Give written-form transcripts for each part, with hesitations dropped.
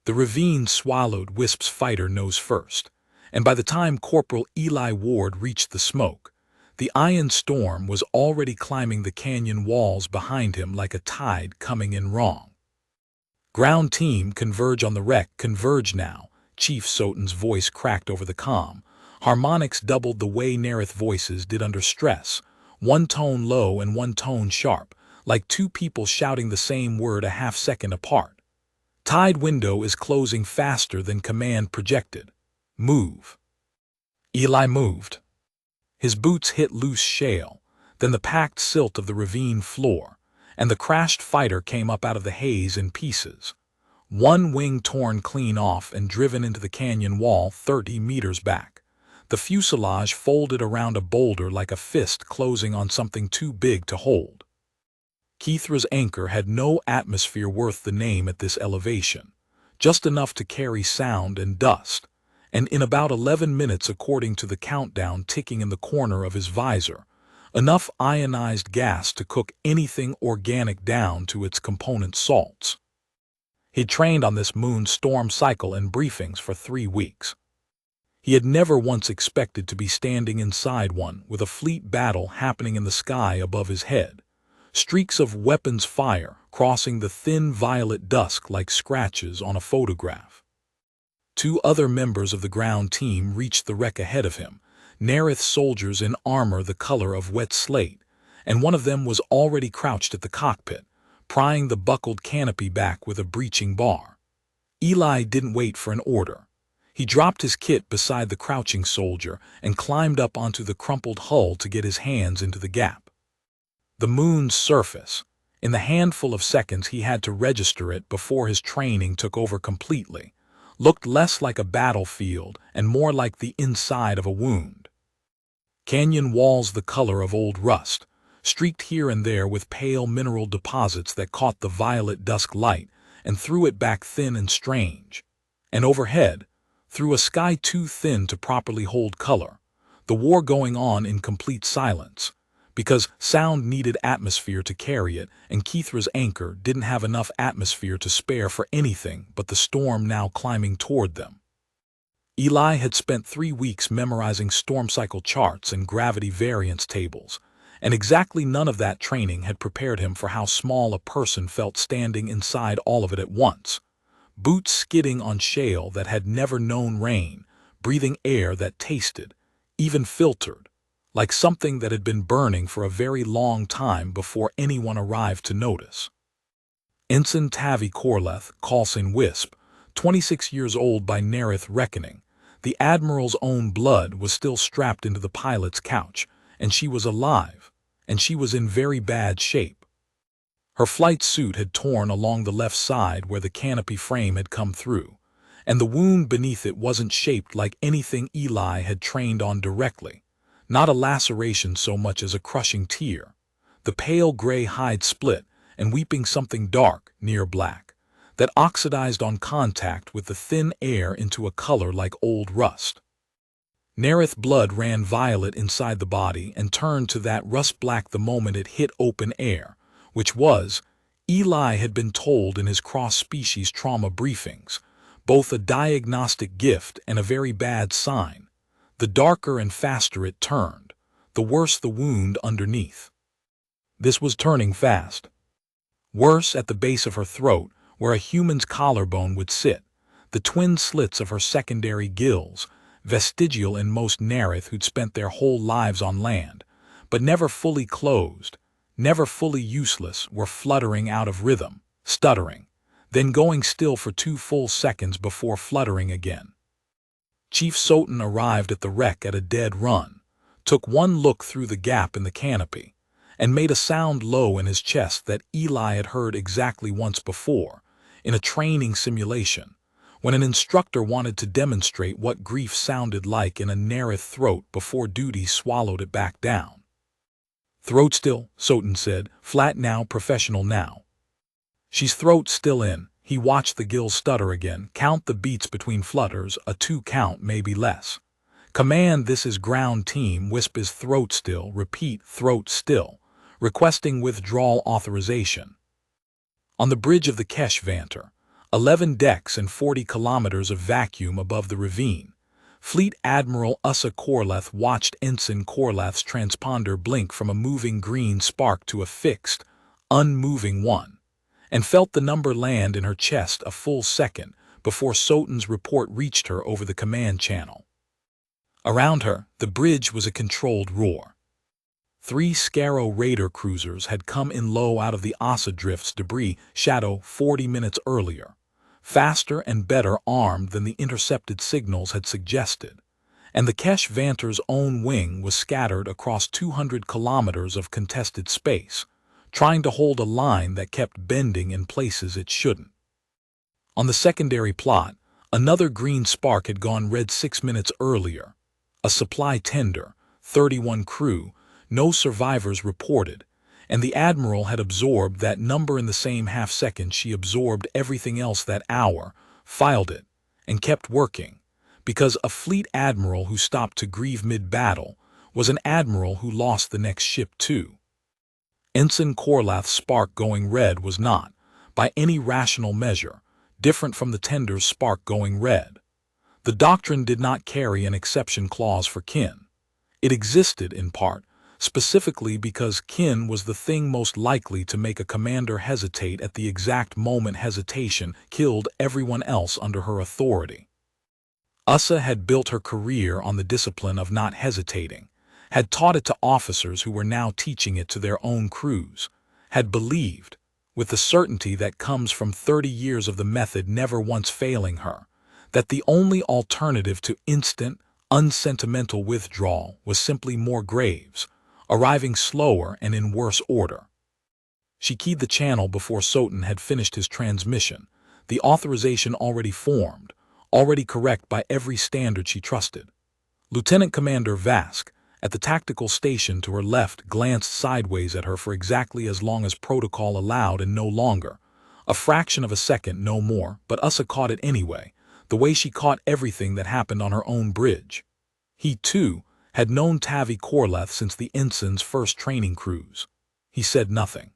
The ravine swallowed Wisp's fighter nose first, and by the time Corporal Eli Ward reached the smoke, the iron storm was already climbing the canyon walls behind him like a tide coming in wrong. "Ground team, converge on the wreck, converge now," Chief Soton's voice cracked over the comm. Harmonics doubled the way Nerith voices did under stress, one tone low and one tone sharp, like two people shouting the same word a half-second apart. "Tide window is closing faster than command projected. Move." Eli moved. His boots hit loose shale, then the packed silt of the ravine floor, and the crashed fighter came up out of the haze in pieces. One wing torn clean off and driven into the canyon wall 30 meters back. The fuselage folded around a boulder like a fist closing on something too big to hold. Kithra's anchor had no atmosphere worth the name at this elevation, just enough to carry sound and dust, and in about 11 minutes, according to the countdown ticking in the corner of his visor, enough ionized gas to cook anything organic down to its component salts. He'd trained on this moon storm cycle and briefings for 3 weeks. He had never once expected to be standing inside one with a fleet battle happening in the sky above his head, streaks of weapons fire crossing the thin violet dusk like scratches on a photograph. 2 other members of the ground team reached the wreck ahead of him, Nerith soldiers in armor the color of wet slate, and one of them was already crouched at the cockpit, prying the buckled canopy back with a breaching bar. Eli didn't wait for an order. He dropped his kit beside the crouching soldier and climbed up onto the crumpled hull to get his hands into the gap. The moon's surface. In the handful of seconds he had to register it before his training took over completely, looked less like a battlefield and more like the inside of a wound. Canyon walls the color of old rust, streaked here and there with pale mineral deposits that caught the violet dusk light and threw it back thin and strange. And overhead, through a sky too thin to properly hold color, the war going on in complete silence, because sound needed atmosphere to carry it, and Kithra's anchor didn't have enough atmosphere to spare for anything but the storm now climbing toward them. Eli had spent 3 weeks memorizing storm cycle charts and gravity variance tables, and exactly none of that training had prepared him for how small a person felt standing inside all of it at once. Boots skidding on shale that had never known rain, breathing air that tasted, even filtered, like something that had been burning for a very long time before anyone arrived to notice. Ensign Tavi Korlath, Coulson Wisp, 26 years old by Nerith reckoning, the Admiral's own blood was still strapped into the pilot's couch, and she was alive, and she was in very bad shape. Her flight suit had torn along the left side where the canopy frame had come through, and the wound beneath it wasn't shaped like anything Eli had trained on directly. Not a laceration so much as a crushing tear. The pale gray hide split and weeping something dark, near black, that oxidized on contact with the thin air into a color like old rust. Nerith blood ran violet inside the body and turned to that rust black the moment it hit open air, which was, Eli had been told in his cross-species trauma briefings, both a diagnostic gift and a very bad sign. The darker and faster it turned, the worse the wound underneath. This was turning fast. Worse at the base of her throat, where a human's collarbone would sit, the twin slits of her secondary gills, vestigial in most Nerith who'd spent their whole lives on land, but never fully closed, never fully useless, were fluttering out of rhythm, stuttering, then going still for 2 full seconds before fluttering again. Chief Soton arrived at the wreck at a dead run, took one look through the gap in the canopy, and made a sound low in his chest that Eli had heard exactly once before, in a training simulation, when an instructor wanted to demonstrate what grief sounded like in a Nerith throat before duty swallowed it back down. "Throat still," Soton said, "flat now, professional now." "She's throat still in." He watched the gills stutter again, count the beats between flutters, a 2 count, maybe less. "Command, this is ground team, Wisp is throat still, repeat, throat still, requesting withdrawal authorization." On the bridge of the Keshvanter, 11 decks and 40 kilometers of vacuum above the ravine. Fleet Admiral Yssa Korlath watched Ensign Korlath's transponder blink from a moving green spark to a fixed, unmoving one, and felt the number land in her chest a full second before Soton's report reached her over the command channel. Around her, the bridge was a controlled roar. 3 Scarrow Raider cruisers had come in low out of the Yssa Drift's debris shadow 40 minutes earlier, faster and better armed than the intercepted signals had suggested, and the Kesh Vanter's own wing was scattered across 200 kilometers of contested space, trying to hold a line that kept bending in places it shouldn't. On the secondary plot, another green spark had gone red 6 minutes earlier. A supply tender, 31 crew, no survivors reported, and the Admiral had absorbed that number in the same half-second she absorbed everything else that hour, filed it, and kept working, because a Fleet Admiral who stopped to grieve mid-battle was an Admiral who lost the next ship too. Ensign Korlath's spark going red was not, by any rational measure, different from the tender's spark going red. The doctrine did not carry an exception clause for kin. It existed, in part, specifically because kin was the thing most likely to make a commander hesitate at the exact moment hesitation killed everyone else under her authority. Yssa had built her career on the discipline of not hesitating, had taught it to officers who were now teaching it to their own crews, had believed, with the certainty that comes from 30 years of the method never once failing her, that the only alternative to instant, unsentimental withdrawal was simply more graves, arriving slower and in worse order. She keyed the channel before Soton had finished his transmission, the authorization already formed, already correct by every standard she trusted. Lieutenant Commander Vask, at the tactical station to her left, glanced sideways at her for exactly as long as protocol allowed and no longer, a fraction of a second, no more, but Yssa caught it anyway, the way she caught everything that happened on her own bridge. He, too, had known Tavi Korlath since the ensign's first training cruise. He said nothing.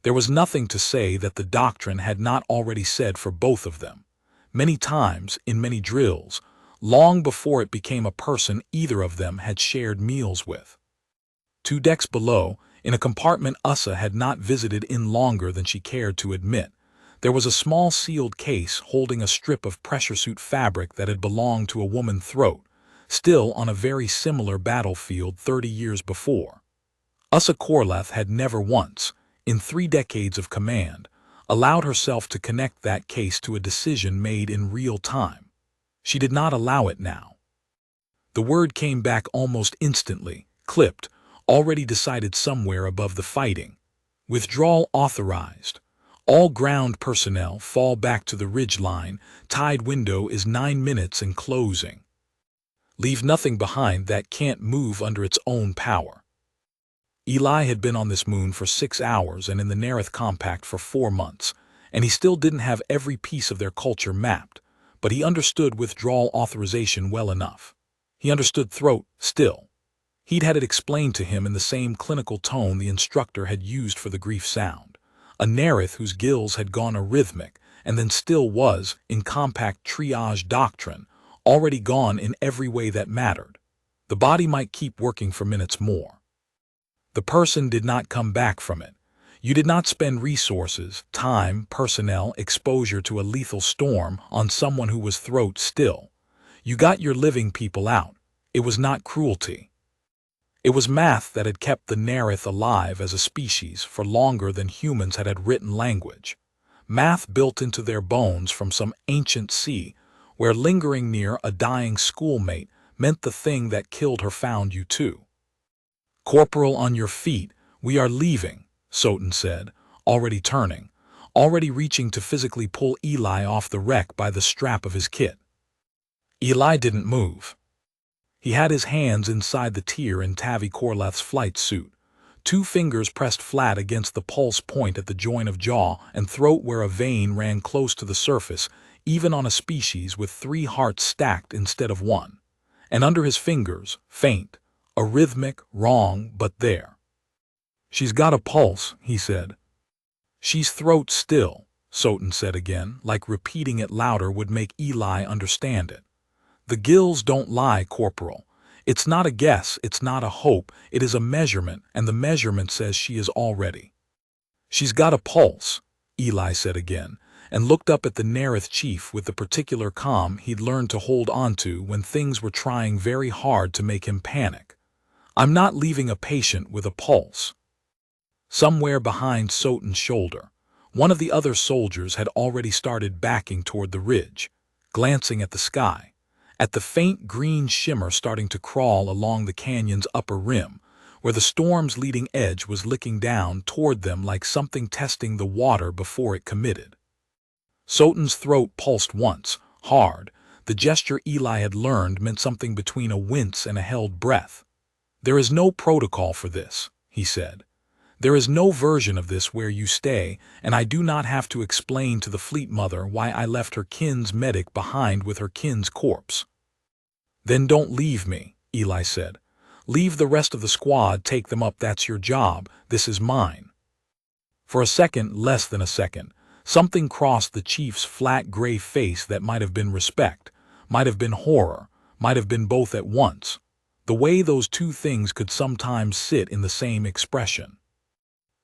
There was nothing to say that the doctrine had not already said for both of them, many times, in many drills, long before it became a person either of them had shared meals with. 2 decks below, in a compartment Yssa had not visited in longer than she cared to admit, there was a small sealed case holding a strip of pressure suit fabric that had belonged to a woman's throat, still on a very similar battlefield 30 years before. Yssa Korlath had never once, in 3 decades of command, allowed herself to connect that case to a decision made in real time. She did not allow it now. The word came back almost instantly, clipped, already decided somewhere above the fighting. Withdrawal authorized. All ground personnel fall back to the ridge line. Tide window is 9 minutes and closing. Leave nothing behind that can't move under its own power. Eli had been on this moon for 6 hours and in the Nerith compact for 4 months, and he still didn't have every piece of their culture mapped, but he understood withdrawal authorization well enough. He understood throat, still. He'd had it explained to him in the same clinical tone the instructor had used for the grief sound. A Nerith whose gills had gone arrhythmic and then still was, in compact triage doctrine, already gone in every way that mattered. The body might keep working for minutes more. The person did not come back from it. You did not spend resources, time, personnel, exposure to a lethal storm on someone who was throat still. You got your living people out. It was not cruelty. It was math that had kept the Nerith alive as a species for longer than humans had written language. Math built into their bones from some ancient sea, where lingering near a dying schoolmate meant the thing that killed her found you too. "Corporal, on your feet, we are leaving," Soton said, already turning, already reaching to physically pull Eli off the wreck by the strap of his kit. Eli didn't move. He had his hands inside the tier in Tavi Korlath's flight suit, 2 fingers pressed flat against the pulse point at the joint of jaw and throat where a vein ran close to the surface, even on a species with 3 hearts stacked instead of 1. And under his fingers, faint, arrhythmic, wrong, but there. "She's got a pulse," he said. "She's throat still," Soton said again, like repeating it louder would make Eli understand it. The gills don't lie, Corporal. It's not a guess, it's not a hope, it is a measurement, and the measurement says she is already. She's got a pulse, Eli said again, and looked up at the Nerith chief with the particular calm he'd learned to hold onto when things were trying very hard to make him panic. I'm not leaving a patient with a pulse. Somewhere behind Soton's shoulder, one of the other soldiers had already started backing toward the ridge, glancing at the sky, at the faint green shimmer starting to crawl along the canyon's upper rim, where the storm's leading edge was licking down toward them like something testing the water before it committed. Soton's throat pulsed once, hard. The gesture Eli had learned meant something between a wince and a held breath. There is no protocol for this, he said. There is no version of this where you stay, and I do not have to explain to the fleet mother why I left her kin's medic behind with her kin's corpse. Then don't leave me, Eli said. Leave the rest of the squad, take them up, that's your job, this is mine. For a second, less than a second, something crossed the chief's flat gray face that might have been respect, might have been horror, might have been both at once. The way those two things could sometimes sit in the same expression.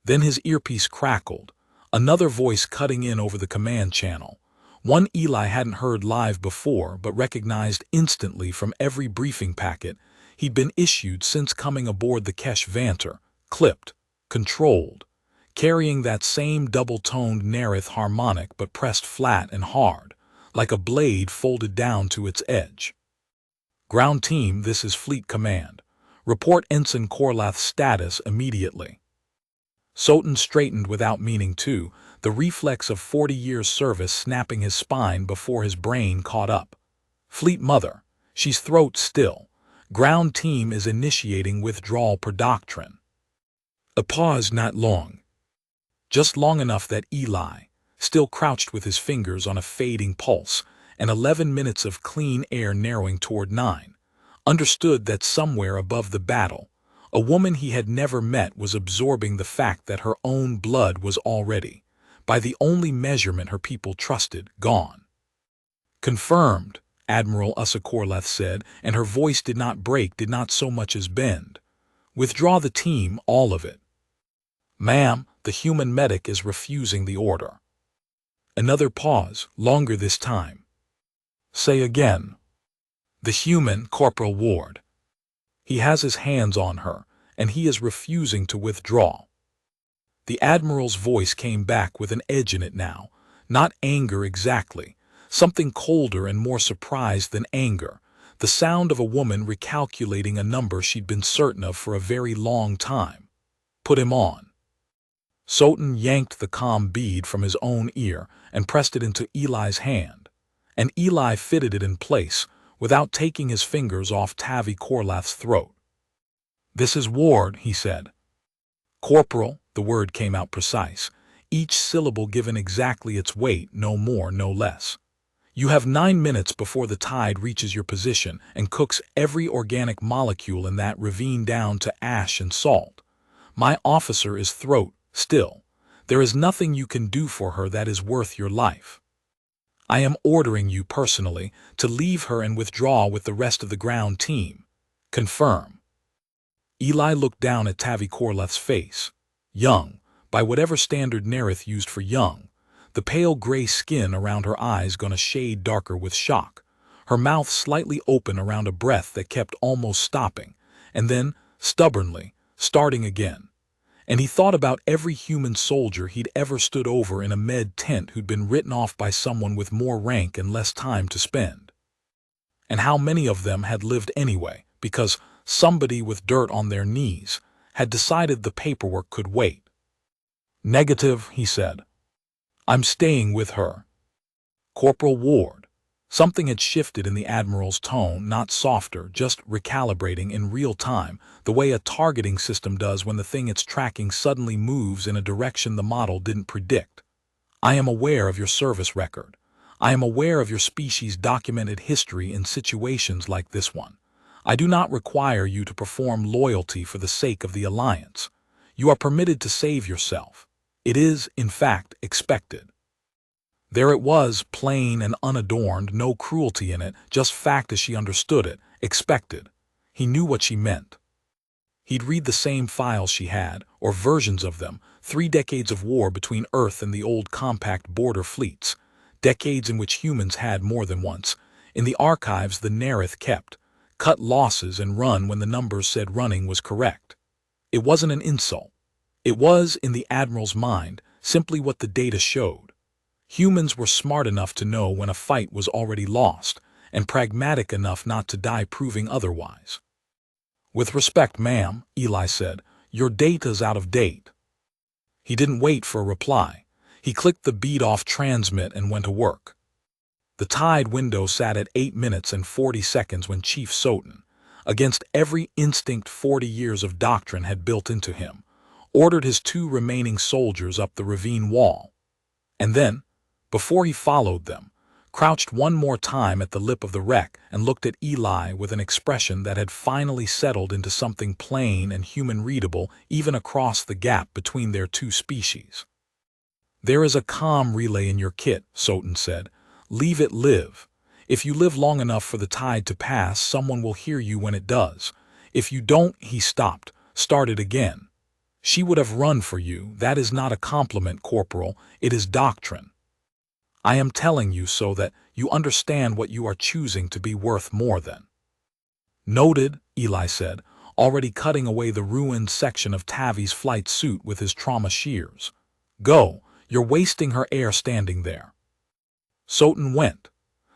Then his earpiece crackled, another voice cutting in over the command channel, one Eli hadn't heard live before but recognized instantly from every briefing packet he'd been issued since coming aboard the Kesh Vanter, clipped, controlled, carrying that same double-toned Nerith harmonic but pressed flat and hard, like a blade folded down to its edge. Ground team, this is Fleet Command. Report Ensign Korlath's status immediately. Soton straightened without meaning to, the reflex of 40 years' service snapping his spine before his brain caught up. Fleet Mother, she's throat still. Ground team is initiating withdrawal per doctrine. A pause not long. Just long enough that Eli, still crouched with his fingers on a fading pulse, and 11 minutes of clean air narrowing toward 9, understood that somewhere above the battle, a woman he had never met was absorbing the fact that her own blood was already, by the only measurement her people trusted, gone. Confirmed, Admiral Yssa Korlath said, and her voice did not break, did not so much as bend. Withdraw the team, all of it. Ma'am, the human medic is refusing the order. Another pause, longer this time. Say again. The human, Corporal Ward. He has his hands on her, and he is refusing to withdraw. The Admiral's voice came back with an edge in it now, not anger exactly, something colder and more surprised than anger, the sound of a woman recalculating a number she'd been certain of for a very long time. Put him on. Soton yanked the comm bead from his own ear and pressed it into Eli's hand, and Eli fitted it in place without taking his fingers off Tavi Korlath's throat. This is Ward, he said. Corporal, the word came out precise, each syllable given exactly its weight, no more, no less. You have 9 minutes before the tide reaches your position and cooks every organic molecule in that ravine down to ash and salt. My officer is throat still. There is nothing you can do for her that is worth your life. I am ordering you personally to leave her and withdraw with the rest of the ground team. Confirm. Eli looked down at Tavi Korlath's face. Young, by whatever standard Nerith used for young, the pale gray skin around her eyes gone a shade darker with shock, her mouth slightly open around a breath that kept almost stopping, and then, stubbornly, starting again. And he thought about every human soldier he'd ever stood over in a med tent who'd been written off by someone with more rank and less time to spend. And how many of them had lived anyway, because somebody with dirt on their knees had decided the paperwork could wait. Negative, he said. I'm staying with her. Corporal Ward. Something had shifted in the Admiral's tone, not softer, just recalibrating in real time, the way a targeting system does when the thing it's tracking suddenly moves in a direction the model didn't predict. I am aware of your service record. I am aware of your species' documented history in situations like this one. I do not require you to perform loyalty for the sake of the Alliance. You are permitted to save yourself. It is, in fact, expected. There it was, plain and unadorned, no cruelty in it, just fact as she understood it, expected. He knew what she meant. He'd read the same files she had, or versions of them, 3 decades of war between Earth and the old compact border fleets, decades in which humans had more than once. In the archives the Nerith kept, cut losses and run when the numbers said running was correct. It wasn't an insult. It was, in the Admiral's mind, simply what the data showed. Humans were smart enough to know when a fight was already lost, and pragmatic enough not to die proving otherwise. "With respect, ma'am," Eli said, "your data's out of date." He didn't wait for a reply. He clicked the beat-off transmit and went to work. The tide window sat at 8 minutes and 40 seconds when Chief Soten, against every instinct 40 years of doctrine had built into him, ordered his 2 remaining soldiers up the ravine wall. And then, before he followed them, crouched one more time at the lip of the wreck and looked at Eli with an expression that had finally settled into something plain and human-readable even across the gap between their 2 species. "There is a comm relay in your kit," Soten said. "Leave it live. If you live long enough for the tide to pass, someone will hear you when it does. If you don't," he stopped, started again. "She would have run for you. That is not a compliment, Corporal. It is doctrine. I am telling you so that you understand what you are choosing to be worth more than." "Noted," Eli said, already cutting away the ruined section of Tavi's flight suit with his trauma shears. "Go. You're wasting her air standing there." Soten went.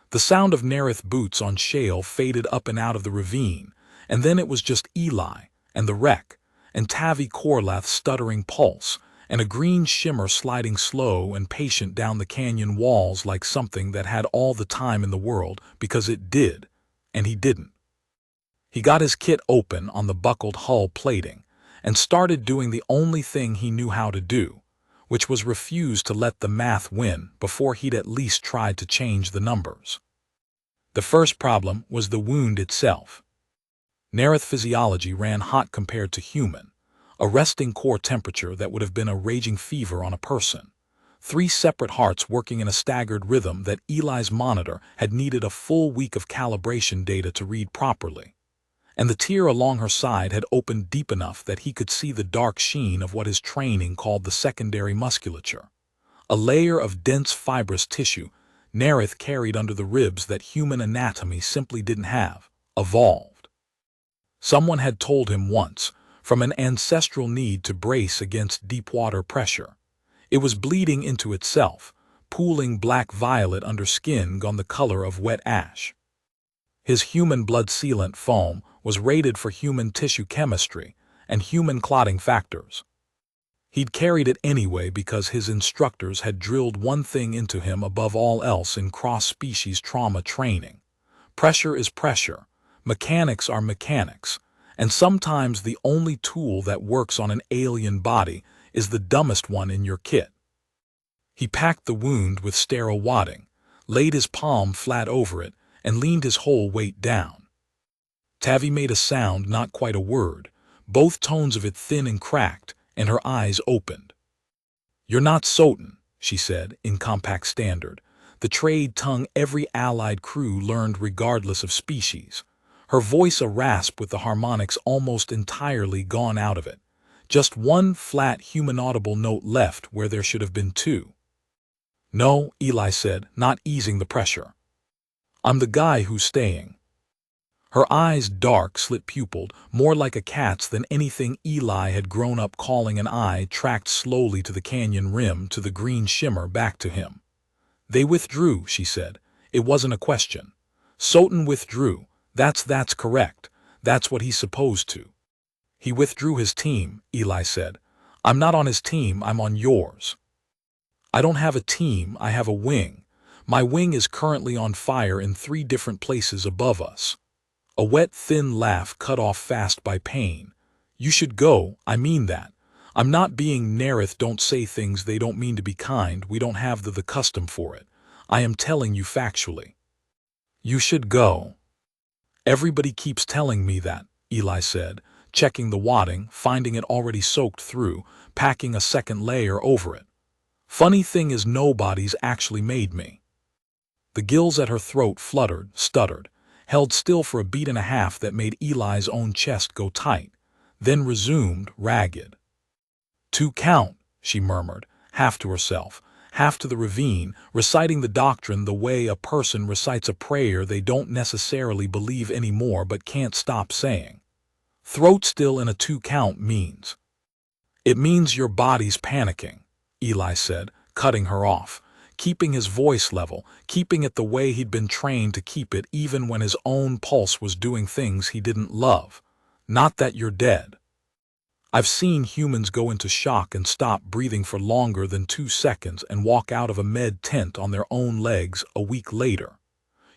The sound of Nerith boots on shale faded up and out of the ravine, and then it was just Eli, and the wreck, and Tavi Korlath's stuttering pulse, and a green shimmer sliding slow and patient down the canyon walls like something that had all the time in the world because it did, and he didn't. He got his kit open on the buckled hull plating and started doing the only thing he knew how to do, which was refuse to let the math win before he'd at least tried to change the numbers. The first problem was the wound itself. Nerith physiology ran hot compared to human, a resting core temperature that would have been a raging fever on a person. 3 separate hearts working in a staggered rhythm that Eli's monitor had needed a full week of calibration data to read properly. And the tear along her side had opened deep enough that he could see the dark sheen of what his training called the secondary musculature, a layer of dense fibrous tissue Nerith carried under the ribs that human anatomy simply didn't have, evolved. Someone had told him once, from an ancestral need to brace against deep-water pressure. It was bleeding into itself, pooling black-violet under skin gone the color of wet ash. His human blood sealant foam was rated for human tissue chemistry and human clotting factors. He'd carried it anyway because his instructors had drilled one thing into him above all else in cross-species trauma training. Pressure is pressure, mechanics are mechanics, and sometimes the only tool that works on an alien body is the dumbest one in your kit. He packed the wound with sterile wadding, laid his palm flat over it, and leaned his whole weight down. Tavi made a sound, not quite a word, both tones of it thin and cracked, and her eyes opened. "You're not Soten," she said, in compact standard, the trade tongue every allied crew learned regardless of species. Her voice a rasp with the harmonics almost entirely gone out of it. Just one flat human-audible note left where there should have been 2. "No," Eli said, not easing the pressure. "I'm the guy who's staying." Her eyes dark, slit-pupiled, more like a cat's than anything Eli had grown up calling an eye, tracked slowly to the canyon rim, to the green shimmer, back to him. "They withdrew," she said. "It wasn't a question. Soten withdrew. That's correct. That's what he's supposed to." "He withdrew his team," Eli said. "I'm not on his team, I'm on yours." "I don't have a team, I have a wing. My wing is currently on fire in 3 different places above us." A wet, thin laugh cut off fast by pain. "You should go, I mean that. I'm not being Nerith, don't say things they don't mean to be kind, we don't have the custom for it. I am telling you factually. You should go." "Everybody keeps telling me that," Eli said, checking the wadding, finding it already soaked through, packing a second layer over it. Funny thing is nobody's actually made me. The gills at her throat fluttered, stuttered, held still for a beat and a half that made Eli's own chest go tight, then resumed, ragged. 2 count, she murmured, half to herself, half to the ravine, reciting the doctrine the way a person recites a prayer they don't necessarily believe anymore but can't stop saying. Throat still in a 2 count means. It means your body's panicking, Eli said, cutting her off, keeping his voice level, keeping it the way he'd been trained to keep it even when his own pulse was doing things he didn't love. Not that you're dead. I've seen humans go into shock and stop breathing for longer than 2 seconds and walk out of a med tent on their own legs a week later.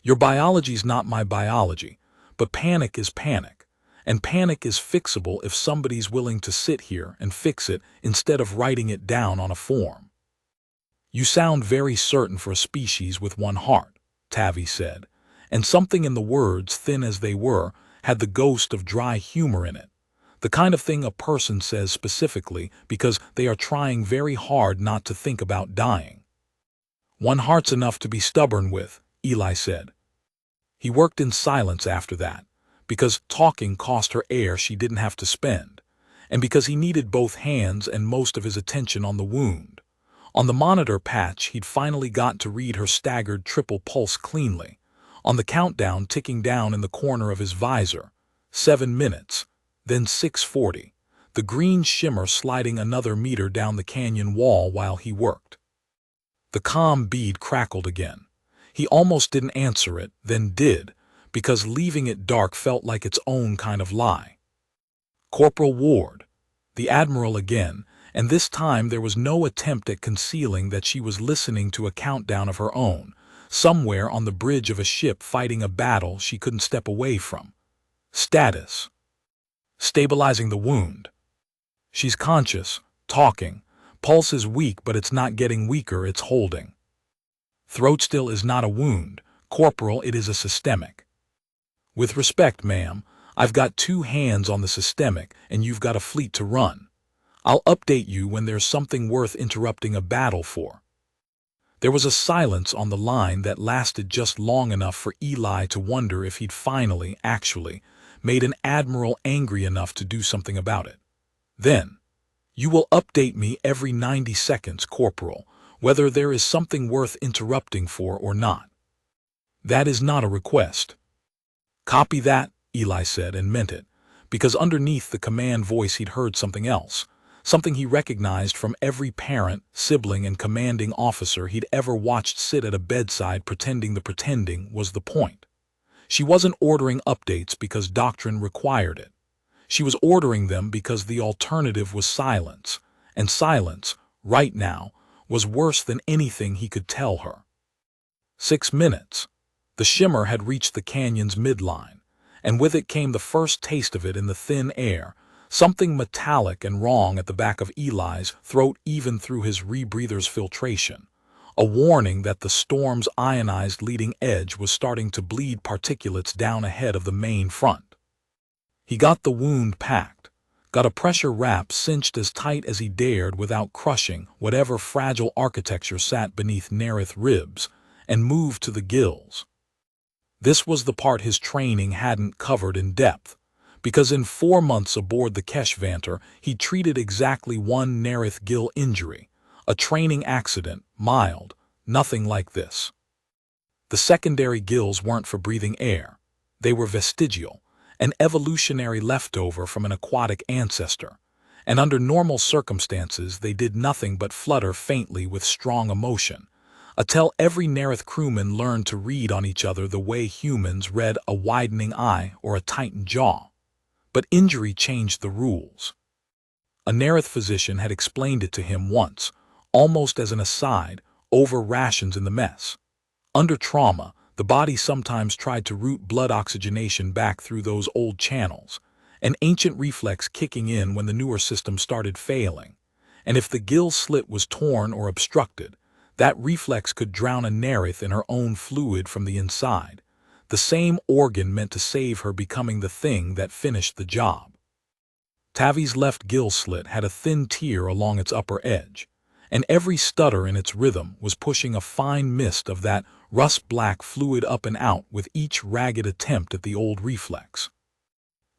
Your biology's not my biology, but panic is panic, and panic is fixable if somebody's willing to sit here and fix it instead of writing it down on a form. You sound very certain for a species with 1 heart, Tavi said, and something in the words, thin as they were, had the ghost of dry humor in it. The kind of thing a person says specifically because they are trying very hard not to think about dying. 1 heart's enough to be stubborn with, Eli said. He worked in silence after that, because talking cost her air she didn't have to spend, and because he needed both hands and most of his attention on the wound. On the monitor patch, he'd finally got to read her staggered triple pulse cleanly, on the countdown ticking down in the corner of his visor. 7 minutes. Then 6:40, the green shimmer sliding another meter down the canyon wall while he worked. The comm bead crackled again. He almost didn't answer it, then did, because leaving it dark felt like its own kind of lie. Corporal Ward, the Admiral again, and this time there was no attempt at concealing that she was listening to a countdown of her own, somewhere on the bridge of a ship fighting a battle she couldn't step away from. Status. Stabilizing the wound. She's conscious, talking. Pulse is weak, but it's not getting weaker, it's holding. Throat still is not a wound. Corporal, it is a systemic. With respect, ma'am, I've got 2 hands on the systemic, and you've got a fleet to run. I'll update you when there's something worth interrupting a battle for. There was a silence on the line that lasted just long enough for Eli to wonder if he'd finally, actually, made an admiral angry enough to do something about it. Then, you will update me every 90 seconds, Corporal, whether there is something worth interrupting for or not. That is not a request. Copy that, Eli said, and meant it, because underneath the command voice he'd heard something else, something he recognized from every parent, sibling, and commanding officer he'd ever watched sit at a bedside pretending the pretending was the point. She wasn't ordering updates because doctrine required it. She was ordering them because the alternative was silence, and silence, right now, was worse than anything he could tell her. 6 minutes. The shimmer had reached the canyon's midline, and with it came the first taste of it in the thin air, something metallic and wrong at the back of Eli's throat even through his rebreather's filtration. A warning that the storm's ionized leading edge was starting to bleed particulates down ahead of the main front. He got the wound packed, got a pressure wrap cinched as tight as he dared without crushing whatever fragile architecture sat beneath Nerith ribs, and moved to the gills. This was the part his training hadn't covered in depth, because in 4 months aboard the Keshvanter he'd treated exactly 1 Nerith gill injury, a training accident, mild, nothing like this. The secondary gills weren't for breathing air. They were vestigial, an evolutionary leftover from an aquatic ancestor, and under normal circumstances they did nothing but flutter faintly with strong emotion, until every Nerith crewman learned to read on each other the way humans read a widening eye or a tightened jaw. But injury changed the rules. A Nerith physician had explained it to him once, almost as an aside, over rations in the mess. Under trauma, the body sometimes tried to route blood oxygenation back through those old channels, an ancient reflex kicking in when the newer system started failing. And if the gill slit was torn or obstructed, that reflex could drown a Nerith in her own fluid from the inside, the same organ meant to save her becoming the thing that finished the job. Tavi's left gill slit had a thin tear along its upper edge, and every stutter in its rhythm was pushing a fine mist of that rust-black fluid up and out with each ragged attempt at the old reflex.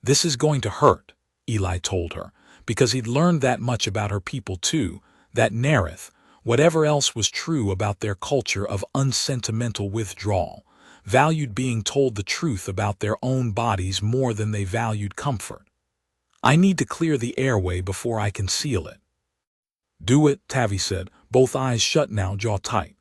"This is going to hurt," Eli told her, because he'd learned that much about her people too, that Nerith, whatever else was true about their culture of unsentimental withdrawal, valued being told the truth about their own bodies more than they valued comfort. "I need to clear the airway before I can seal it." "Do it," Tavi said, both eyes shut now, jaw tight.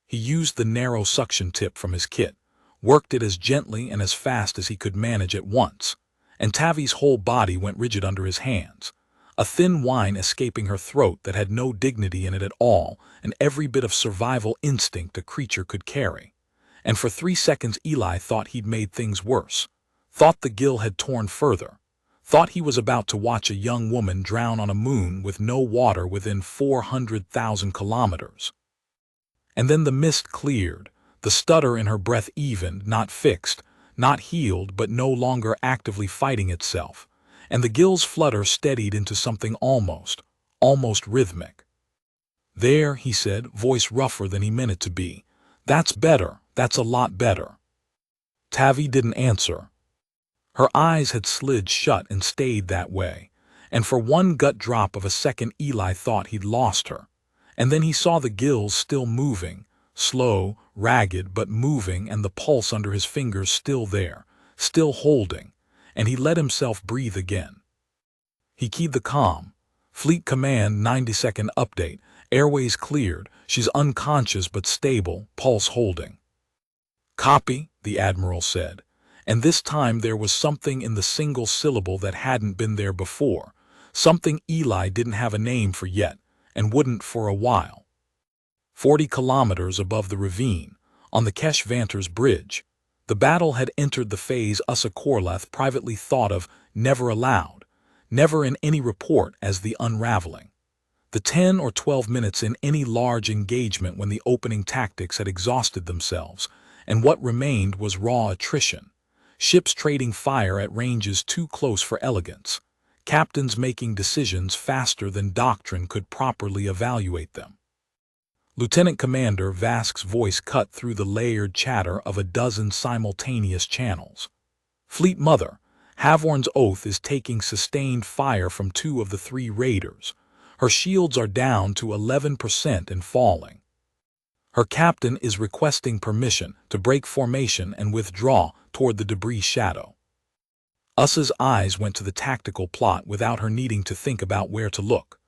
He used the narrow suction tip from his kit, worked it as gently and as fast as he could manage at once, and Tavi's whole body went rigid under his hands, a thin whine escaping her throat that had no dignity in it at all, and every bit of survival instinct a creature could carry. And for 3 seconds Eli thought he'd made things worse, thought the gill had torn further, thought he was about to watch a young woman drown on a moon with no water within 400,000 kilometers. And then the mist cleared, the stutter in her breath evened, not fixed, not healed, but no longer actively fighting itself, and the gill's flutter steadied into something almost rhythmic. "There," he said, voice rougher than he meant it to be. "That's better, that's a lot better." Tavi didn't answer. Her eyes had slid shut and stayed that way, and for one gut drop of a second Eli thought he'd lost her. And then he saw the gills still moving, slow, ragged, but moving, and the pulse under his fingers still there, still holding, and he let himself breathe again. He keyed the comm. "Fleet Command, 90-second update. Airways cleared. She's unconscious but stable, pulse holding." "Copy," the Admiral said, and this time there was something in the single syllable that hadn't been there before, something Eli didn't have a name for yet, and wouldn't for a while. 40 kilometers above the ravine, on the HFY's bridge, the battle had entered the phase Yssa Korlath privately thought of, never aloud, never in any report, as the unraveling. The 10 or 12 minutes in any large engagement when the opening tactics had exhausted themselves, and what remained was raw attrition. Ships trading fire at ranges too close for elegance. Captains making decisions faster than doctrine could properly evaluate them. Lieutenant Commander Vask's voice cut through the layered chatter of a dozen simultaneous channels. "Fleet Mother, Havorn's Oath is taking sustained fire from 2 of the 3 raiders. Her shields are down to 11% and falling. Her captain is requesting permission to break formation and withdraw toward the debris shadow." Ussa's eyes went to the tactical plot without her needing to think about where to look.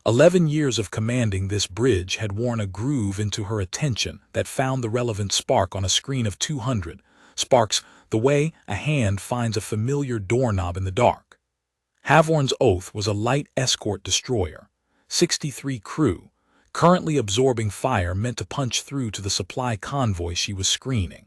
11 years of commanding this bridge had worn a groove into her attention that found the relevant spark on a screen of 200 sparks, the way a hand finds a familiar doorknob in the dark. Havorn's Oath was a light escort destroyer, 63 crew, currently absorbing fire meant to punch through to the supply convoy she was screening.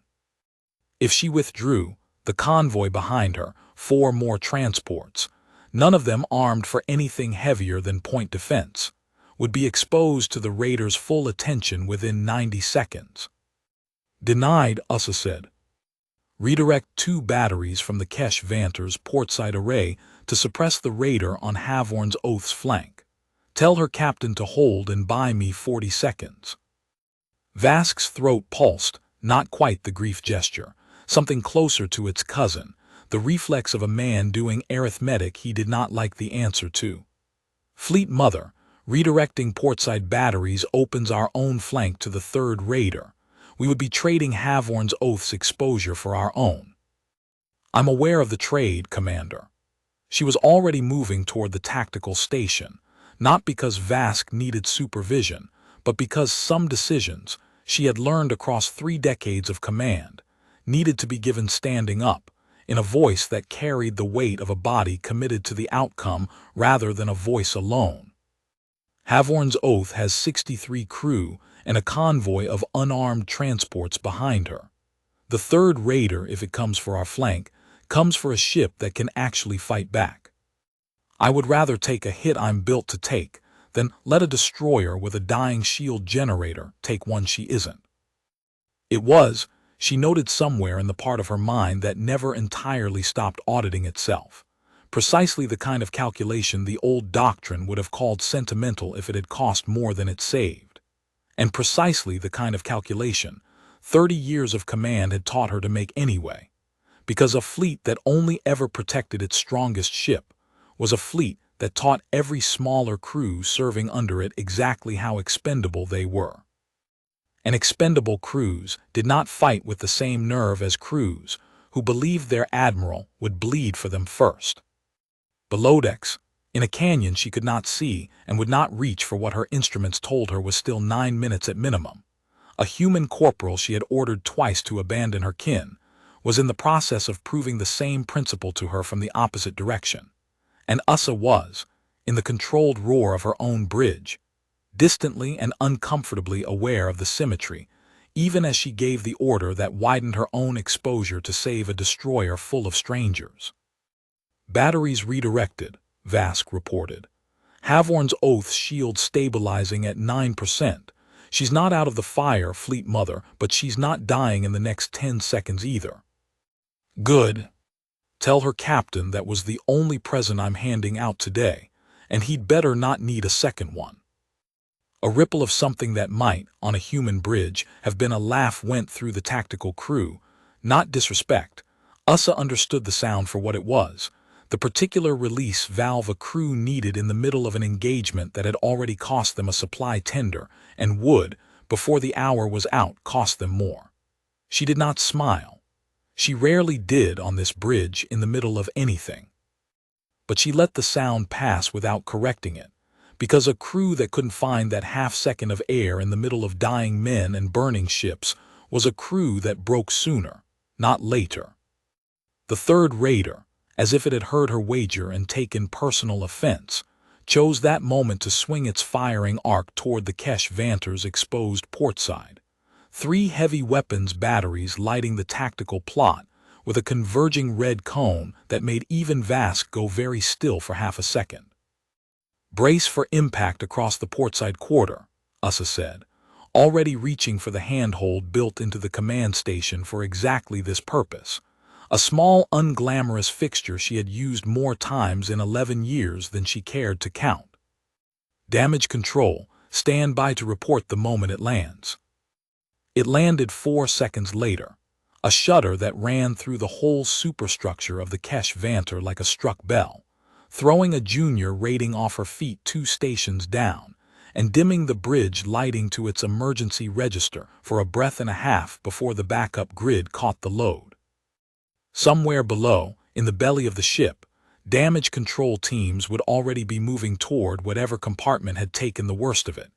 If she withdrew, the convoy behind her, 4 more transports, none of them armed for anything heavier than point defense, would be exposed to the raiders' full attention within 90 seconds. "Denied," Yssa said. "Redirect 2 batteries from the HFY's portside array to suppress the raider on Havorn's Oath's flank. Tell her captain to hold and buy me 40 seconds. Vask's throat pulsed, not quite the grief gesture, something closer to its cousin, the reflex of a man doing arithmetic he did not like the answer to. "Fleet Mother, redirecting portside batteries opens our own flank to the 3rd raider. We would be trading Havorn's Oath's exposure for our own." "I'm aware of the trade, Commander." She was already moving toward the tactical station, not because Vask needed supervision, but because some decisions, she had learned across 3 decades of command, needed to be given standing up, in a voice that carried the weight of a body committed to the outcome rather than a voice alone. Havorn's Oath has 63 crew and a convoy of unarmed transports behind her. The 3rd raider, if it comes for our flank, comes for a ship that can actually fight back. I would rather take a hit I'm built to take than let a destroyer with a dying shield generator take one she isn't. It was, she noted somewhere in the part of her mind that never entirely stopped auditing itself, Precisely the kind of calculation the old doctrine would have called sentimental if it had cost more than it saved. And precisely the kind of calculation 30 years of command had taught her to make anyway. Because a fleet that only ever protected its strongest ship was a fleet that taught every smaller crew serving under it exactly how expendable they were. And expendable crews did not fight with the same nerve as crews who believed their admiral would bleed for them first. Below decks, in a canyon she could not see and would not reach for what her instruments told her was still 9 minutes at minimum, a human corporal she had ordered twice to abandon her kin was in the process of proving the same principle to her from the opposite direction. And Yssa was, in the controlled roar of her own bridge, distantly and uncomfortably aware of the symmetry, even as she gave the order that widened her own exposure to save a destroyer full of strangers. Batteries redirected, Vask reported. Havorn's Oath's shield stabilizing at 9%. She's not out of the fire, Fleet Mother, but she's not dying in the next 10 seconds either. Good. Tell her captain that was the only present I'm handing out today, and he'd better not need a second one. A ripple of something that might, on a human bridge, have been a laugh went through the tactical crew. Not disrespect. Yssa understood the sound for what it was. The particular release valve a crew needed in the middle of an engagement that had already cost them a supply tender and would, before the hour was out, cost them more. She did not smile. She rarely did on this bridge in the middle of anything. But she let the sound pass without correcting it, because a crew that couldn't find that half-second of air in the middle of dying men and burning ships was a crew that broke sooner, not later. The third raider, as if it had heard her wager and taken personal offense, chose that moment to swing its firing arc toward the Kesh Vanter's exposed port side. 3 heavy weapons batteries lighting the tactical plot with a converging red cone that made even Vask go very still for half a second. Brace for impact across the portside quarter, Yssa said, already reaching for the handhold built into the command station for exactly this purpose. A small, unglamorous fixture she had used more times in 11 years than she cared to count. Damage control, stand by to report the moment it lands. It landed 4 seconds later, a shudder that ran through the whole superstructure of the Kesh Vanter like a struck bell, throwing a junior rating off her feet 2 stations down, and dimming the bridge lighting to its emergency register for a breath and a half before the backup grid caught the load. Somewhere below, in the belly of the ship, damage control teams would already be moving toward whatever compartment had taken the worst of it,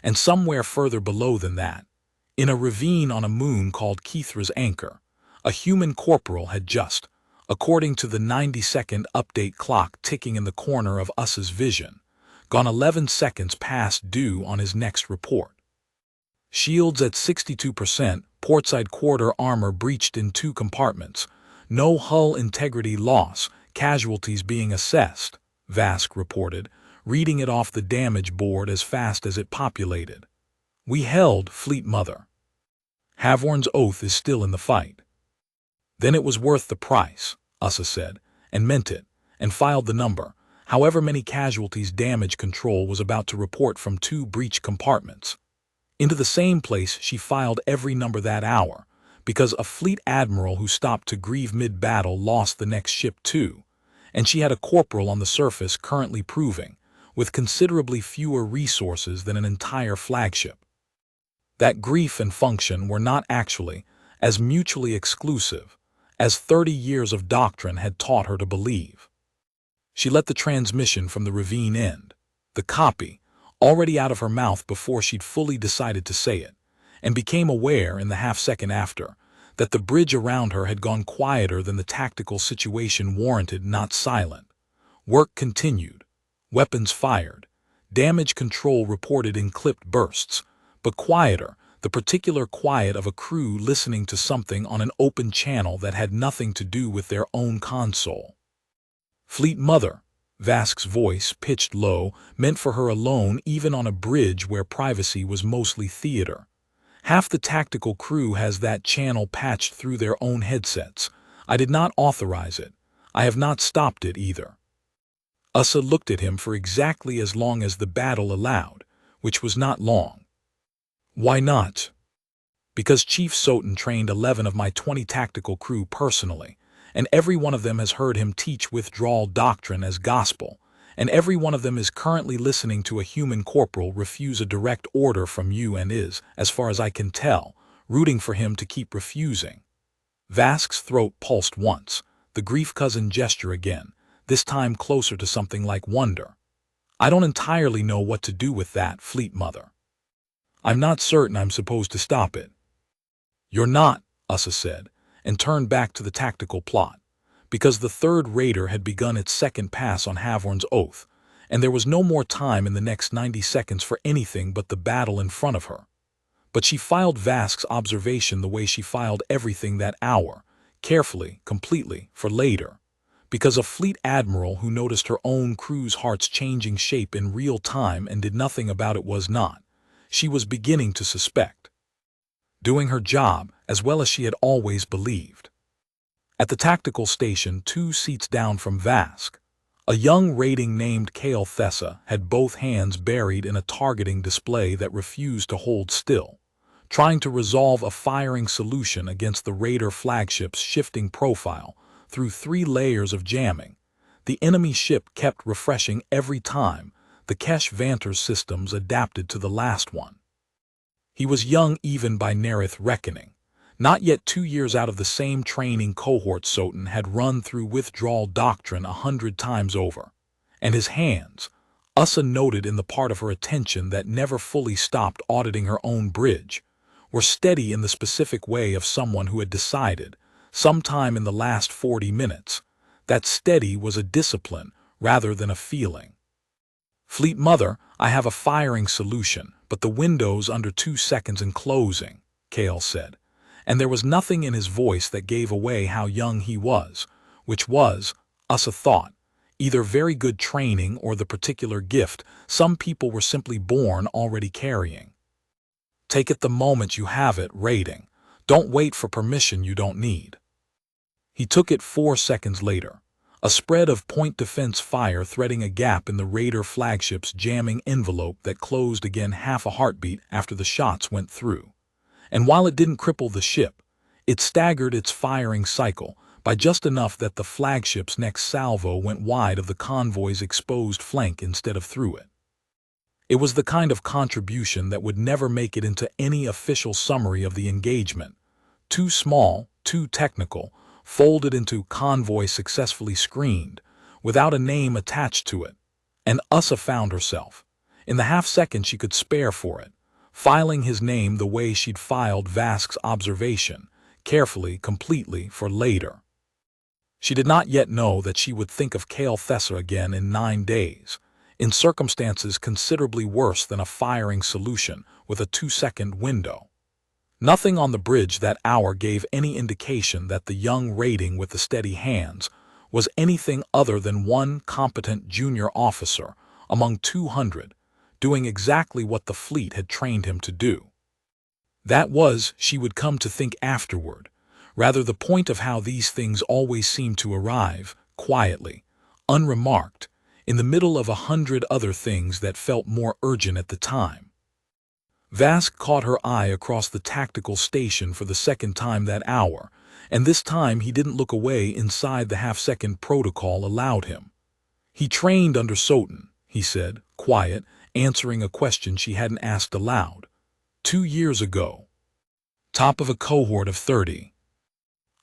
and somewhere further below than that, in a ravine on a moon called Kithra's Anchor, a human corporal had just, according to the 90-second update clock ticking in the corner of Ysa's vision, gone 11 seconds past due on his next report. Shields at 62%, portside quarter armor breached in 2 compartments, no hull integrity loss, casualties being assessed, Vask reported, reading it off the damage board as fast as it populated. We held, Fleet Mother. Havorn's Oath is still in the fight. Then it was worth the price, Yssa said, and meant it, and filed the number, however many casualties damage control was about to report from 2 breached compartments. Into the same place she filed every number that hour, because a fleet admiral who stopped to grieve mid-battle lost the next ship too, and she had a corporal on the surface currently proving, with considerably fewer resources than an entire flagship, that grief and function were not actually as mutually exclusive as 30 years of doctrine had taught her to believe. She let the transmission from the ravine end, the copy, already out of her mouth before she'd fully decided to say it, and became aware in the half-second after that the bridge around her had gone quieter than the tactical situation warranted, not silent. Work continued. Weapons fired. Damage control reported in clipped bursts, but quieter, the particular quiet of a crew listening to something on an open channel that had nothing to do with their own console. Fleet Mother, Vask's voice, pitched low, meant for her alone even on a bridge where privacy was mostly theater. Half the tactical crew has that channel patched through their own headsets. I did not authorize it. I have not stopped it either. Yssa looked at him for exactly as long as the battle allowed, which was not long. Why not? Because Chief Soten trained 11 of my 20 tactical crew personally, and every one of them has heard him teach withdrawal doctrine as gospel, and every one of them is currently listening to a human corporal refuse a direct order from you and is, as far as I can tell, rooting for him to keep refusing. Vask's throat pulsed once, the grief-cousin gesture again, this time closer to something like wonder. I don't entirely know what to do with that, Fleet Mother. I'm not certain I'm supposed to stop it. You're not, Yssa said, and turned back to the tactical plot, because the third raider had begun its second pass on Havorn's oath, and there was no more time in the next 90 seconds for anything but the battle in front of her. But she filed Vask's observation the way she filed everything that hour, carefully, completely, for later, because a fleet admiral who noticed her own crew's hearts changing shape in real time and did nothing about it was not, she was beginning to suspect, doing her job as well as she had always believed. At the tactical station 2 seats down from Vask, a young rating named Corporal Thessa had both hands buried in a targeting display that refused to hold still, trying to resolve a firing solution against the raider flagship's shifting profile through 3 layers of jamming. The enemy ship kept refreshing every time the HFY's systems adapted to the last one. He was young even by Nerith reckoning, not yet 2 years out of the same training cohort Soten had run through withdrawal doctrine 100 times over, and his hands, Yssa noted in the part of her attention that never fully stopped auditing her own bridge, were steady in the specific way of someone who had decided, sometime in the last 40 minutes, that steady was a discipline rather than a feeling. Fleet Mother, I have a firing solution, but the window's under 2 seconds in closing, Corporal said, and there was nothing in his voice that gave away how young he was, which was, Yssa thought, either very good training or the particular gift some people were simply born already carrying. Take it the moment you have it, rating. Don't wait for permission you don't need. He took it 4 seconds later, a spread of point defense fire threading a gap in the raider flagship's jamming envelope that closed again half a heartbeat after the shots went through. And while it didn't cripple the ship, it staggered its firing cycle by just enough that the flagship's next salvo went wide of the convoy's exposed flank instead of through it. It was the kind of contribution that would never make it into any official summary of the engagement. Too small, too technical, folded into convoy successfully screened, without a name attached to it. And Yssa found herself, in the half-second she could spare for it, filing his name the way she'd filed Vask's observation, carefully, completely, for later. She did not yet know that she would think of Corporal Thessa again in 9 days, in circumstances considerably worse than a firing solution with a 2-second window. Nothing on the bridge that hour gave any indication that the young rating with the steady hands was anything other than one competent junior officer among 200, doing exactly what the fleet had trained him to do. That was, she would come to think afterward, rather the point of how these things always seemed to arrive, quietly, unremarked, in the middle of 100 other things that felt more urgent at the time. Vask caught her eye across the tactical station for the second time that hour, and this time he didn't look away inside the half-second protocol allowed him. He trained under Soten, he said, quiet, answering a question she hadn't asked aloud. 2 years ago. Top of a cohort of 30.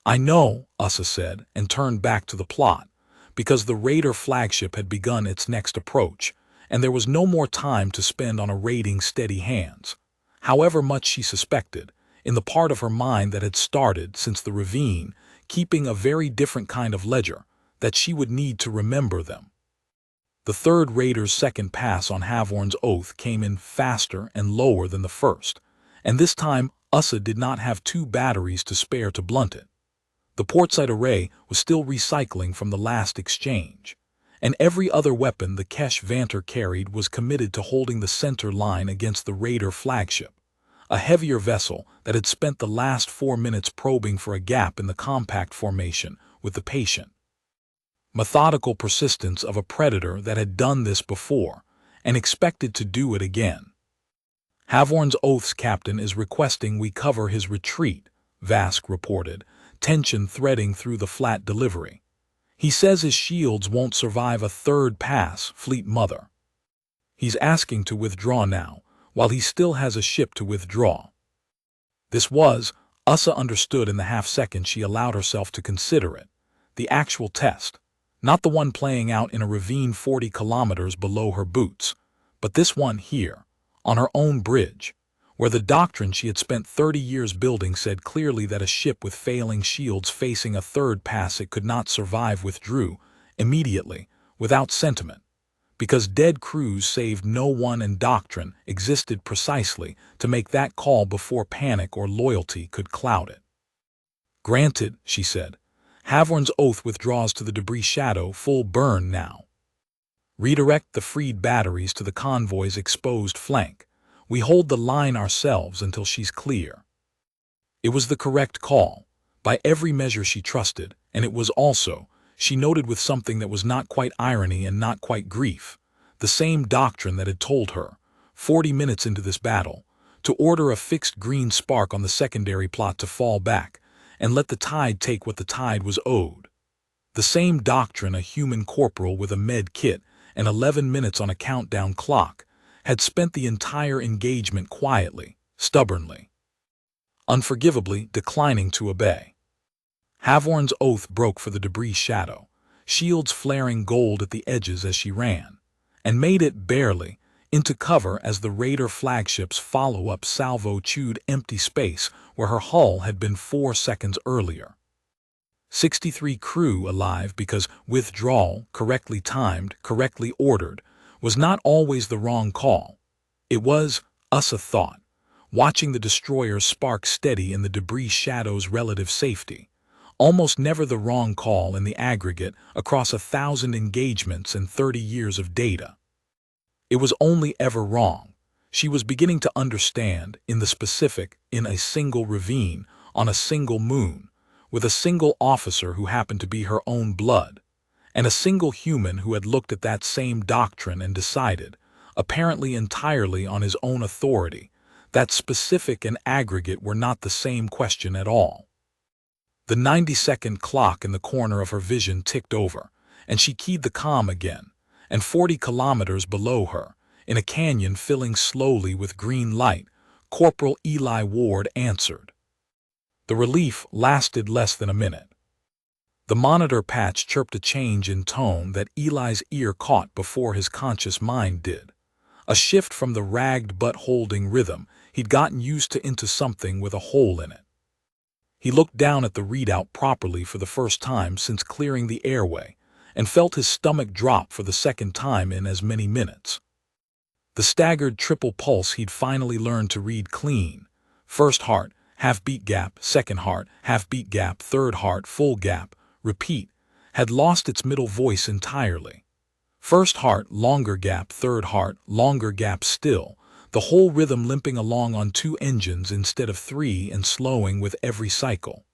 I know, Yssa said, and turned back to the plot, because the raider flagship had begun its next approach, and there was no more time to spend on a raiding steady hands, however much she suspected, in the part of her mind that had started since the ravine, keeping a very different kind of ledger, that she would need to remember them. The third raider's second pass on Havorn's oath came in faster and lower than the first, and this time Yssa did not have 2 batteries to spare to blunt it. The portside array was still recycling from the last exchange, and every other weapon the HFY carried was committed to holding the center line against the raider flagship, a heavier vessel that had spent the last 4 minutes probing for a gap in the compact formation with the patient. methodical persistence of a predator that had done this before and expected to do it again. Havorn's Oath's captain is requesting we cover his retreat, Vask reported, tension threading through the flat delivery. He says his shields won't survive a third pass, Fleet Mother. He's asking to withdraw now, while he still has a ship to withdraw. This was, Yssa understood in the half-second she allowed herself to consider it, the actual test, not the one playing out in a ravine 40 kilometers below her boots, but this one here, on her own bridge, where the doctrine she had spent 30 years building said clearly that a ship with failing shields facing a third pass it could not survive withdrew, immediately, without sentiment, because dead crews saved no one and doctrine existed precisely to make that call before panic or loyalty could cloud it. Granted, she said. Havorn's Oath withdraws to the debris shadow full burn now. Redirect the freed batteries to the convoy's exposed flank. We hold the line ourselves until she's clear. It was the correct call, by every measure she trusted, and it was also, she noted with something that was not quite irony and not quite grief, the same doctrine that had told her, 40 minutes into this battle, to order a fixed green spark on the secondary plot to fall back, and let the tide take what the tide was owed. The same doctrine a human corporal with a med kit and 11 minutes on a countdown clock had spent the entire engagement quietly, stubbornly, unforgivably declining to obey. Havorn's Oath broke for the debris shadow, shields flaring gold at the edges as she ran, and made it barely into cover as the raider flagship's follow-up salvo chewed empty space where her hull had been 4 seconds earlier. 63 crew alive because withdrawal, correctly timed, correctly ordered, was not always the wrong call. It was, Yssa thought, watching the destroyer spark steady in the debris shadow's relative safety, almost never the wrong call in the aggregate across 1,000 engagements and 30 years of data. It was only ever wrong. She was beginning to understand, in the specific, in a single ravine, on a single moon, with a single officer who happened to be her own blood, and a single human who had looked at that same doctrine and decided, apparently entirely on his own authority, that specific and aggregate were not the same question at all. The 90-second clock in the corner of her vision ticked over, and she keyed the comm again, and 40 kilometers below her, in a canyon filling slowly with green light, Corporal Eli Ward answered. The relief lasted less than a minute. The monitor patch chirped a change in tone that Eli's ear caught before his conscious mind did, a shift from the ragged but holding rhythm he'd gotten used to into something with a hole in it. He looked down at the readout properly for the first time since clearing the airway, and felt his stomach drop for the second time in as many minutes. The staggered triple pulse he'd finally learned to read clean, first heart, half-beat gap, second heart, half-beat gap, third heart, full gap, repeat, had lost its middle voice entirely. First heart, longer gap, third heart, longer gap still, the whole rhythm limping along on 2 engines instead of 3 and slowing with every cycle.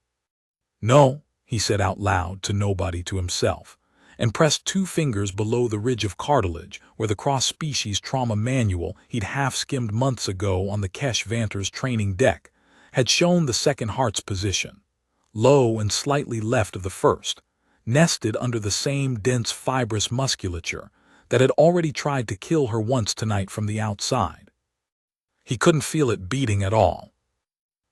No, he said out loud to nobody, to himself, and pressed 2 fingers below the ridge of cartilage where the cross-species trauma manual he'd half-skimmed months ago on the Kesh Vanter's training deck had shown the second heart's position, low and slightly left of the first, nested under the same dense fibrous musculature that had already tried to kill her once tonight from the outside. He couldn't feel it beating at all.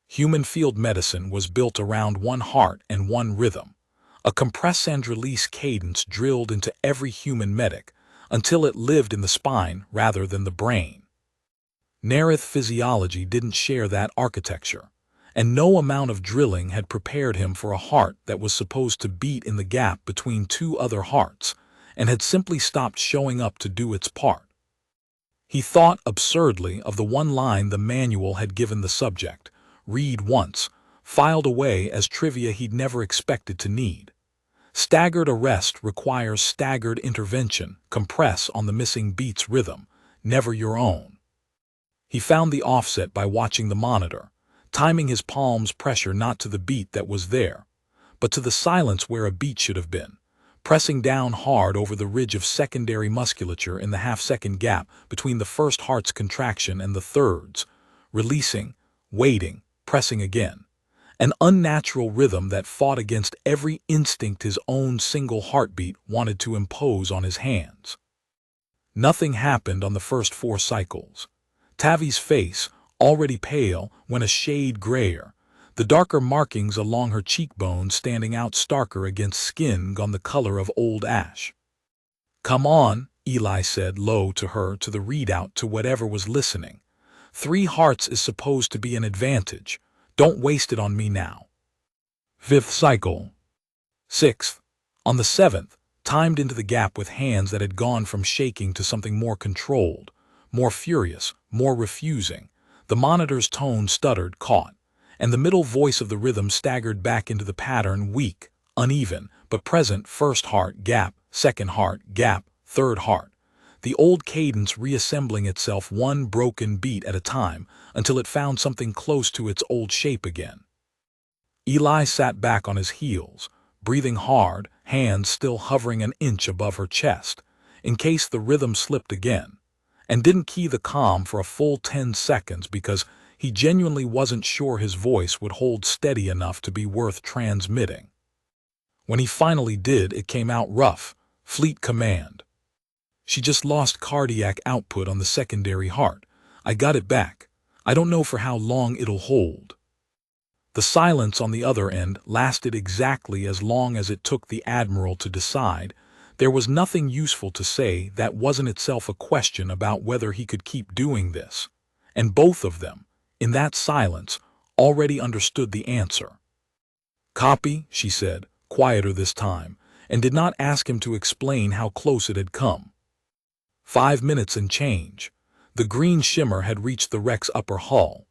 Human field medicine was built around one heart and one rhythm, a compress and release cadence drilled into every human medic until it lived in the spine rather than the brain. Nerith physiology didn't share that architecture, and no amount of drilling had prepared him for a heart that was supposed to beat in the gap between 2 other hearts and had simply stopped showing up to do its part. He thought absurdly of the one line the manual had given the subject, read once, filed away as trivia he'd never expected to need. Staggered arrest requires staggered intervention, compress on the missing beat's rhythm, never your own. He found the offset by watching the monitor, timing his palm's pressure not to the beat that was there, but to the silence where a beat should have been, pressing down hard over the ridge of secondary musculature in the half-second gap between the first heart's contraction and the third's, releasing, waiting, pressing again. An unnatural rhythm that fought against every instinct his own single heartbeat wanted to impose on his hands. Nothing happened on the first 4 cycles. Tavi's face, already pale, went a shade grayer, the darker markings along her cheekbones standing out starker against skin gone the color of old ash. "Come on," Eli said low to her to the readout to whatever was listening. 3 hearts is supposed to be an advantage. Don't waste it on me now. 5th cycle. 6th. On the 7th, timed into the gap with hands that had gone from shaking to something more controlled, more furious, more refusing, the monitor's tone stuttered, caught, and the middle voice of the rhythm staggered back into the pattern, weak, uneven, but present. First heart, gap, second heart, gap, third heart. The old cadence reassembling itself one broken beat at a time until it found something close to its old shape again. Eli sat back on his heels, breathing hard, hands still hovering an inch above her chest, in case the rhythm slipped again, and didn't key the comm for a full 10 seconds because he genuinely wasn't sure his voice would hold steady enough to be worth transmitting. When he finally did, it came out rough, Fleet Command. "She just lost cardiac output on the secondary heart. I got it back. I don't know for how long it'll hold." The silence on the other end lasted exactly as long as it took the Admiral to decide there was nothing useful to say that wasn't itself a question about whether he could keep doing this, and both of them, in that silence, already understood the answer. "Copy," she said, quieter this time, and did not ask him to explain how close it had come. 5 minutes and change. The green shimmer had reached the wreck's upper hull.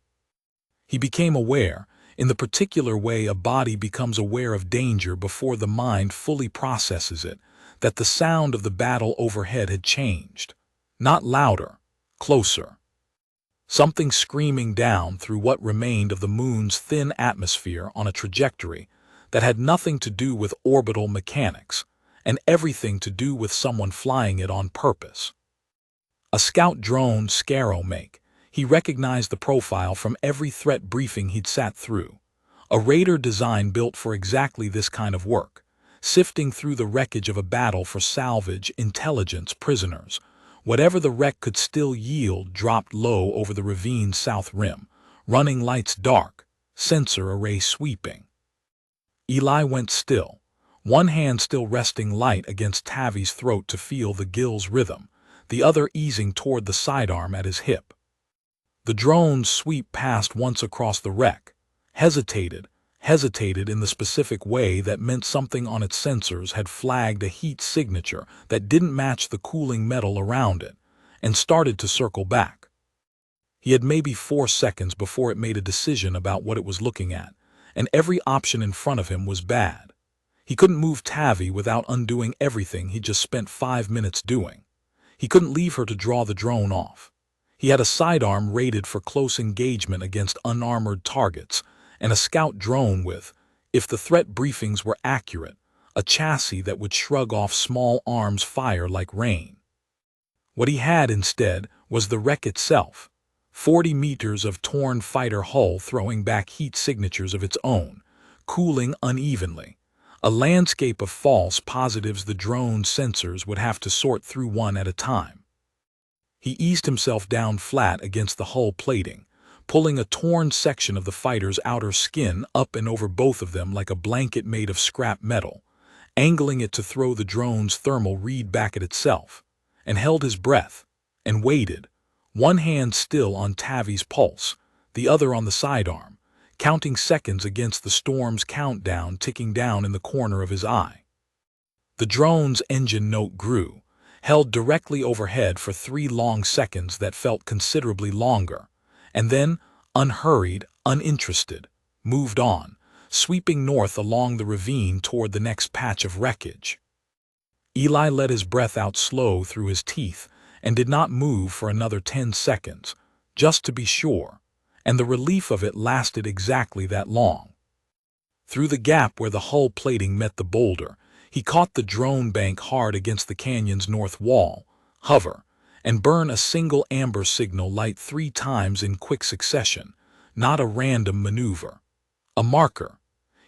He became aware, in the particular way a body becomes aware of danger before the mind fully processes it, that the sound of the battle overhead had changed. Not louder, closer. Something screaming down through what remained of the moon's thin atmosphere on a trajectory that had nothing to do with orbital mechanics, and everything to do with someone flying it on purpose. A scout drone Scarrow make. He recognized the profile from every threat briefing he'd sat through. A raider design built for exactly this kind of work, sifting through the wreckage of a battle for salvage, intelligence, prisoners. Whatever the wreck could still yield dropped low over the ravine's south rim, running lights dark, sensor array sweeping. Eli went still, one hand still resting light against Tavi's throat to feel the gill's rhythm, the other easing toward the sidearm at his hip. The drone's sweep passed once across the wreck, hesitated in the specific way that meant something on its sensors had flagged a heat signature that didn't match the cooling metal around it, and started to circle back. He had maybe 4 seconds before it made a decision about what it was looking at, and every option in front of him was bad. He couldn't move Tavi without undoing everything he'd just spent 5 minutes doing. He couldn't leave her to draw the drone off. He had a sidearm rated for close engagement against unarmored targets, and a scout drone with, if the threat briefings were accurate, a chassis that would shrug off small arms fire like rain. What he had instead was the wreck itself, 40 meters of torn fighter hull throwing back heat signatures of its own, cooling unevenly, a landscape of false positives the drone's sensors would have to sort through one at a time. He eased himself down flat against the hull plating, pulling a torn section of the fighter's outer skin up and over both of them like a blanket made of scrap metal, angling it to throw the drone's thermal read back at itself, and held his breath, and waited, one hand still on Tavi's pulse, the other on the sidearm, counting seconds against the storm's countdown ticking down in the corner of his eye. The drone's engine note grew, held directly overhead for 3 long seconds that felt considerably longer, and then, unhurried, uninterested, moved on, sweeping north along the ravine toward the next patch of wreckage. Eli let his breath out slow through his teeth and did not move for another 10 seconds, just to be sure, and the relief of it lasted exactly that long. Through the gap where the hull plating met the boulder, He caught the drone bank hard against the canyon's north wall, hover, and burn a single amber signal light 3 times in quick succession, not a random maneuver. A marker.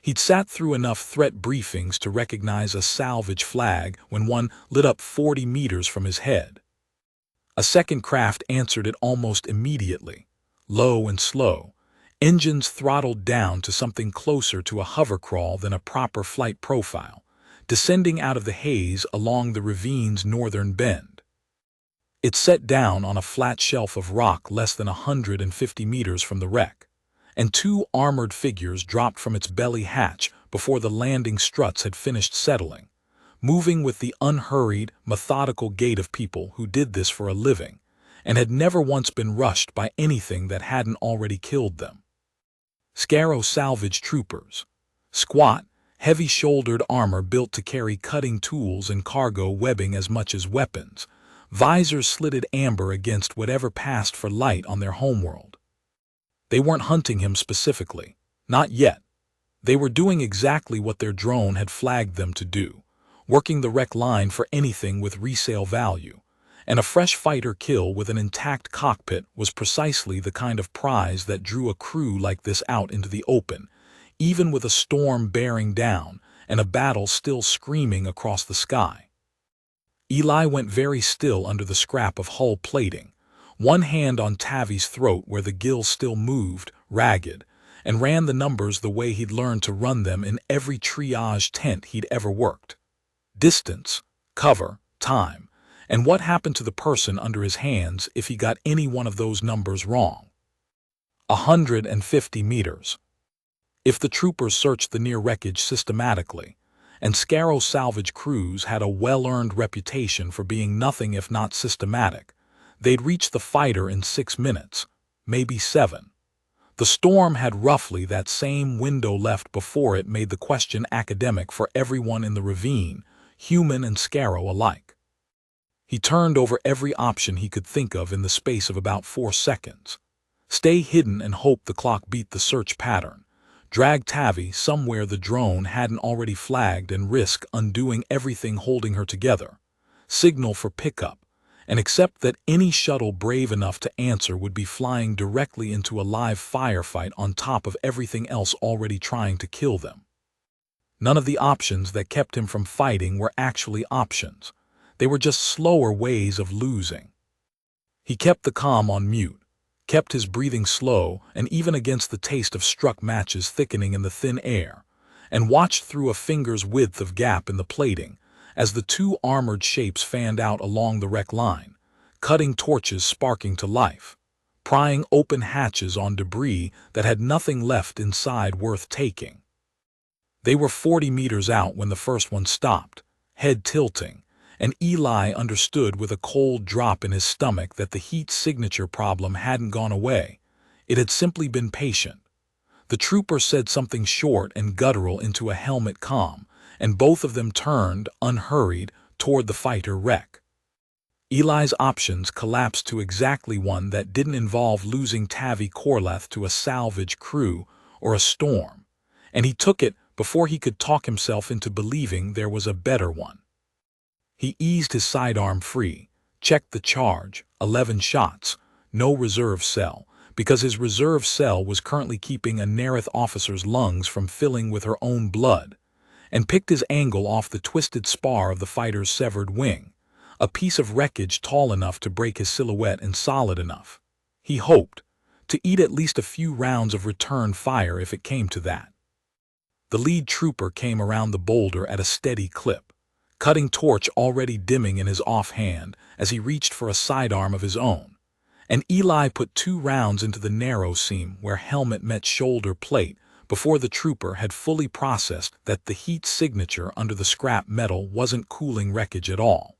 He'd sat through enough threat briefings to recognize a salvage flag when one lit up 40 meters from his head. A second craft answered it almost immediately, low and slow, engines throttled down to something closer to a hover crawl than a proper flight profile, descending out of the haze along the ravine's northern bend. It set down on a flat shelf of rock less than 150 meters from the wreck, and 2 armored figures dropped from its belly hatch before the landing struts had finished settling, moving with the unhurried, methodical gait of people who did this for a living and had never once been rushed by anything that hadn't already killed them. Scarrow salvage troopers. Squat, heavy-shouldered armor built to carry cutting tools and cargo webbing as much as weapons, visors slitted amber against whatever passed for light on their homeworld. They weren't hunting him specifically, not yet. They were doing exactly what their drone had flagged them to do, working the wreck line for anything with resale value, and a fresh fighter kill with an intact cockpit was precisely the kind of prize that drew a crew like this out into the open, even with a storm bearing down and a battle still screaming across the sky. Eli went very still under the scrap of hull plating, one hand on Tavi's throat where the gills still moved, ragged, and ran the numbers the way he'd learned to run them in every triage tent he'd ever worked. Distance, cover, time, and what happened to the person under his hands if he got any one of those numbers wrong. 150 meters. If the troopers searched the near wreckage systematically, and Scarrow salvage crews had a well-earned reputation for being nothing if not systematic, they'd reach the fighter in 6 minutes, maybe 7. The storm had roughly that same window left before it made the question academic for everyone in the ravine, human and Scarrow alike. He turned over every option he could think of in the space of about 4 seconds. Stay hidden and hope the clock beat the search pattern. Drag Tavi somewhere the drone hadn't already flagged and risk undoing everything holding her together. Signal for pickup, and accept that any shuttle brave enough to answer would be flying directly into a live firefight on top of everything else already trying to kill them. None of the options that kept him from fighting were actually options. They were just slower ways of losing. He kept the comm on mute, kept his breathing slow and even against the taste of struck matches thickening in the thin air, and watched through a finger's width of gap in the plating as the 2 armored shapes fanned out along the wreck line, cutting torches sparking to life, prying open hatches on debris that had nothing left inside worth taking. They were 40 meters out when the first one stopped, head tilting, and Eli understood with a cold drop in his stomach that the heat signature problem hadn't gone away. It had simply been patient. The trooper said something short and guttural into a helmet comm, and both of them turned, unhurried, toward the fighter wreck. Eli's options collapsed to exactly one that didn't involve losing Tavi Korlath to a salvage crew or a storm, and he took it before he could talk himself into believing there was a better one. He eased his sidearm free, checked the charge, 11 shots, no reserve cell, because his reserve cell was currently keeping a Nerith officer's lungs from filling with her own blood, and picked his angle off the twisted spar of the fighter's severed wing, a piece of wreckage tall enough to break his silhouette and solid enough, he hoped, to eat at least a few rounds of return fire if it came to that. The lead trooper came around the boulder at a steady clip, cutting torch already dimming in his offhand as he reached for a sidearm of his own, and Eli put 2 rounds into the narrow seam where helmet met shoulder plate before the trooper had fully processed that the heat signature under the scrap metal wasn't cooling wreckage at all.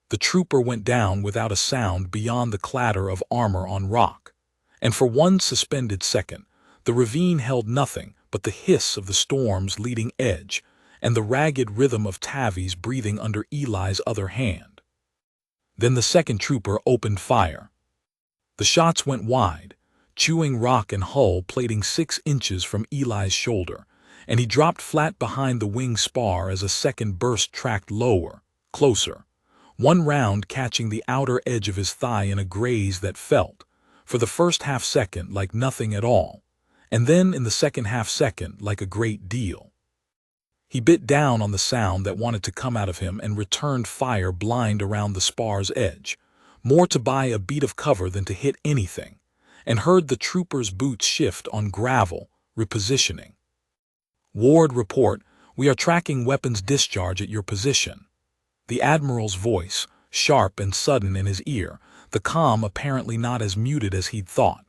The trooper went down without a sound beyond the clatter of armor on rock, and for one suspended second, the ravine held nothing but the hiss of the storm's leading edge and the ragged rhythm of Tavi's breathing under Eli's other hand. Then the second trooper opened fire. The shots went wide, chewing rock and hull plating 6 inches from Eli's shoulder, and he dropped flat behind the wing spar as a second burst tracked lower, closer, one round catching the outer edge of his thigh in a graze that felt, for the first half-second, like nothing at all, and then in the second half-second like a great deal. He bit down on the sound that wanted to come out of him and returned fire blind around the spar's edge, more to buy a beat of cover than to hit anything, and heard the trooper's boots shift on gravel, repositioning. "Ward, report, we are tracking weapons discharge at your position." The Admiral's voice, sharp and sudden in his ear, the comm apparently not as muted as he'd thought.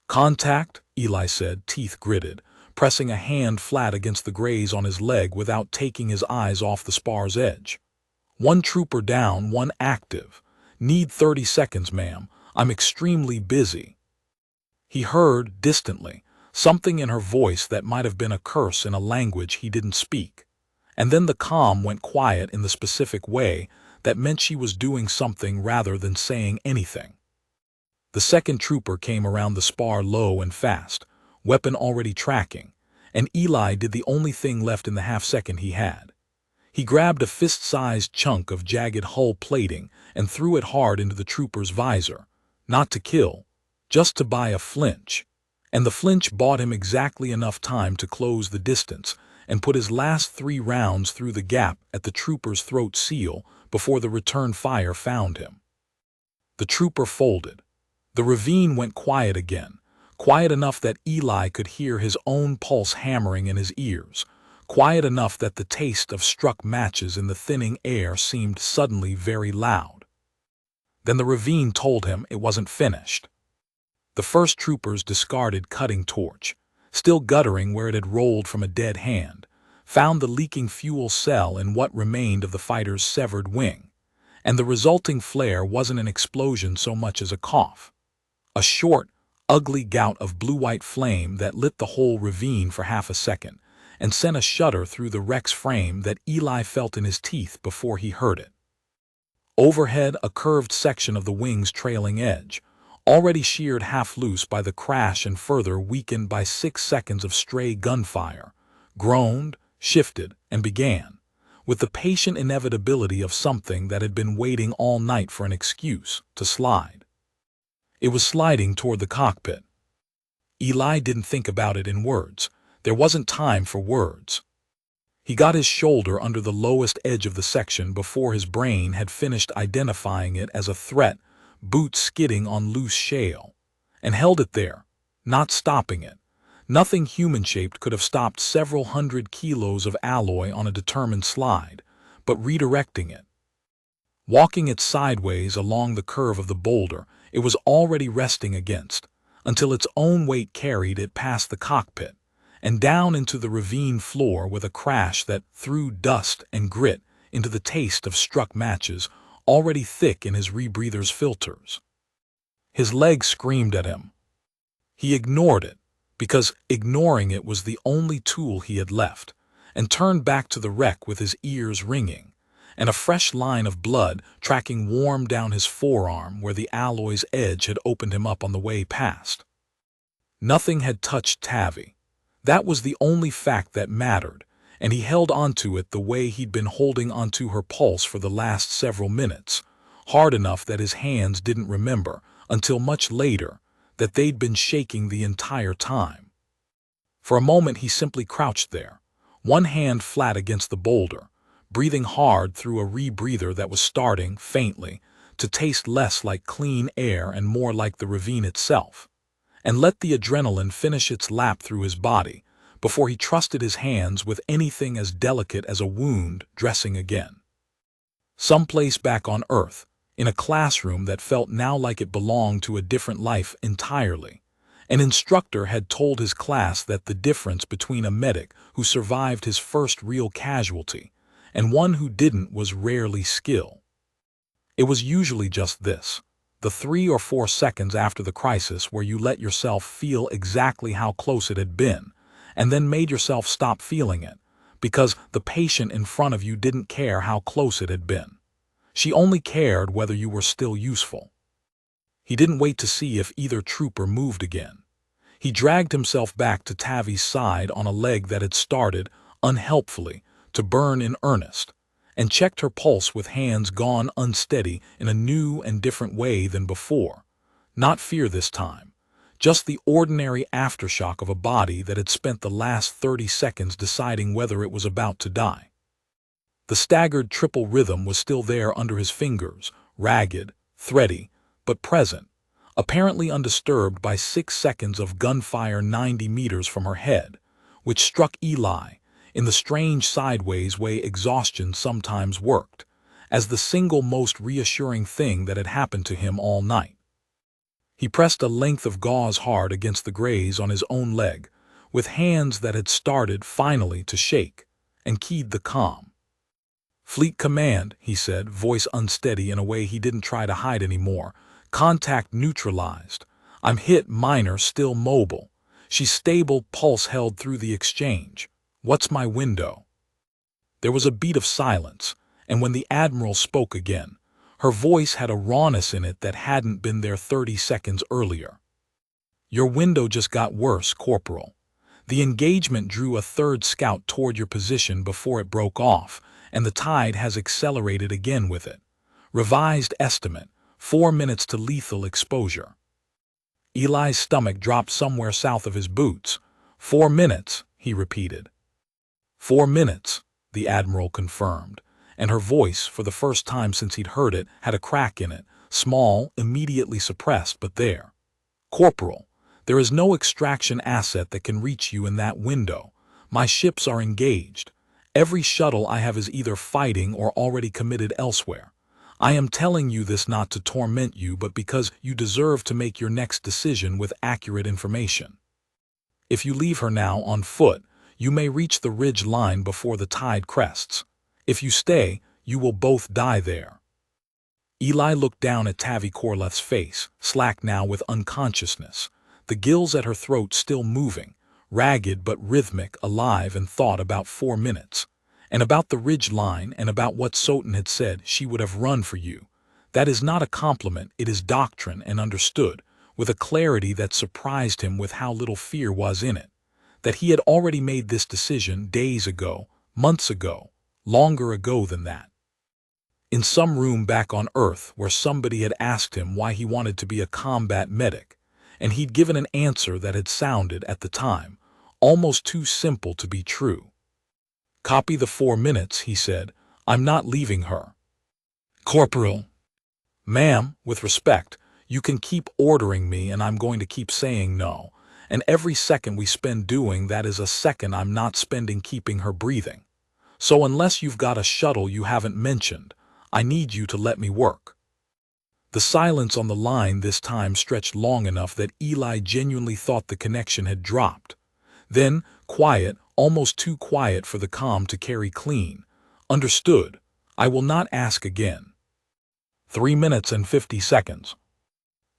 "Contact," Eli said, teeth gritted, pressing a hand flat against the graze on his leg without taking his eyes off the spar's edge. "One trooper down, one active. Need 30 seconds, ma'am. I'm extremely busy." He heard, distantly, something in her voice that might have been a curse in a language he didn't speak. And then the comm went quiet in the specific way that meant she was doing something rather than saying anything. The second trooper came around the spar low and fast, weapon already tracking, and Eli did the only thing left in the half-second he had. He grabbed a fist-sized chunk of jagged hull plating and threw it hard into the trooper's visor, not to kill, just to buy a flinch, and the flinch bought him exactly enough time to close the distance and put his last 3 rounds through the gap at the trooper's throat seal before the return fire found him. The trooper folded. The ravine went quiet again, quiet enough that Eli could hear his own pulse hammering in his ears, quiet enough that the taste of struck matches in the thinning air seemed suddenly very loud. Then the ravine told him it wasn't finished. The first trooper's discarded cutting torch, still guttering where it had rolled from a dead hand, found the leaking fuel cell in what remained of the fighter's severed wing, and the resulting flare wasn't an explosion so much as a cough. A short, ugly gout of blue-white flame that lit the whole ravine for half a second and sent a shudder through the wreck's frame that Eli felt in his teeth before he heard it. Overhead, a curved section of the wing's trailing edge, already sheared half loose by the crash and further weakened by 6 seconds of stray gunfire, groaned, shifted, and began, with the patient inevitability of something that had been waiting all night for an excuse, to slide. It was sliding toward the cockpit. Eli didn't think about it in words. There wasn't time for words. He got his shoulder under the lowest edge of the section before his brain had finished identifying it as a threat, boots skidding on loose shale, and held it there, not stopping it. Nothing human-shaped could have stopped several 100 kilos of alloy on a determined slide, but redirecting it. Walking it sideways along the curve of the boulder, it was already resting against, until its own weight carried it past the cockpit, and down into the ravine floor with a crash that threw dust and grit into the taste of struck matches already thick in his rebreather's filters. His legs screamed at him. He ignored it, because ignoring it was the only tool he had left, and turned back to the wreck with his ears ringing, and a fresh line of blood tracking warm down his forearm where the alloy's edge had opened him up on the way past. Nothing had touched Tavi. That was the only fact that mattered, and he held onto it the way he'd been holding onto her pulse for the last several minutes, hard enough that his hands didn't remember, until much later, that they'd been shaking the entire time. For a moment he simply crouched there, one hand flat against the boulder, breathing hard through a rebreather that was starting, faintly, to taste less like clean air and more like the ravine itself, and let the adrenaline finish its lap through his body before he trusted his hands with anything as delicate as a wound dressing again. Someplace back on Earth, in a classroom that felt now like it belonged to a different life entirely, an instructor had told his class that the difference between a medic who survived his first real casualty and one who didn't was rarely skill. It was usually just this: the 3 or 4 seconds after the crisis where you let yourself feel exactly how close it had been, and then made yourself stop feeling it, because the patient in front of you didn't care how close it had been. She only cared whether you were still useful. He didn't wait to see if either trooper moved again. He dragged himself back to Tavi's side on a leg that had started, unhelpfully, to burn in earnest, and checked her pulse with hands gone unsteady in a new and different way than before. Not fear this time, just the ordinary aftershock of a body that had spent the last 30 seconds deciding whether it was about to die. The staggered triple rhythm was still there under his fingers, ragged, thready, but present, apparently undisturbed by 6 seconds of gunfire 90 meters from her head, which struck Eli, in the strange sideways way exhaustion sometimes worked, as the single most reassuring thing that had happened to him all night. He pressed a length of gauze hard against the graze on his own leg, with hands that had started finally to shake, and keyed the comm. "Fleet Command," he said, voice unsteady in a way he didn't try to hide anymore. "Contact neutralized. I'm hit, minor, still mobile. She's stable, pulse held through the exchange. What's my window?" There was a beat of silence, and when the Admiral spoke again, her voice had a rawness in it that hadn't been there 30 seconds earlier. "Your window just got worse, Corporal. The engagement drew a third scout toward your position before it broke off, and the tide has accelerated again with it. Revised estimate, 4 minutes to lethal exposure." Eli's stomach dropped somewhere south of his boots. 4 minutes, he repeated. 4 minutes, the Admiral confirmed, and her voice, for the first time since he'd heard it, had a crack in it, small, immediately suppressed, but there. "Corporal, there is no extraction asset that can reach you in that window. My ships are engaged. Every shuttle I have is either fighting or already committed elsewhere. I am telling you this not to torment you, but because you deserve to make your next decision with accurate information. If you leave her now on foot, you may reach the ridge line before the tide crests. If you stay, you will both die there." Eli looked down at Tavi Korlath's face, slack now with unconsciousness, the gills at her throat still moving, ragged but rhythmic, alive, and thought about 4 minutes, and about the ridge line, and about what Soten had said she would have run for you. That is not a compliment, it is doctrine, and understood, with a clarity that surprised him with how little fear was in it, that he had already made this decision days ago, months ago, longer ago than that. In some room back on Earth where somebody had asked him why he wanted to be a combat medic, and he'd given an answer that had sounded, at the time, almost too simple to be true. "Copy the 4 minutes, he said. "I'm not leaving her." "Corporal." "Ma'am, with respect, you can keep ordering me and I'm going to keep saying no, and every second we spend doing that is a second I'm not spending keeping her breathing. So unless you've got a shuttle you haven't mentioned, I need you to let me work." The silence on the line this time stretched long enough that Eli genuinely thought the connection had dropped. Then, quiet, almost too quiet for the comm to carry clean. "Understood. I will not ask again." 3 minutes and 50 seconds.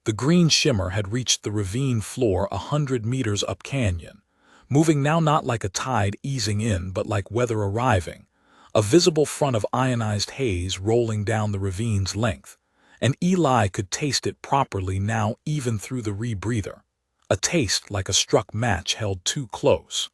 The green shimmer had reached the ravine floor 100 meters up canyon, moving now not like a tide easing in but like weather arriving, a visible front of ionized haze rolling down the ravine's length, and Eli could taste it properly now even through the rebreather, a taste like a struck match held too close.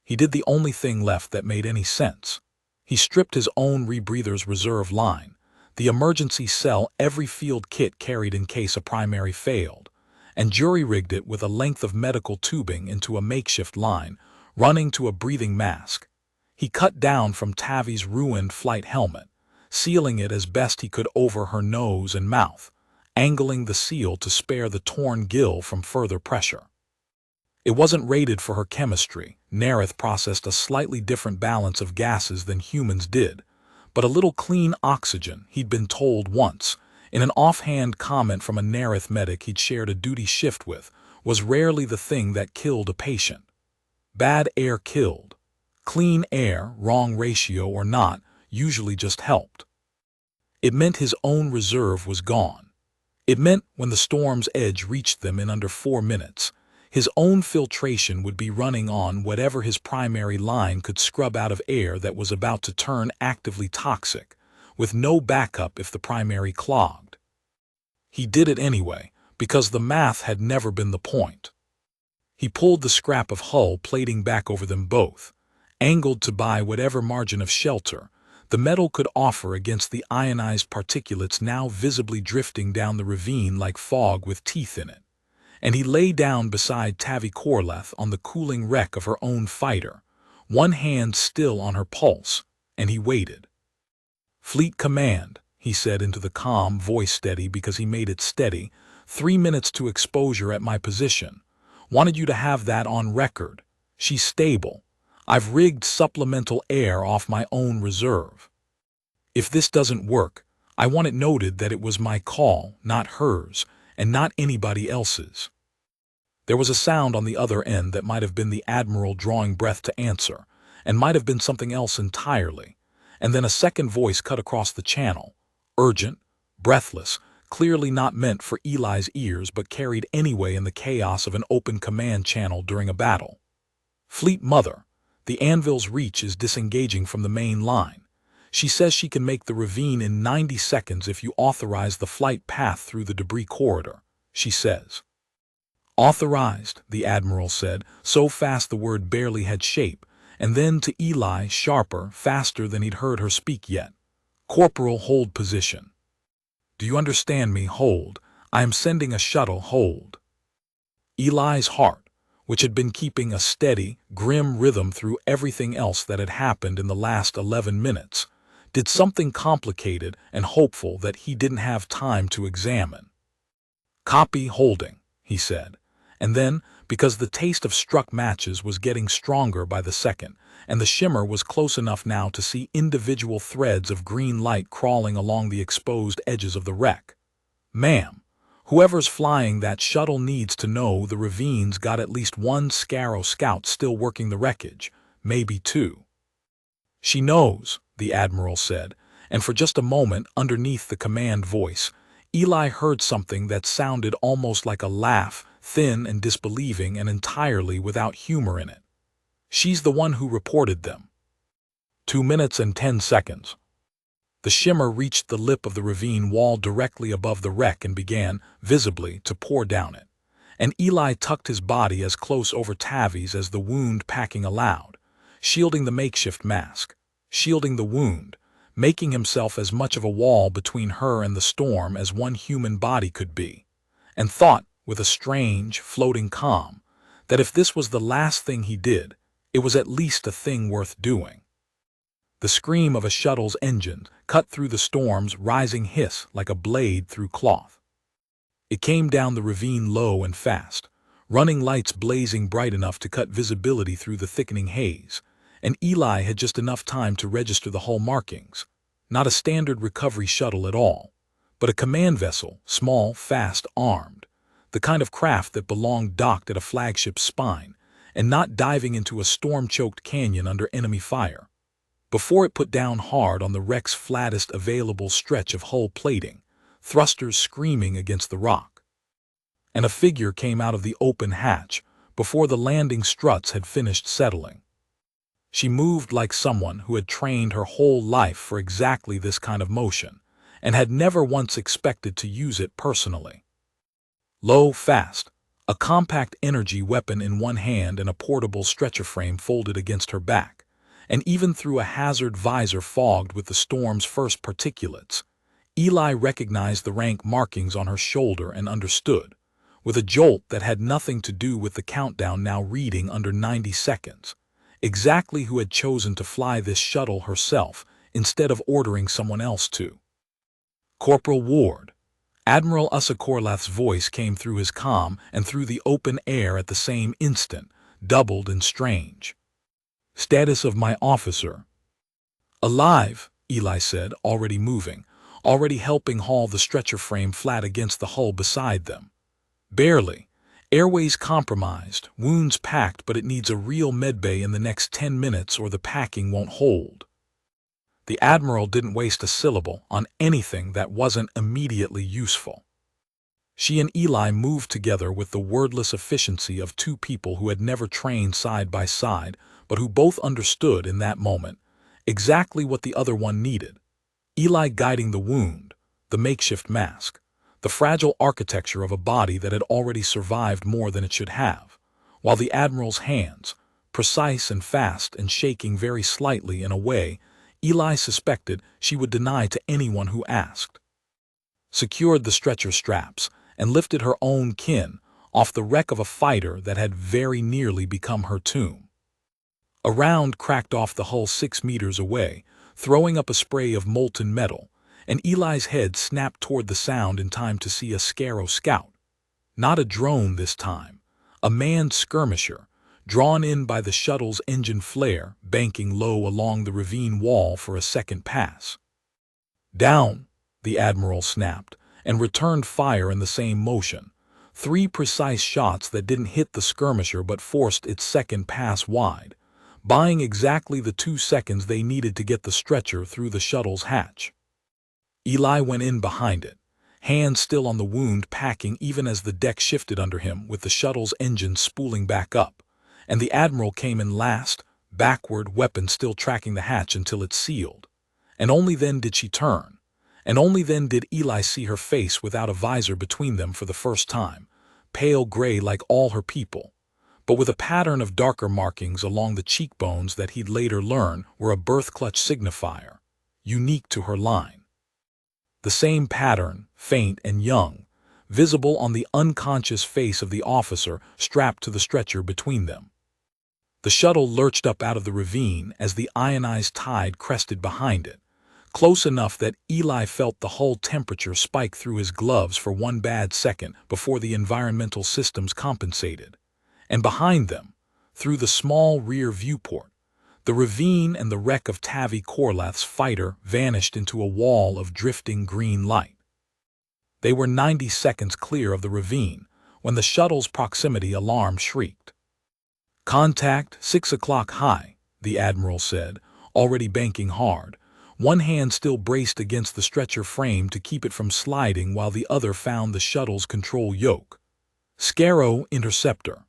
He did the only thing left that made any sense. He stripped his own rebreather's reserve line, the emergency cell every field kit carried in case a primary failed, and jury-rigged it with a length of medical tubing into a makeshift line, running to a breathing mask. He cut down from Tavi's ruined flight helmet, sealing it as best he could over her nose and mouth, angling the seal to spare the torn gill from further pressure. It wasn't rated for her chemistry. Nerith processed a slightly different balance of gases than humans did, but a little clean oxygen, he'd been told once, in an offhand comment from a Nerith medic he'd shared a duty shift with, was rarely the thing that killed a patient. Bad air killed. Clean air, wrong ratio or not, usually just helped. It meant his own reserve was gone. It meant when the storm's edge reached them in under 4 minutes, his own filtration would be running on whatever his primary line could scrub out of air that was about to turn actively toxic, with no backup if the primary clogged. He did it anyway, because the math had never been the point. He pulled the scrap of hull plating back over them both, angled to buy whatever margin of shelter the metal could offer against the ionized particulates now visibly drifting down the ravine like fog with teeth in it. And he lay down beside Yssa Korlath on the cooling wreck of her own fighter, one hand still on her pulse, and he waited. "Fleet Command," he said into the calm, voice steady because he made it steady, 3 minutes to exposure at my position. Wanted you to have that on record. She's stable. I've rigged supplemental air off my own reserve. If this doesn't work, I want it noted that it was my call, not hers, and not anybody else's." There was a sound on the other end that might have been the Admiral drawing breath to answer, and might have been something else entirely, and then a second voice cut across the channel, urgent, breathless, clearly not meant for Eli's ears but carried anyway in the chaos of an open command channel during a battle. "Fleet Mother, the Anvil's reach is disengaging from the main line. She says she can make the ravine in 90 seconds if you authorize the flight path through the debris corridor," she says. "Authorized," the Admiral said, so fast the word barely had shape, and then to Eli, sharper, faster than he'd heard her speak yet. "Corporal, hold position." "Do you understand me? Hold. I am sending a shuttle. Hold." Eli's heart, which had been keeping a steady, grim rhythm through everything else that had happened in the last 11 minutes, did something complicated and hopeful that he didn't have time to examine. "Copy, holding," he said, and then, because the taste of struck matches was getting stronger by the second, and the shimmer was close enough now to see individual threads of green light crawling along the exposed edges of the wreck. "Ma'am, whoever's flying that shuttle needs to know the ravine's got at least one Scarrow scout still working the wreckage, maybe two." "She knows," the Admiral said, and for just a moment underneath the command voice, Eli heard something that sounded almost like a laugh, thin and disbelieving and entirely without humor in it. "She's the one who reported them." 2 minutes and 10 seconds. The shimmer reached the lip of the ravine wall directly above the wreck and began, visibly, to pour down it. And Eli tucked his body as close over Tavi's as the wound packing allowed, shielding the makeshift mask, shielding the wound, making himself as much of a wall between her and the storm as one human body could be, and thought, with a strange, floating calm, that if this was the last thing he did, it was at least a thing worth doing. The scream of a shuttle's engine cut through the storm's rising hiss like a blade through cloth. It came down the ravine low and fast, running lights blazing bright enough to cut visibility through the thickening haze, and Eli had just enough time to register the hull markings. Not a standard recovery shuttle at all, but a command vessel, small, fast, armed, the kind of craft that belonged docked at a flagship's spine, and not diving into a storm-choked canyon under enemy fire. Before it put down hard on the wreck's flattest available stretch of hull plating, thrusters screaming against the rock. And a figure came out of the open hatch before the landing struts had finished settling. She moved like someone who had trained her whole life for exactly this kind of motion, and had never once expected to use it personally. Low, fast, a compact energy weapon in one hand and a portable stretcher frame folded against her back, and even through a hazard visor fogged with the storm's first particulates, Eli recognized the rank markings on her shoulder and understood, with a jolt that had nothing to do with the countdown now reading under 90 seconds, exactly who had chosen to fly this shuttle herself instead of ordering someone else to. "Corporal Ward." Admiral Yssa Korlath's voice came through his comm and through the open air at the same instant, doubled and strange. "Status of my officer." "Alive," Eli said, already moving, already helping haul the stretcher frame flat against the hull beside them. "Barely. Airways compromised, wounds packed, but it needs a real medbay in the next 10 minutes or the packing won't hold." The Admiral didn't waste a syllable on anything that wasn't immediately useful. She and Eli moved together with the wordless efficiency of two people who had never trained side by side, but who both understood in that moment exactly what the other one needed. Eli guiding the wound, the makeshift mask, the fragile architecture of a body that had already survived more than it should have, while the Admiral's hands, precise and fast and shaking very slightly in a way Eli suspected she would deny to anyone who asked, secured the stretcher straps and lifted her own kin off the wreck of a fighter that had very nearly become her tomb. A round cracked off the hull 6 meters away, throwing up a spray of molten metal, and Eli's head snapped toward the sound in time to see a Scarrow scout. Not a drone this time, a manned skirmisher, drawn in by the shuttle's engine flare, banking low along the ravine wall for a second pass. "Down," the Admiral snapped, and returned fire in the same motion. 3 precise shots that didn't hit the skirmisher but forced its second pass wide, buying exactly the 2 seconds they needed to get the stretcher through the shuttle's hatch. Eli went in behind it, hands still on the wound packing even as the deck shifted under him with the shuttle's engine spooling back up, and the Admiral came in last, backward, weapon still tracking the hatch until it sealed. And only then did she turn, and only then did Eli see her face without a visor between them for the first time, pale gray like all her people, but with a pattern of darker markings along the cheekbones that he'd later learn were a birth clutch signifier, unique to her line. The same pattern, faint and young, visible on the unconscious face of the officer strapped to the stretcher between them. The shuttle lurched up out of the ravine as the ionized tide crested behind it, close enough that Eli felt the hull temperature spike through his gloves for one bad second before the environmental systems compensated. And behind them, through the small rear viewport, the ravine and the wreck of Tavi Korlath's fighter vanished into a wall of drifting green light. They were 90 seconds clear of the ravine when the shuttle's proximity alarm shrieked. "Contact, 6 o'clock high," the Admiral said, already banking hard, one hand still braced against the stretcher frame to keep it from sliding while the other found the shuttle's control yoke. "Scarrow interceptor.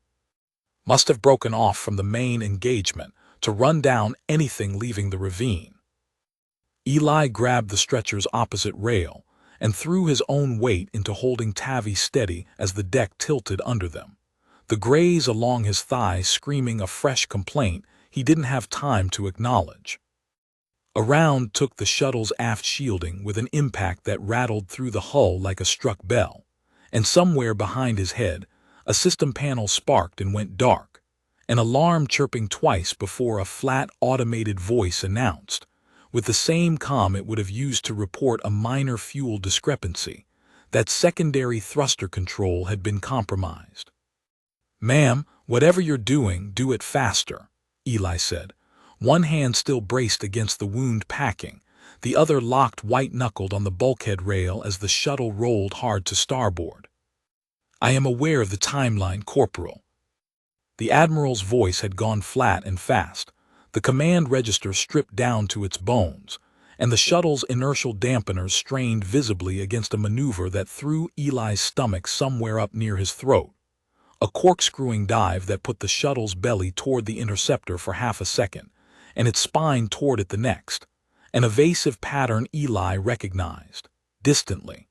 Must have broken off from the main engagement to run down anything leaving the ravine." Eli grabbed the stretcher's opposite rail and threw his own weight into holding Tavi steady as the deck tilted under them, the graze along his thighs screaming a fresh complaint he didn't have time to acknowledge. A round took the shuttle's aft shielding with an impact that rattled through the hull like a struck bell, and somewhere behind his head, a system panel sparked and went dark, an alarm chirping twice before a flat automated voice announced, with the same calm it would have used to report a minor fuel discrepancy, that secondary thruster control had been compromised. "Ma'am, whatever you're doing, do it faster," Eli said, one hand still braced against the wound packing, the other locked white-knuckled on the bulkhead rail as the shuttle rolled hard to starboard. "I am aware of the timeline, Corporal." The Admiral's voice had gone flat and fast, the command register stripped down to its bones, and the shuttle's inertial dampeners strained visibly against a maneuver that threw Eli's stomach somewhere up near his throat. A corkscrewing dive that put the shuttle's belly toward the interceptor for half a second, and its spine toward it the next, an evasive pattern Eli recognized, distantly.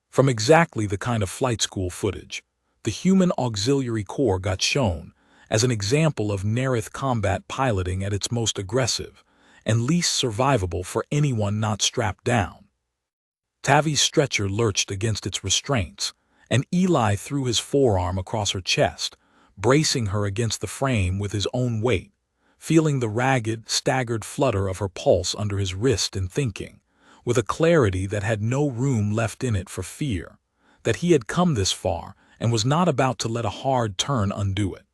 From exactly the kind of flight school footage, the Human Auxiliary Corps got shown as an example of Nerith combat piloting at its most aggressive and least survivable for anyone not strapped down. Tavi's stretcher lurched against its restraints, and Eli threw his forearm across her chest, bracing her against the frame with his own weight, feeling the ragged, staggered flutter of her pulse under his wrist and thinking, with a clarity that had no room left in it for fear, that he had come this far and was not about to let a hard turn undo it.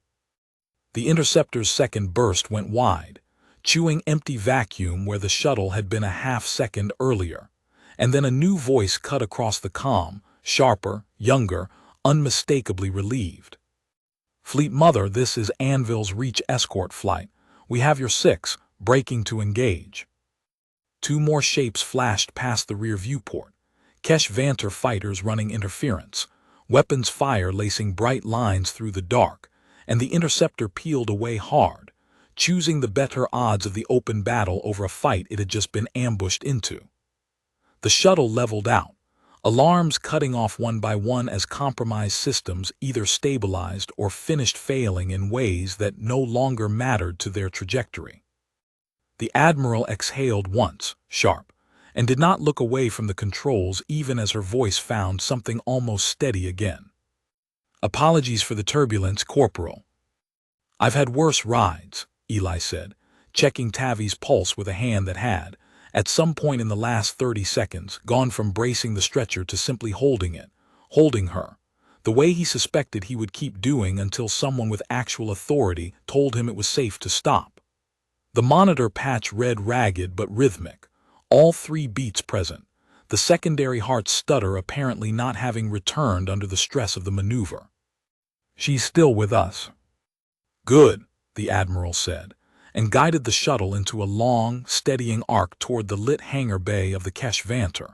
The interceptor's second burst went wide, chewing empty vacuum where the shuttle had been a half-second earlier, and then a new voice cut across the comm, sharper, younger, unmistakably relieved. "Fleet Mother, this is Anvil's Reach escort flight. We have your 6, braking to engage." 2 more shapes flashed past the rear viewport, Kesh Vanter fighters running interference, weapons fire lacing bright lines through the dark, and the interceptor peeled away hard, choosing the better odds of the open battle over a fight it had just been ambushed into. The shuttle leveled out, alarms cutting off one by one as compromised systems either stabilized or finished failing in ways that no longer mattered to their trajectory. The Admiral exhaled once, sharp, and did not look away from the controls even as her voice found something almost steady again. "Apologies for the turbulence, Corporal. I've had worse rides," Eli said, checking Tavi's pulse with a hand that had, at some point in the last 30 seconds, gone from bracing the stretcher to simply holding her, the way he suspected he would keep doing until someone with actual authority told him it was safe to stop. The monitor patch read ragged but rhythmic, all 3 beats present, the secondary heart stutter apparently not having returned under the stress of the maneuver. "She's still with us." "Good," the Admiral said, and guided the shuttle into a long, steadying arc toward the lit hangar bay of the HFY,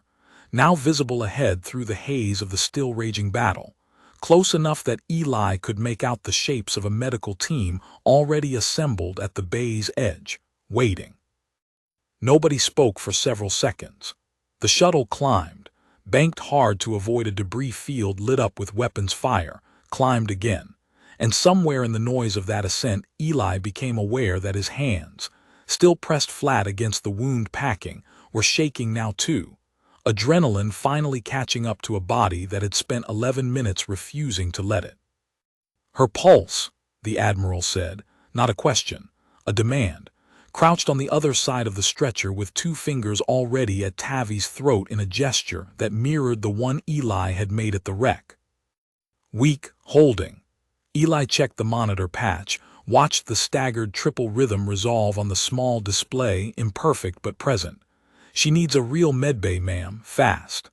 now visible ahead through the haze of the still-raging battle, close enough that Eli could make out the shapes of a medical team already assembled at the bay's edge, waiting. Nobody spoke for several seconds. The shuttle climbed, banked hard to avoid a debris field lit up with weapons fire, climbed again, and somewhere in the noise of that ascent Eli became aware that his hands, still pressed flat against the wound packing, were shaking now too, adrenaline finally catching up to a body that had spent 11 minutes refusing to let it. "Her pulse," the Admiral said, not a question, a demand, crouched on the other side of the stretcher with 2 fingers already at Tavi's throat in a gesture that mirrored the one Eli had made at the wreck. "Weak, holding." Eli checked the monitor patch, watched the staggered triple rhythm resolve on the small display, imperfect but present. "She needs a real medbay, ma'am, fast."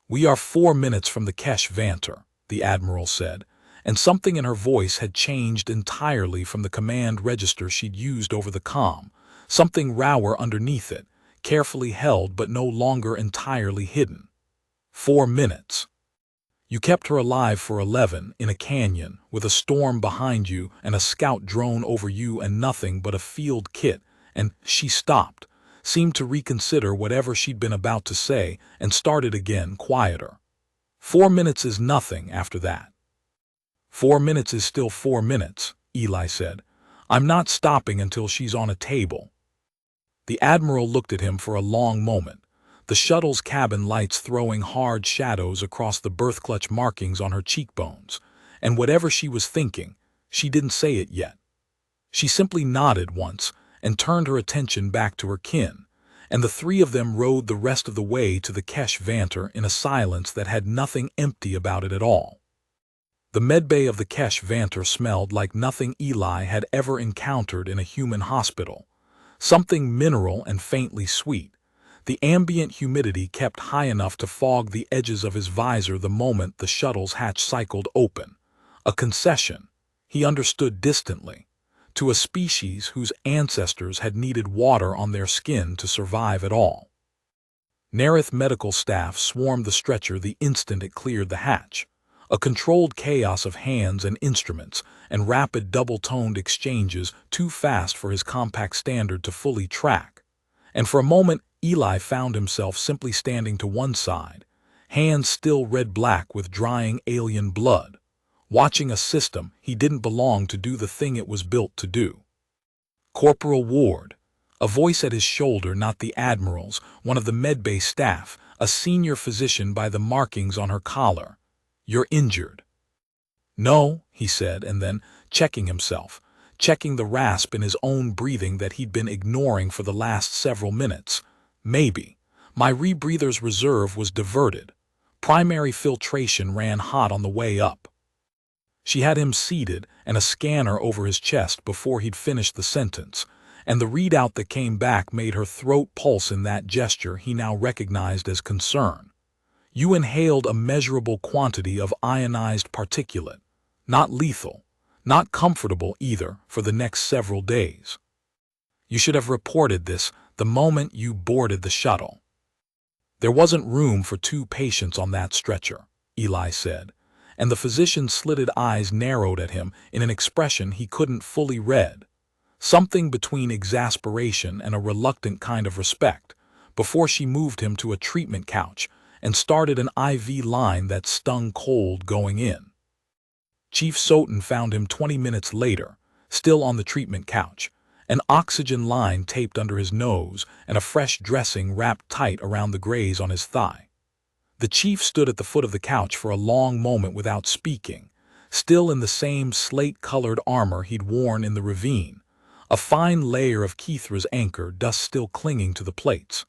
"We are 4 minutes from the HFY," the Admiral said, and something in her voice had changed entirely from the command register she'd used over the comm, something rower underneath it, carefully held but no longer entirely hidden. 4 minutes. You kept her alive for 11 in a canyon, with a storm behind you and a scout drone over you and nothing but a field kit, and she stopped, seemed to reconsider whatever she'd been about to say, and started again, quieter. 4 minutes is nothing after that. 4 minutes is still 4 minutes, Eli said. I'm not stopping until she's on a table. The Admiral looked at him for a long moment, the shuttle's cabin lights throwing hard shadows across the berth clutch markings on her cheekbones, and whatever she was thinking, she didn't say it yet. She simply nodded once and turned her attention back to her kin, and the 3 of them rode the rest of the way to the HFY in a silence that had nothing empty about it at all. The medbay of the HFY smelled like nothing Eli had ever encountered in a human hospital, something mineral and faintly sweet. The ambient humidity kept high enough to fog the edges of his visor the moment the shuttle's hatch cycled open. A concession, he understood distantly, to a species whose ancestors had needed water on their skin to survive at all. Nerith medical staff swarmed the stretcher the instant it cleared the hatch, a controlled chaos of hands and instruments and rapid double-toned exchanges too fast for his compact standard to fully track. And for a moment, Eli found himself simply standing to one side, hands still red-black with drying alien blood, watching a system he didn't belong to do the thing it was built to do. Corporal Ward, a voice at his shoulder, not the Admiral's, one of the medbay staff, a senior physician by the markings on her collar. You're injured. No, he said, and then, checking himself, checking the rasp in his own breathing that he'd been ignoring for the last several minutes. Maybe. My rebreather's reserve was diverted. Primary filtration ran hot on the way up. She had him seated and a scanner over his chest before he'd finished the sentence, and the readout that came back made her throat pulse in that gesture he now recognized as concern. You inhaled a measurable quantity of ionized particulate, not lethal, not comfortable either for the next several days. You should have reported this the moment you boarded the shuttle. There wasn't room for 2 patients on that stretcher, Eli said, and the physician's slitted eyes narrowed at him in an expression he couldn't fully read, something between exasperation and a reluctant kind of respect, before she moved him to a treatment couch and started an IV line that stung cold going in. Chief Soton found him 20 minutes later, still on the treatment couch, an oxygen line taped under his nose and a fresh dressing wrapped tight around the graze on his thigh. The chief stood at the foot of the couch for a long moment without speaking, still in the same slate-colored armor he'd worn in the ravine, a fine layer of Kithra's anchor dust still clinging to the plates.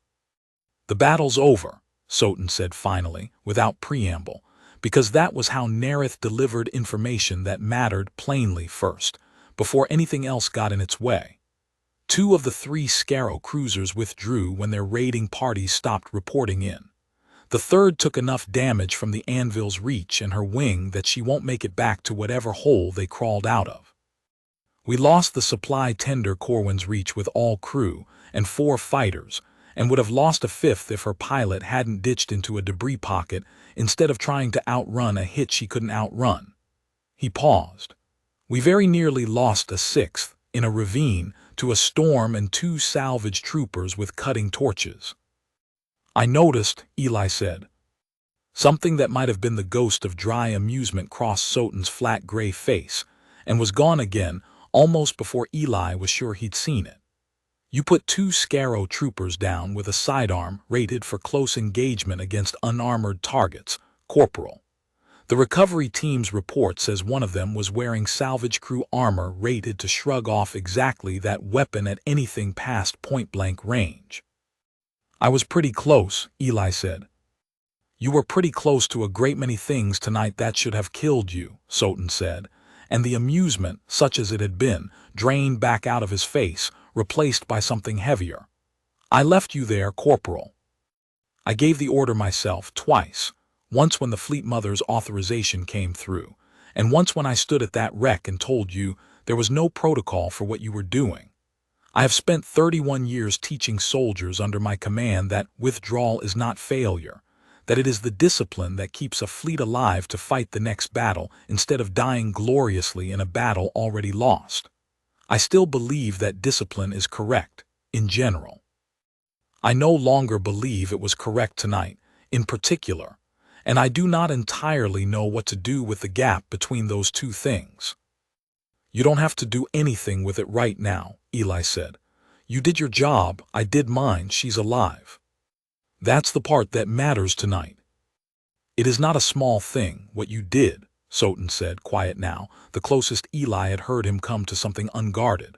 "The battle's over," Soton said finally, without preamble, because that was how Nerith delivered information that mattered plainly first, before anything else got in its way. 2 of the 3 Scarrow cruisers withdrew when their raiding parties stopped reporting in. The 3rd took enough damage from the Anvil's reach and her wing that she won't make it back to whatever hole they crawled out of. "We lost the supply tender Corwin's Reach with all crew and 4 fighters, and would have lost a 5th if her pilot hadn't ditched into a debris pocket instead of trying to outrun a hit she couldn't outrun." He paused. "We very nearly lost a 6th, in a ravine, to a storm and 2 salvage troopers with cutting torches." "I noticed," Eli said. Something that might have been the ghost of dry amusement crossed Soton's flat gray face, and was gone again almost before Eli was sure he'd seen it. "You put 2 Scarrow troopers down with a sidearm rated for close engagement against unarmored targets, Corporal. The recovery team's report says one of them was wearing salvage crew armor rated to shrug off exactly that weapon at anything past point-blank range." "I was pretty close," Eli said. "You were pretty close to a great many things tonight that should have killed you," Soton said, and the amusement, such as it had been, drained back out of his face, replaced by something heavier. "I left you there, Corporal. I gave the order myself twice, once when the Fleet Mother's authorization came through, and once when I stood at that wreck and told you there was no protocol for what you were doing. I have spent 31 years teaching soldiers under my command that withdrawal is not failure, that it is the discipline that keeps a fleet alive to fight the next battle instead of dying gloriously in a battle already lost. I still believe that discipline is correct, in general. I no longer believe it was correct tonight, in particular, and I do not entirely know what to do with the gap between those 2 things." "You don't have to do anything with it right now," Eli said. "You did your job, I did mine, she's alive. That's the part that matters tonight." "It is not a small thing, what you did," Soton said, quiet now, the closest Eli had heard him come to something unguarded.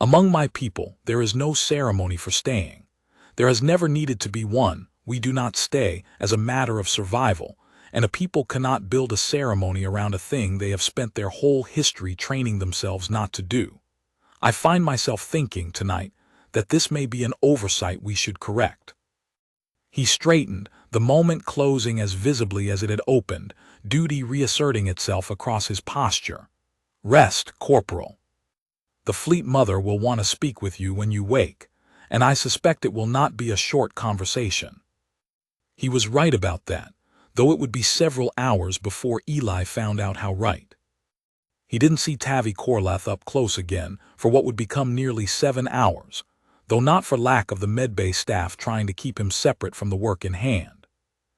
"Among my people, there is no ceremony for staying. There has never needed to be one. We do not stay as a matter of survival, and a people cannot build a ceremony around a thing they have spent their whole history training themselves not to do. I find myself thinking tonight that this may be an oversight we should correct." He straightened, the moment closing as visibly as it had opened, duty reasserting itself across his posture. "Rest, Corporal. The Fleet Mother will want to speak with you when you wake, and I suspect it will not be a short conversation." He was right about that, though it would be several hours before Eli found out how right. He didn't see Tavi Korlath up close again for what would become nearly 7 hours, though not for lack of the medbay staff trying to keep him separate from the work in hand.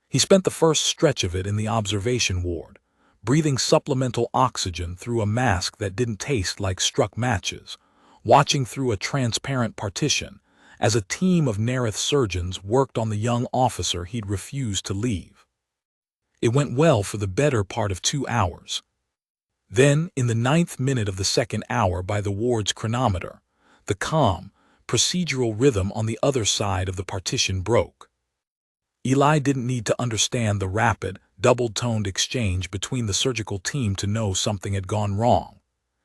He spent the first stretch of it in the observation ward, breathing supplemental oxygen through a mask that didn't taste like struck matches, watching through a transparent partition as a team of Nerith surgeons worked on the young officer he'd refused to leave. It went well for the better part of 2 hours. Then, in the 9th minute of the 2nd hour by the ward's chronometer, the calm, procedural rhythm on the other side of the partition broke. Eli didn't need to understand the rapid, double-toned exchange between the surgical team to know something had gone wrong.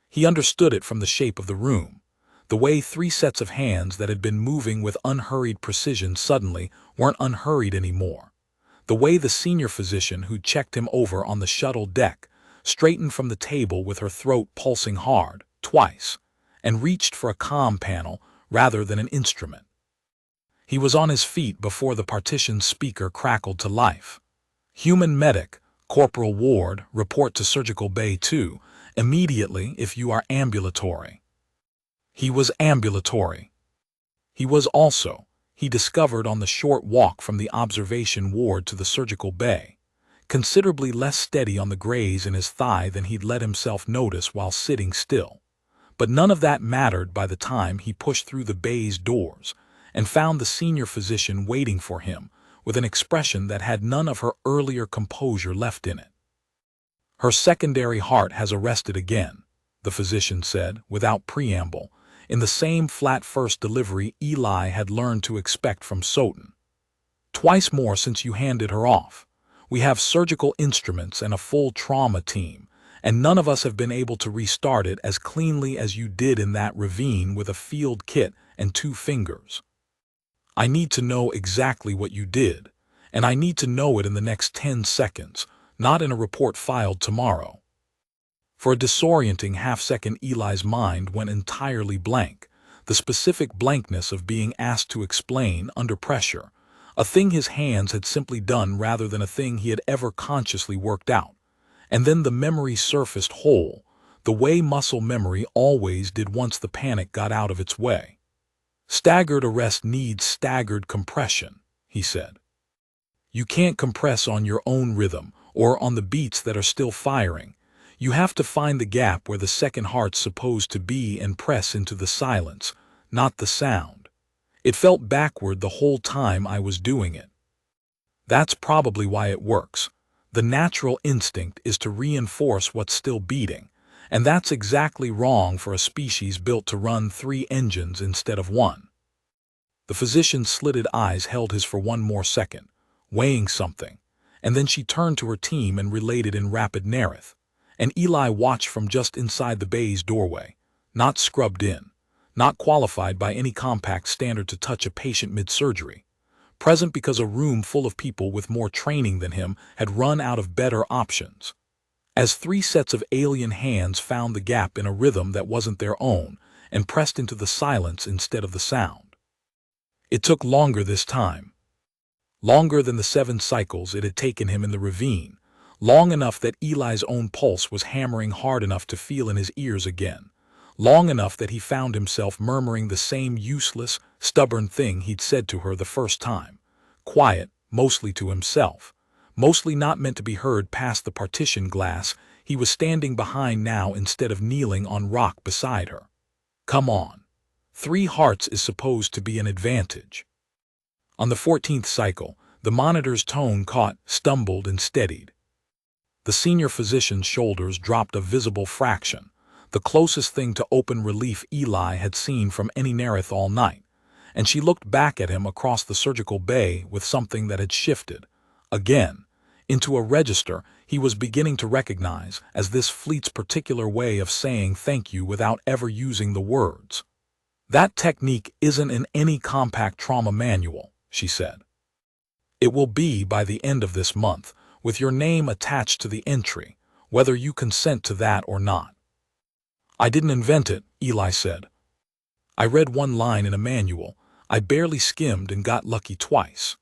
He understood it from the shape of the room, the way 3 sets of hands that had been moving with unhurried precision suddenly weren't unhurried anymore, the way the senior physician who'd checked him over on the shuttle deck straightened from the table with her throat pulsing hard, twice, and reached for a comm panel rather than an instrument. He was on his feet before the partition's speaker crackled to life. "Human medic, Corporal Ward, report to Surgical Bay 2, immediately if you are ambulatory." He was ambulatory. He was also, he discovered on the short walk from the observation ward to the surgical bay, considerably less steady on the graze in his thigh than he'd let himself notice while sitting still. But none of that mattered by the time he pushed through the bay's doors and found the senior physician waiting for him with an expression that had none of her earlier composure left in it. "Her secondary heart has arrested again," the physician said, without preamble, in the same flat first delivery Eli had learned to expect from Soten. "Twice more since you handed her off. We have surgical instruments and a full trauma team, and none of us have been able to restart it as cleanly as you did in that ravine with a field kit and 2 fingers. I need to know exactly what you did, and I need to know it in the next 10 seconds, not in a report filed tomorrow." For a disorienting half-second Eli's mind went entirely blank, the specific blankness of being asked to explain under pressure, a thing his hands had simply done rather than a thing he had ever consciously worked out. And then the memory surfaced whole, the way muscle memory always did once the panic got out of its way. "Staggered arrest needs staggered compression," he said. "You can't compress on your own rhythm or on the beats that are still firing. You have to find the gap where the second heart's supposed to be and press into the silence, not the sound. It felt backward the whole time I was doing it. That's probably why it works. The natural instinct is to reinforce what's still beating, and that's exactly wrong for a species built to run 3 engines instead of 1. The physician's slitted eyes held his for one more second, weighing something, and then she turned to her team and related in rapid Nerith. And Eli watched from just inside the bay's doorway, not scrubbed in, not qualified by any compact standard to touch a patient mid-surgery, present because a room full of people with more training than him had run out of better options. As 3 sets of alien hands found the gap in a rhythm that wasn't their own and pressed into the silence instead of the sound. It took longer this time. Longer than the 7 cycles it had taken him in the ravine, long enough that Eli's own pulse was hammering hard enough to feel in his ears again, long enough that he found himself murmuring the same useless, stubborn thing he'd said to her the first time, quiet, mostly to himself, mostly not meant to be heard past the partition glass he was standing behind now instead of kneeling on rock beside her. "Come on. 3 hearts is supposed to be an advantage." On the 14th cycle, the monitor's tone caught, stumbled, and steadied. The senior physician's shoulders dropped a visible fraction, the closest thing to open relief Eli had seen from any Nerith all night, and she looked back at him across the surgical bay with something that had shifted, again, into a register he was beginning to recognize as this fleet's particular way of saying thank you without ever using the words. "That technique isn't in any compact trauma manual," she said. "It will be by the end of this month, with your name attached to the entry, whether you consent to that or not." "I didn't invent it," Eli said. "I read 1 line in a manual. I barely skimmed and got lucky twice."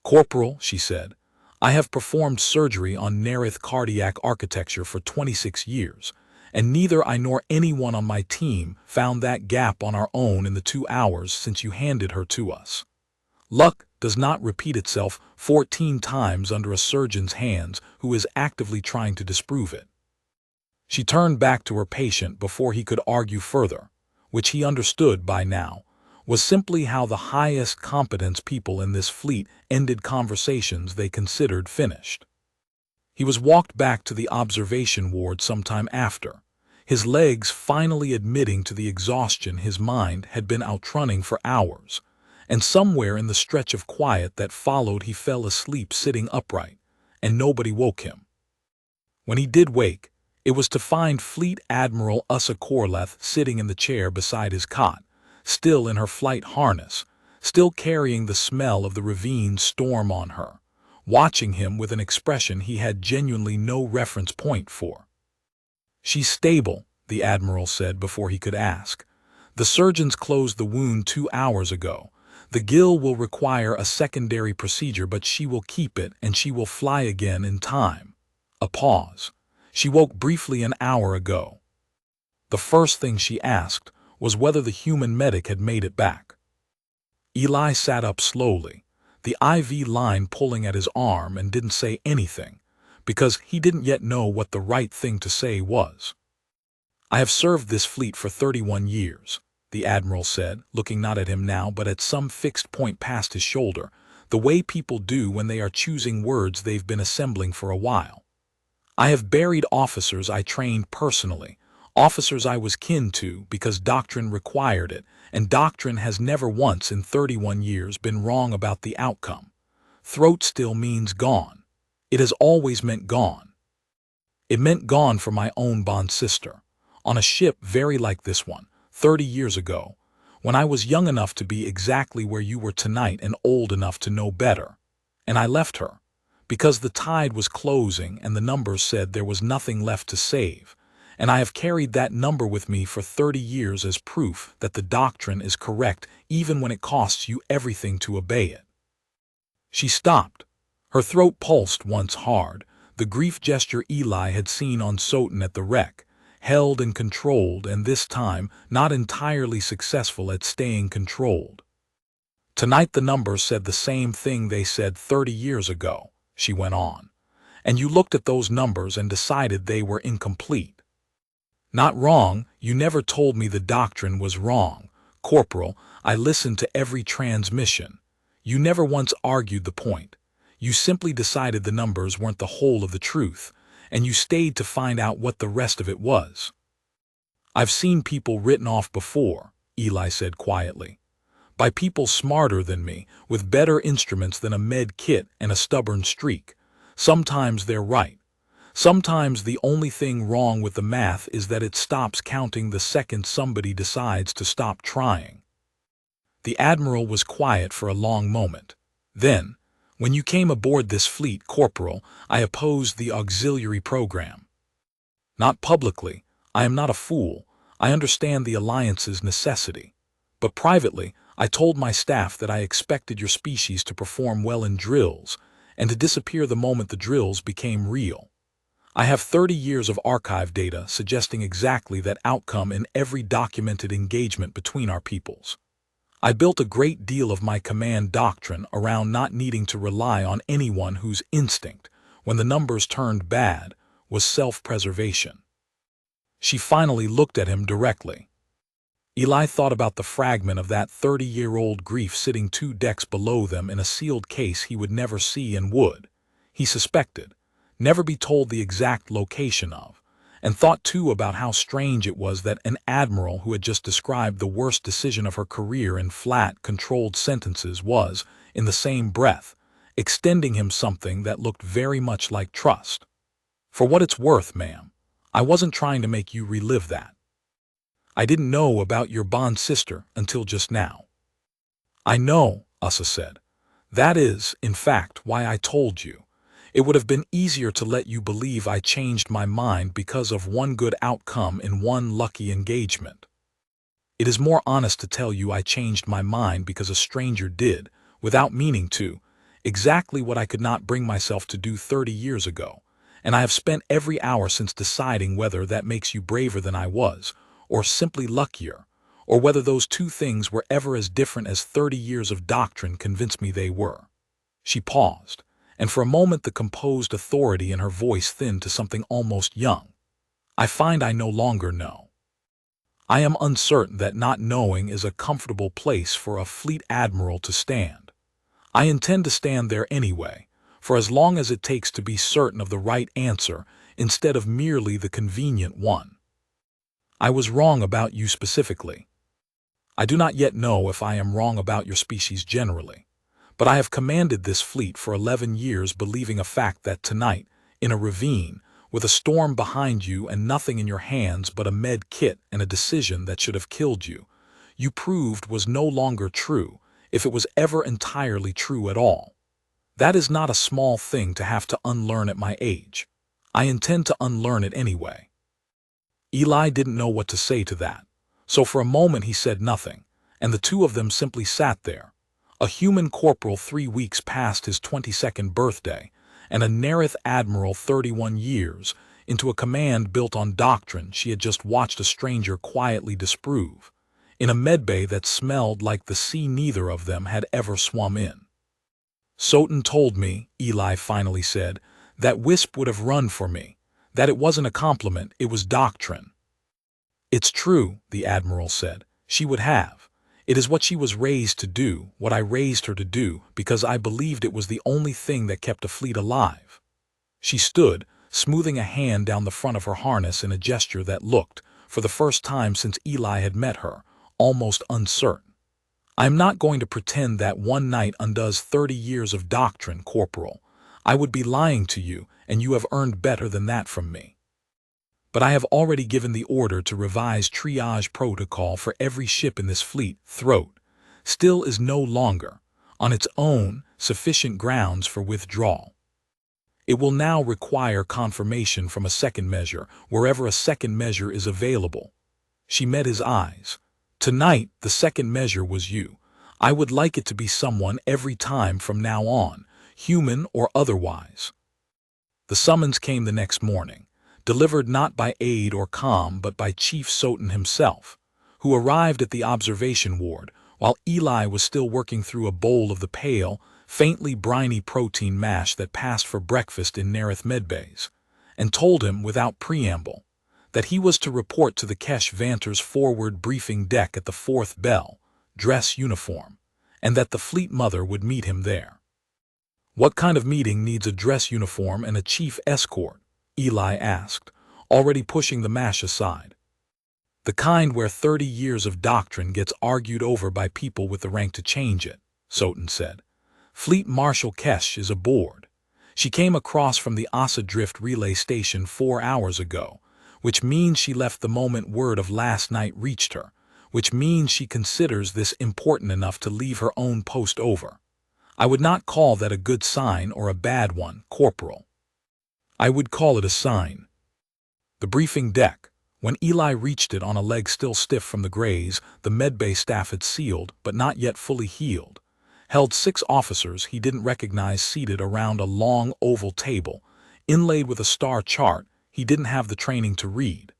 "Corporal," she said, "I have performed surgery on Nerith cardiac architecture for 26 years, and neither I nor anyone on my team found that gap on our own in the 2 hours since you handed her to us. Luck does not repeat itself 14 times under a surgeon's hands who is actively trying to disprove it." She turned back to her patient before he could argue further, which he understood by now was simply how the highest competence people in this fleet ended conversations they considered finished. He was walked back to the observation ward sometime after, his legs finally admitting to the exhaustion his mind had been outrunning for hours, and somewhere in the stretch of quiet that followed he fell asleep sitting upright, and nobody woke him. When he did wake, it was to find Fleet Admiral Yssa Korlath sitting in the chair beside his cot, still in her flight harness, still carrying the smell of the ravine storm on her, watching him with an expression he had genuinely no reference point for. "She's stable," the Admiral said before he could ask. "The surgeons closed the wound 2 hours ago. The gill will require a secondary procedure, but she will keep it and she will fly again in time." A pause. "She woke briefly an hour ago." The first thing she asked was whether the human medic had made it back. Eli sat up slowly, the IV line pulling at his arm, and didn't say anything, because he didn't yet know what the right thing to say was. "I have served this fleet for 31 years, the Admiral said, looking not at him now but at some fixed point past his shoulder, the way people do when they are choosing words they've been assembling for a while. "I have buried officers I trained personally, officers I was kin to because doctrine required it, and doctrine has never once in 31 years been wrong about the outcome. Throat still means gone. It has always meant gone. It meant gone for my own bond sister, on a ship very like this one, 30 years ago, when I was young enough to be exactly where you were tonight and old enough to know better. And I left her, because the tide was closing and the numbers said there was nothing left to save, and I have carried that number with me for 30 years as proof that the doctrine is correct even when it costs you everything to obey it." She stopped. Her throat pulsed once hard, the grief gesture Eli had seen on Soten at the wreck, held and controlled, and this time not entirely successful at staying controlled. "Tonight the numbers said the same thing they said 30 years ago, she went on, "and you looked at those numbers and decided they were incomplete. Not wrong, you never told me the doctrine was wrong, Corporal. I listened to every transmission. You never once argued the point. You simply decided the numbers weren't the whole of the truth, and you stayed to find out what the rest of it was." "I've seen people written off before," Eli said quietly, "by people smarter than me, with better instruments than a med kit and a stubborn streak. Sometimes they're right. Sometimes the only thing wrong with the math is that it stops counting the second somebody decides to stop trying." The Admiral was quiet for a long moment. Then, "When you came aboard this fleet, Corporal, I opposed the auxiliary program. Not publicly. I am not a fool. I understand the Alliance's necessity. But privately, I told my staff that I expected your species to perform well in drills, and to disappear the moment the drills became real. I have 30 years of archive data suggesting exactly that outcome in every documented engagement between our peoples. I built a great deal of my command doctrine around not needing to rely on anyone whose instinct, when the numbers turned bad, was self-preservation." She finally looked at him directly. Eli thought about the fragment of that 30-year-old grief sitting 2 decks below them in a sealed case he would never see and would, he suspected, never be told the exact location of, and thought too about how strange it was that an admiral who had just described the worst decision of her career in flat, controlled sentences was, in the same breath, extending him something that looked very much like trust. "For what it's worth, ma'am, I wasn't trying to make you relive that. I didn't know about your bond sister until just now." "I know," Yssa said. "That is, in fact, why I told you. It would have been easier to let you believe I changed my mind because of one good outcome in one lucky engagement. It is more honest to tell you I changed my mind because a stranger did, without meaning to, exactly what I could not bring myself to do 30 years ago, and I have spent every hour since deciding whether that makes you braver than I was, or simply luckier, or whether those two things were ever as different as 30 years of doctrine convinced me they were." She paused, and for a moment the composed authority in her voice thinned to something almost young. "I find I no longer know. I am uncertain that not knowing is a comfortable place for a fleet admiral to stand. I intend to stand there anyway, for as long as it takes to be certain of the right answer instead of merely the convenient one. I was wrong about you specifically. I do not yet know if I am wrong about your species generally. But I have commanded this fleet for 11 years believing a fact that tonight, in a ravine, with a storm behind you and nothing in your hands but a med kit and a decision that should have killed you, you proved was no longer true, if it was ever entirely true at all. That is not a small thing to have to unlearn at my age. I intend to unlearn it anyway." Eli didn't know what to say to that, so for a moment he said nothing, and the two of them simply sat there. A human corporal 3 weeks past his 22nd birthday, and a Nerith admiral 31 years, into a command built on doctrine she had just watched a stranger quietly disprove. in a medbay that smelled like the sea neither of them had ever swum in. "Soten told me," Eli finally said, "that Wisp would have run for me, that it wasn't a compliment, it was doctrine." "It's true," the Admiral said. "She would have. It is what she was raised to do, what I raised her to do, because I believed it was the only thing that kept a fleet alive." She stood, smoothing a hand down the front of her harness in a gesture that looked, for the first time since Eli had met her, almost uncertain. "I am not going to pretend that one night undoes 30 years of doctrine, Corporal. I would be lying to you, and you have earned better than that from me. But I have already given the order to revise triage protocol for every ship in this fleet. Throat still is no longer, on its own, sufficient grounds for withdrawal. It will now require confirmation from a second measure, wherever a second measure is available." She met his eyes. "Tonight, the second measure was you. I would like it to be someone every time from now on, human or otherwise." The summons came the next morning, delivered not by aide or comm but by Chief Soten himself, who arrived at the observation ward while Eli was still working through a bowl of the pale, faintly briny protein mash that passed for breakfast in Nerith medbays, and told him without preamble that he was to report to the Kesh Vanter's forward briefing deck at the 4th bell, dress uniform, and that the fleet mother would meet him there. "What kind of meeting needs a dress uniform and a chief escort?" Eli asked, already pushing the mash aside. "The kind where 30 years of doctrine gets argued over by people with the rank to change it," Soten said. "Fleet Marshal Kesh is aboard. She came across from the Asa Drift relay station 4 hours ago, which means she left the moment word of last night reached her, which means she considers this important enough to leave her own post over. I would not call that a good sign or a bad one, Corporal. I would call it a sign." The briefing deck. When Eli reached it on a leg still stiff from the graze the medbay staff had sealed but not yet fully healed, held 6 officers he didn't recognize seated around a long oval table, inlaid with a star chart he didn't have the training to read.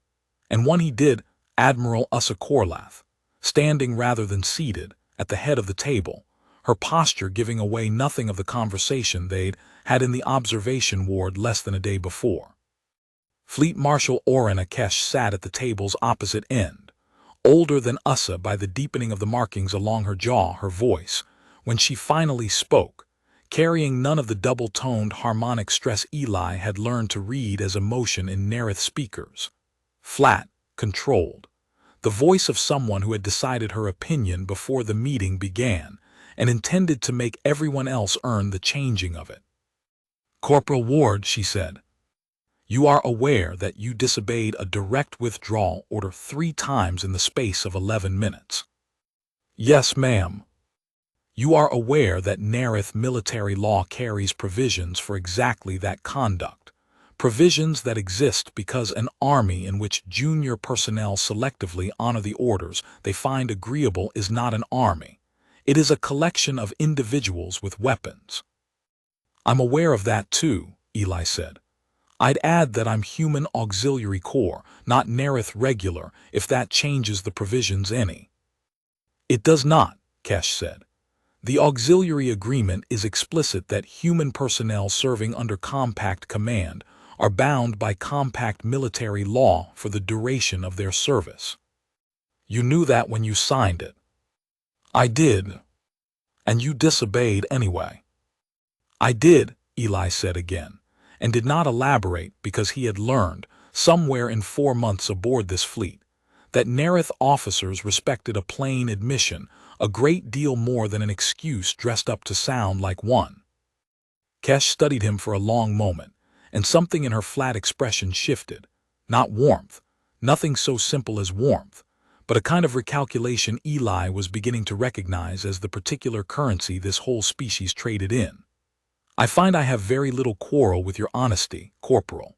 And one he did, Admiral Yssa Korlath, standing rather than seated, at the head of the table, her posture giving away nothing of the conversation they'd had in the observation ward less than a day before. Fleet Marshal Orana Kesh sat at the table's opposite end, older than Yssa by the deepening of the markings along her jaw, her voice, when she finally spoke, carrying none of the double-toned harmonic stress Eli had learned to read as emotion in Nerith speakers. Flat, controlled. The voice of someone who had decided her opinion before the meeting began and intended to make everyone else earn the changing of it. "Corporal Ward," she said, "you are aware that you disobeyed a direct withdrawal order 3 times in the space of 11 minutes. "Yes, ma'am." "You are aware that Nerith military law carries provisions for exactly that conduct, provisions that exist because an army in which junior personnel selectively honor the orders they find agreeable is not an army. It is a collection of individuals with weapons." "I'm aware of that too," Eli said. "I'd add that I'm Human Auxiliary Corps, not Nerith Regular, if that changes the provisions any." "It does not," Kesh said. "The auxiliary agreement is explicit that human personnel serving under compact command are bound by compact military law for the duration of their service. You knew that when you signed it." "I did." "And you disobeyed anyway." "I did," Eli said again, and did not elaborate because he had learned, somewhere in 4 months aboard this fleet, that Nerith officers respected a plain admission a great deal more than an excuse dressed up to sound like one. Kesh studied him for a long moment, and something in her flat expression shifted. Not warmth, nothing so simple as warmth, but a kind of recalculation Eli was beginning to recognize as the particular currency this whole species traded in. "I find I have very little quarrel with your honesty, Corporal.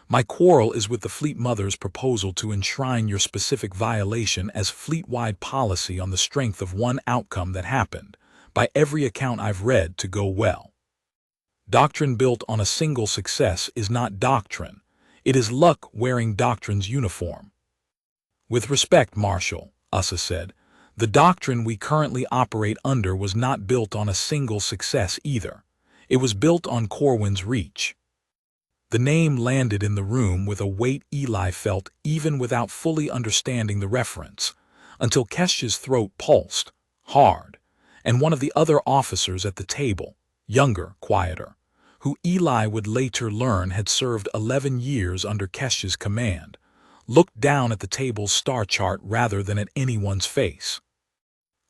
My quarrel is with the Fleet Mother's proposal to enshrine your specific violation as fleet-wide policy on the strength of one outcome that happened, by every account I've read, to go well. Doctrine built on a single success is not doctrine. It is luck wearing doctrine's uniform." "With respect, Marshal," Yssa said, The doctrine we currently operate under was not built on a single success either. It was built on Corwin's reach. The name landed in the room with a weight Eli felt even without fully understanding the reference, until Kesh's throat pulsed, hard, and one of the other officers at the table, younger, quieter, who Eli would later learn had served 11 years under Kesh's command, looked down at the table's star chart rather than at anyone's face.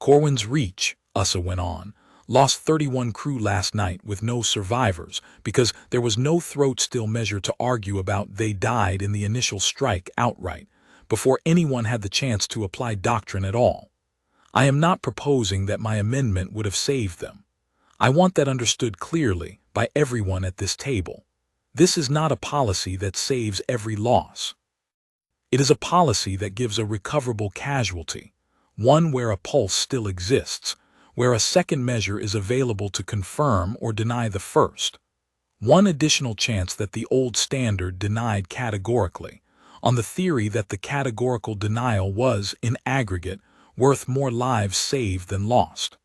Corwin's reach, Yssa went on, lost 31 crew last night with no survivors because there was no throat still measure to argue about. They died in the initial strike outright, before anyone had the chance to apply doctrine at all. I am not proposing that my amendment would have saved them. I want that understood clearly by everyone at this table. This is not a policy that saves every loss. It is a policy that gives a recoverable casualty, one where a pulse still exists, where a second measure is available to confirm or deny the first. One additional chance that the old standard denied categorically, on the theory that the categorical denial was, in aggregate, worth more lives saved than lost.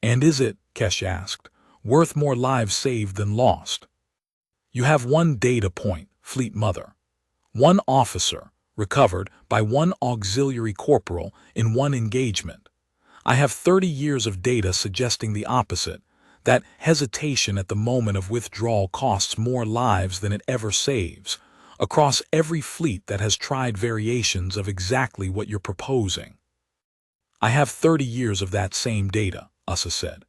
And is it, Kesh asked, worth more lives saved than lost? You have one data point, Fleet Mother. One officer, recovered by one auxiliary corporal in one engagement. I have 30 years of data suggesting the opposite, that hesitation at the moment of withdrawal costs more lives than it ever saves, across every fleet that has tried variations of exactly what you're proposing. I have 30 years of that same data, Yssa said.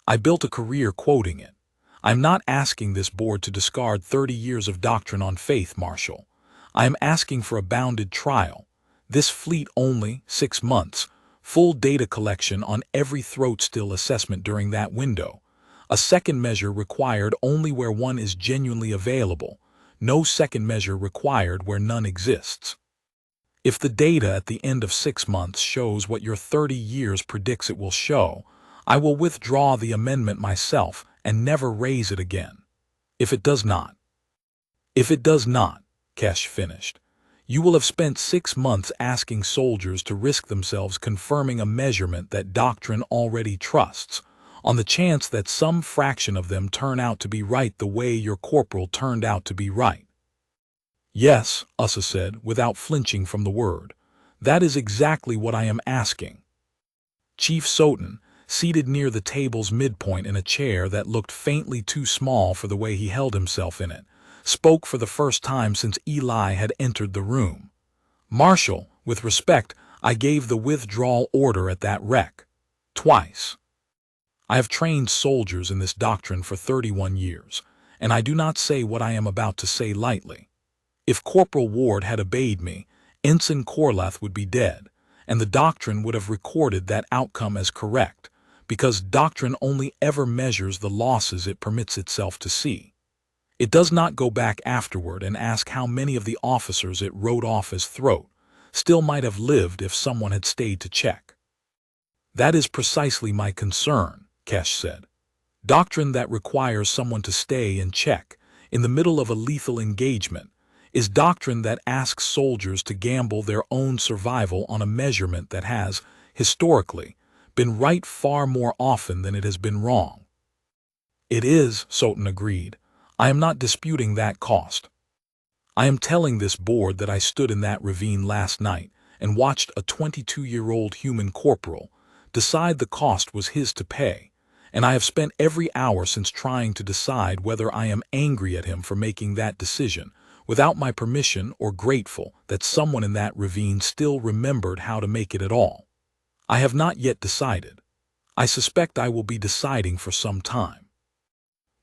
I built a career quoting it. I'm not asking this board to discard 30 years of doctrine on faith, Marshal. I am asking for a bounded trial. This fleet only, 6 months, full data collection on every throat still assessment during that window. A second measure required only where one is genuinely available. No second measure required where none exists. If the data at the end of 6 months shows what your 30 years predicts it will show, I will withdraw the amendment myself and never raise it again. If it does not, Kesh finished, you will have spent 6 months asking soldiers to risk themselves confirming a measurement that doctrine already trusts, on the chance that some fraction of them turn out to be right the way your corporal turned out to be right. Yes, Yssa said, without flinching from the word. That is exactly what I am asking. Chief Soten, seated near the table's midpoint in a chair that looked faintly too small for the way he held himself in it, spoke for the first time since Eli had entered the room. Marshal, with respect, I gave the withdrawal order at that wreck. Twice. I have trained soldiers in this doctrine for 31 years, and I do not say what I am about to say lightly. If Corporal Ward had obeyed me, Ensign Korlath would be dead, and the doctrine would have recorded that outcome as correct, because doctrine only ever measures the losses it permits itself to see. It does not go back afterward and ask how many of the officers it wrote off as throat still might have lived if someone had stayed to check. That is precisely my concern, Kesh said. Doctrine that requires someone to stay and check in the middle of a lethal engagement is doctrine that asks soldiers to gamble their own survival on a measurement that has, historically, been right far more often than it has been wrong. It is, Soten agreed. I am not disputing that cost. I am telling this board that I stood in that ravine last night and watched a 22-year-old human corporal decide the cost was his to pay, and I have spent every hour since trying to decide whether I am angry at him for making that decision without my permission or grateful that someone in that ravine still remembered how to make it at all. I have not yet decided. I suspect I will be deciding for some time.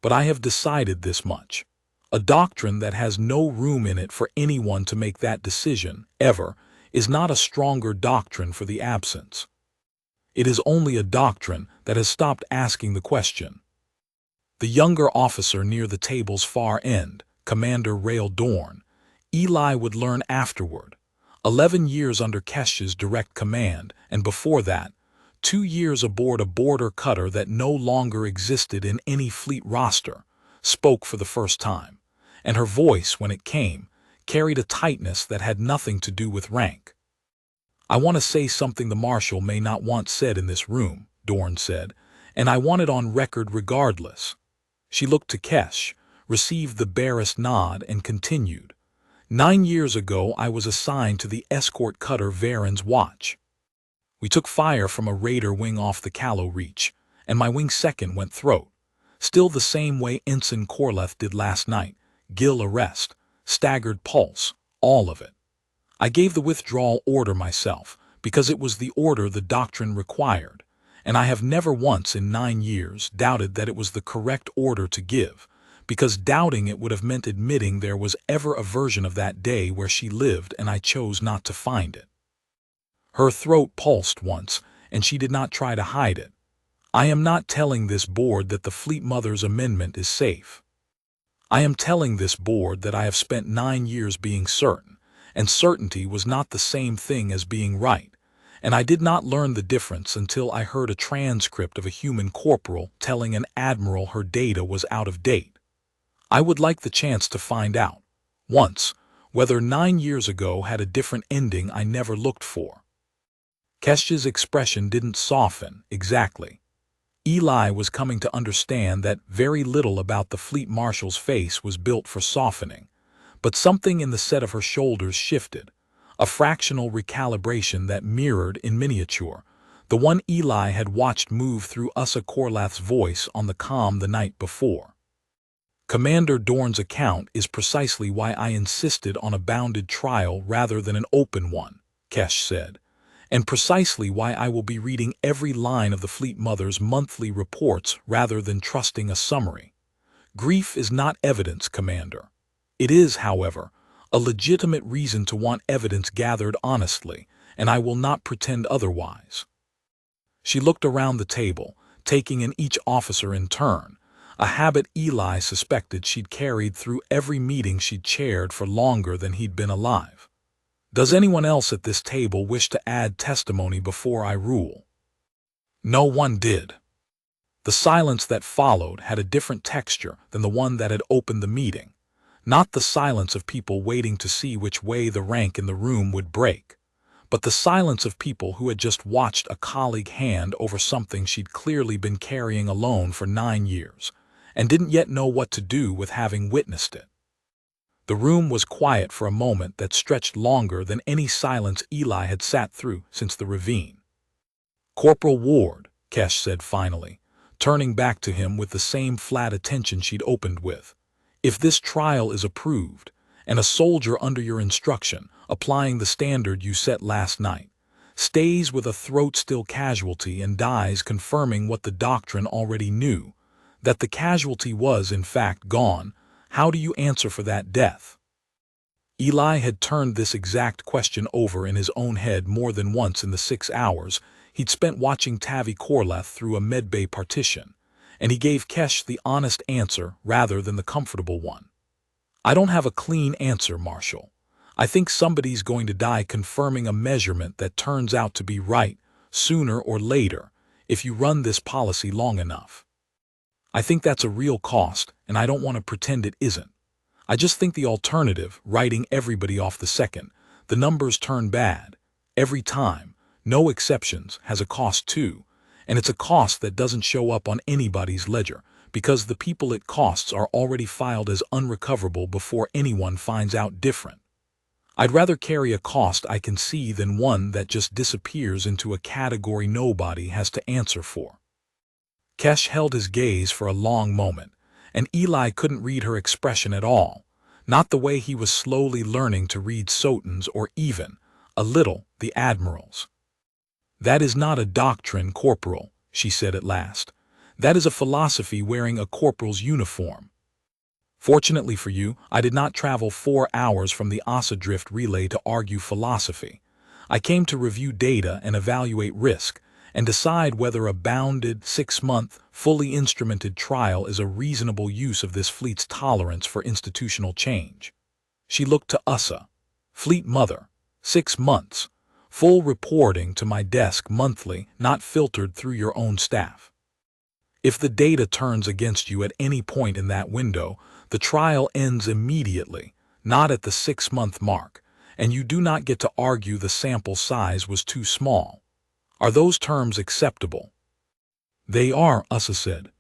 But I have decided this much. A doctrine that has no room in it for anyone to make that decision, ever, is not a stronger doctrine for the absence. It is only a doctrine that has stopped asking the question. The younger officer near the table's far end, Commander Rael Dorn, Eli would learn afterward. 11 years under Kesh's direct command, and before that, 2 years aboard a border cutter that no longer existed in any fleet roster, spoke for the first time, and her voice, when it came, carried a tightness that had nothing to do with rank. I want to say something the Marshal may not want said in this room, Dorn said, and I want it on record regardless. She looked to Kesh, received the barest nod, and continued. 9 years ago I was assigned to the escort cutter Varen's watch. We took fire from a raider wing off the Callow Reach, and my wing second went throat. Still the same way Ensign Korlath did last night, gill arrest, staggered pulse, all of it. I gave the withdrawal order myself, because it was the order the doctrine required, and I have never once in 9 years doubted that it was the correct order to give, because doubting it would have meant admitting there was ever a version of that day where she lived and I chose not to find it. Her throat pulsed once, and she did not try to hide it. I am not telling this board that the Fleet Mother's amendment is safe. I am telling this board that I have spent 9 years being certain, and certainty was not the same thing as being right, and I did not learn the difference until I heard a transcript of a human corporal telling an admiral her data was out of date. I would like the chance to find out, once, whether 9 years ago had a different ending I never looked for. Kesh's expression didn't soften, exactly. Eli was coming to understand that very little about the Fleet Marshal's face was built for softening, but something in the set of her shoulders shifted, a fractional recalibration that mirrored, in miniature, the one Eli had watched move through Yssa Korlath's voice on the comm the night before. Commander Dorn's account is precisely why I insisted on a bounded trial rather than an open one, Kesh said, and precisely why I will be reading every line of the Fleet Mother's monthly reports rather than trusting a summary. Grief is not evidence, Commander. It is, however, a legitimate reason to want evidence gathered honestly, and I will not pretend otherwise. She looked around the table, taking in each officer in turn, a habit Eli suspected she'd carried through every meeting she'd chaired for longer than he'd been alive. Does anyone else at this table wish to add testimony before I rule? No one did. The silence that followed had a different texture than the one that had opened the meeting, not the silence of people waiting to see which way the rank in the room would break, but the silence of people who had just watched a colleague hand over something she'd clearly been carrying alone for 9 years, and didn't yet know what to do with having witnessed it. The room was quiet for a moment that stretched longer than any silence Eli had sat through since the ravine. Corporal Ward, Kesh said finally, turning back to him with the same flat attention she'd opened with. If this trial is approved, and a soldier under your instruction, applying the standard you set last night, stays with a throat-still casualty and dies confirming what the doctrine already knew, that the casualty was in fact gone, how do you answer for that death? Eli had turned this exact question over in his own head more than once in the 6 hours he'd spent watching Tavi Korlath through a medbay partition, and he gave Kesh the honest answer rather than the comfortable one. I don't have a clean answer, Marshal. I think somebody's going to die confirming a measurement that turns out to be right, sooner or later, if you run this policy long enough. I think that's a real cost, and I don't want to pretend it isn't. I just think the alternative, writing everybody off the second, the numbers turn bad, every time, no exceptions, has a cost too, and it's a cost that doesn't show up on anybody's ledger, because the people it costs are already filed as unrecoverable before anyone finds out different. I'd rather carry a cost I can see than one that just disappears into a category nobody has to answer for. Kesh held his gaze for a long moment, and Eli couldn't read her expression at all, not the way he was slowly learning to read Sotin's or even, a little, the Admiral's. That is not a doctrine, Corporal, she said at last. That is a philosophy wearing a corporal's uniform. Fortunately for you, I did not travel 4 hours from the Yssa Drift relay to argue philosophy. I came to review data and evaluate risk, and decide whether a bounded, 6-month, fully instrumented trial is a reasonable use of this fleet's tolerance for institutional change. She looked to Yssa. Fleet Mother, 6 months. Full reporting to my desk monthly, not filtered through your own staff. If the data turns against you at any point in that window, the trial ends immediately, not at the 6-month mark, and you do not get to argue the sample size was too small. Are those terms acceptable? They are, Yssa said.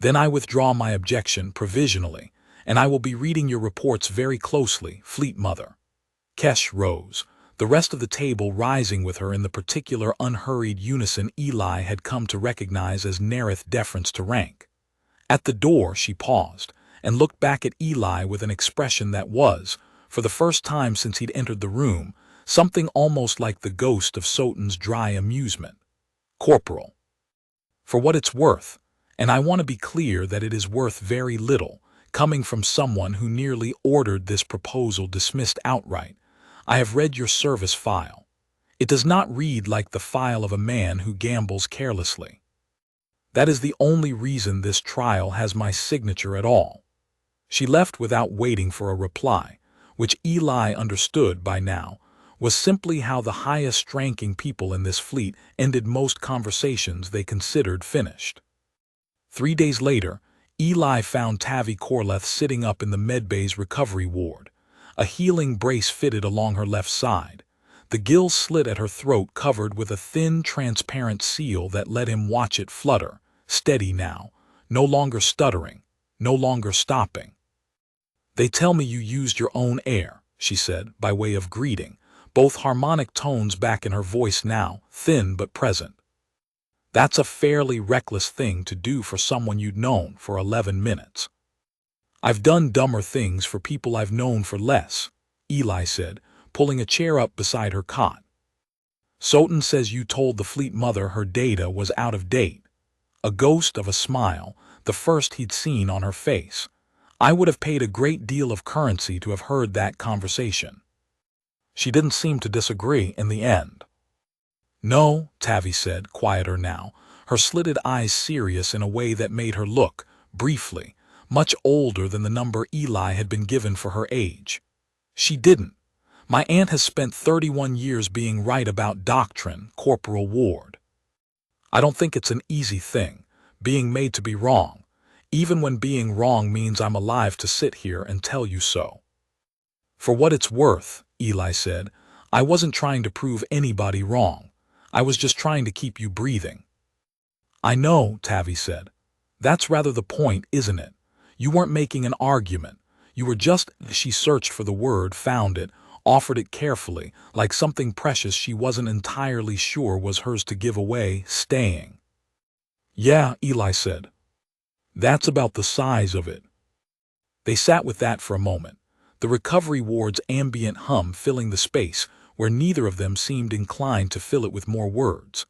Then I withdraw my objection provisionally, and I will be reading your reports very closely, Fleet Mother. Kesh rose, the rest of the table rising with her in the particular unhurried unison Eli had come to recognize as Nerith deference to rank. At the door she paused, and looked back at Eli with an expression that was, for the first time since he'd entered the room, something almost like the ghost of Soton's dry amusement. Corporal. For what it's worth, and I want to be clear that it is worth very little, coming from someone who nearly ordered this proposal dismissed outright, I have read your service file. It does not read like the file of a man who gambles carelessly. That is the only reason this trial has my signature at all. She left without waiting for a reply, which Eli understood by now was simply how the highest-ranking people in this fleet ended most conversations they considered finished. 3 days later, Eli found Tavi Korlath sitting up in the medbay's recovery ward, a healing brace fitted along her left side, the gill slit at her throat covered with a thin, transparent seal that let him watch it flutter, steady now, no longer stuttering, no longer stopping. "They tell me you used your own air," she said, by way of greeting, both harmonic tones back in her voice now, thin but present. "That's a fairly reckless thing to do for someone you'd known for 11 minutes. "I've done dumber things for people I've known for less," Eli said, pulling a chair up beside her cot. "Soton says you told the Fleet Mother her data was out of date." A ghost of a smile, the first he'd seen on her face. I would have paid a great deal of currency to have heard that conversation. She didn't seem to disagree in the end. "No," Tavi said, quieter now, her slitted eyes serious in a way that made her look, briefly, much older than the number Eli had been given for her age. "She didn't. My aunt has spent 31 years being right about doctrine, Corporal Ward. I don't think it's an easy thing, being made to be wrong, even when being wrong means I'm alive to sit here and tell you so." "For what it's worth," Eli said, "I wasn't trying to prove anybody wrong. I was just trying to keep you breathing." "I know," Tavi said. "That's rather the point, isn't it? You weren't making an argument. You were just—" She searched for the word, found it, offered it carefully, like something precious she wasn't entirely sure was hers to give away, staying. "Yeah," Eli said. "That's about the size of it." They sat with that for a moment, the recovery ward's ambient hum filling the space where neither of them seemed inclined to fill it with more words,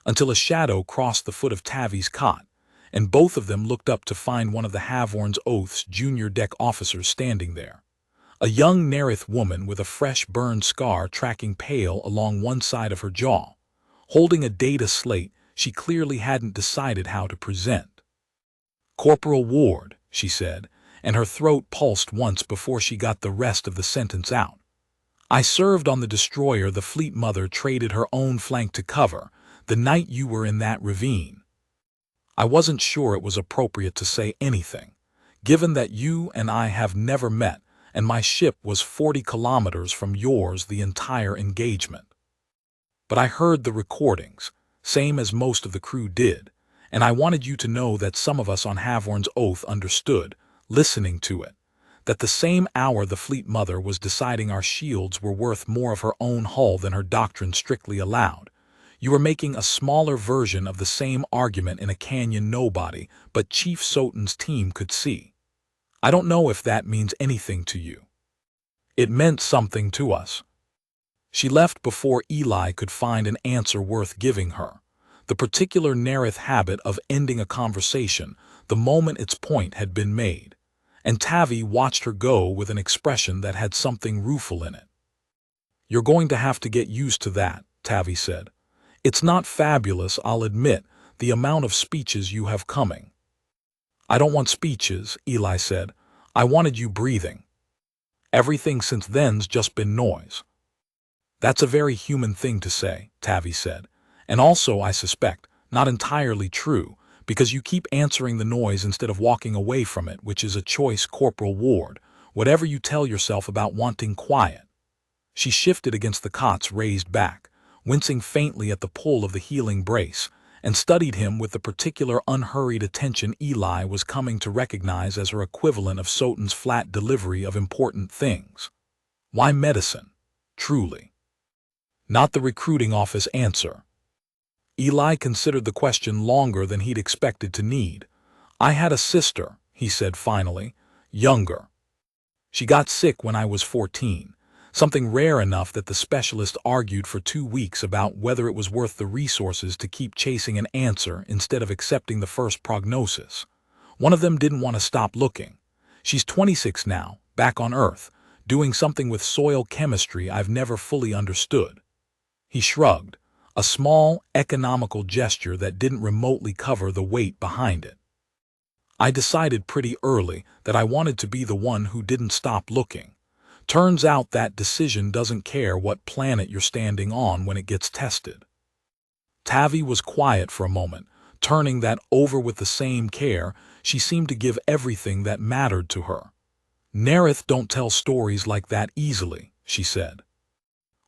until a shadow crossed the foot of Tavi's cot, and both of them looked up to find one of the Havorn's Oath's junior deck officers standing there. A young Nerith woman with a fresh burned scar tracking pale along one side of her jaw, holding a data slate she clearly hadn't decided how to present. "Corporal Ward," she said, and her throat pulsed once before she got the rest of the sentence out. "I served on the destroyer the Fleet Mother traded her own flank to cover the night you were in that ravine. I wasn't sure it was appropriate to say anything, given that you and I have never met and my ship was 40 kilometers from yours the entire engagement. But I heard the recordings, same as most of the crew did, and I wanted you to know that some of us on Havorn's Oath understood, listening to it, that the same hour the Fleet Mother was deciding our shields were worth more of her own hull than her doctrine strictly allowed, you were making a smaller version of the same argument in a canyon nobody but Chief Soton's team could see. I don't know if that means anything to you. It meant something to us." She left before Eli could find an answer worth giving her, the particular Nerith habit of ending a conversation the moment its point had been made, and Tavi watched her go with an expression that had something rueful in it. "You're going to have to get used to that," Tavi said. "It's not fabulous, I'll admit, the amount of speeches you have coming." "I don't want speeches," Eli said. "I wanted you breathing. Everything since then's just been noise." "That's a very human thing to say," Tavi said, "and also, I suspect, not entirely true, because you keep answering the noise instead of walking away from it, which is a choice, Corporal Ward, whatever you tell yourself about wanting quiet." She shifted against the cot's raised back, wincing faintly at the pull of the healing brace, and studied him with the particular unhurried attention Eli was coming to recognize as her equivalent of Soton's flat delivery of important things. Why medicine? Truly. Not the recruiting office answer. Eli considered the question longer than he'd expected to need. I had a sister, he said finally, younger. She got sick when I was 14, something rare enough that the specialist argued for 2 weeks about whether it was worth the resources to keep chasing an answer instead of accepting the first prognosis. One of them didn't want to stop looking. She's 26 now, back on Earth, doing something with soil chemistry I've never fully understood. He shrugged, a small, economical gesture that didn't remotely cover the weight behind it. I decided pretty early that I wanted to be the one who didn't stop looking. Turns out that decision doesn't care what planet you're standing on when it gets tested. Tavi was quiet for a moment, turning that over with the same care she seemed to give everything that mattered to her. Nerith don't tell stories like that easily, she said.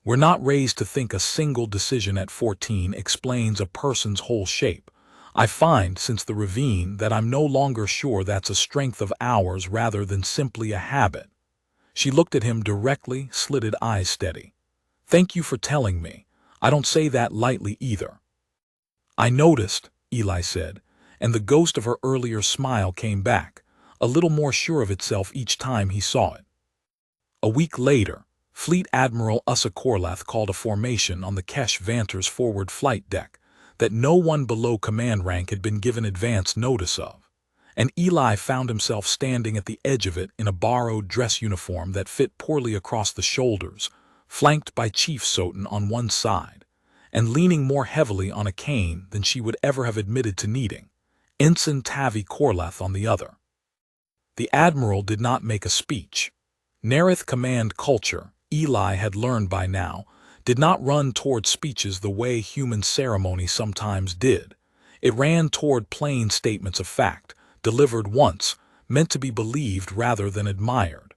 We're not raised to think a single decision at 14 explains a person's whole shape. I find, since the ravine, that I'm no longer sure that's a strength of ours rather than simply a habit. She looked at him directly, slitted eyes steady. Thank you for telling me. I don't say that lightly either. I noticed, Eli said, and the ghost of her earlier smile came back, a little more sure of itself each time he saw it. A week later, Fleet Admiral Yssa Korlath called a formation on the Kesh Vanter's forward flight deck that no one below command rank had been given advance notice of, and Eli found himself standing at the edge of it in a borrowed dress uniform that fit poorly across the shoulders, flanked by Chief Soton on one side, and leaning more heavily on a cane than she would ever have admitted to needing, Ensign Tavi Korlath on the other. The Admiral did not make a speech. Nerith command culture, Eli had learned by now, did not run toward speeches the way human ceremony sometimes did. It ran toward plain statements of fact, delivered once, meant to be believed rather than admired.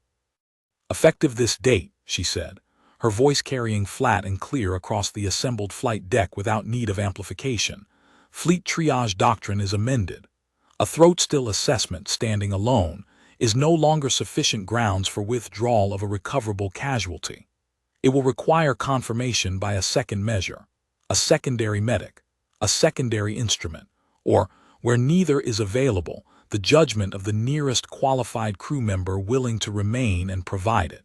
Effective this date, she said, her voice carrying flat and clear across the assembled flight deck without need of amplification. Fleet triage doctrine is amended. A throat-still assessment standing alone is no longer sufficient grounds for withdrawal of a recoverable casualty. It will require confirmation by a second measure, a secondary medic, a secondary instrument, or, where neither is available, the judgment of the nearest qualified crew member willing to remain and provide it.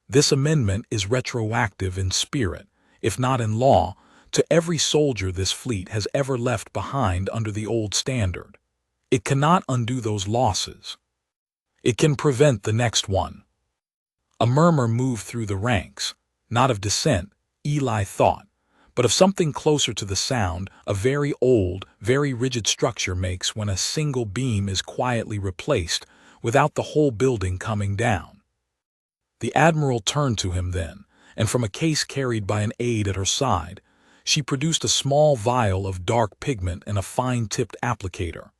This amendment is retroactive in spirit, if not in law, to every soldier this fleet has ever left behind under the old standard. It cannot undo those losses. It can prevent the next one. A murmur moved through the ranks, not of dissent, Eli thought, but of something closer to the sound a very old, very rigid structure makes when a single beam is quietly replaced without the whole building coming down. The Admiral turned to him then, and from a case carried by an aide at her side, she produced a small vial of dark pigment and a fine-tipped applicator,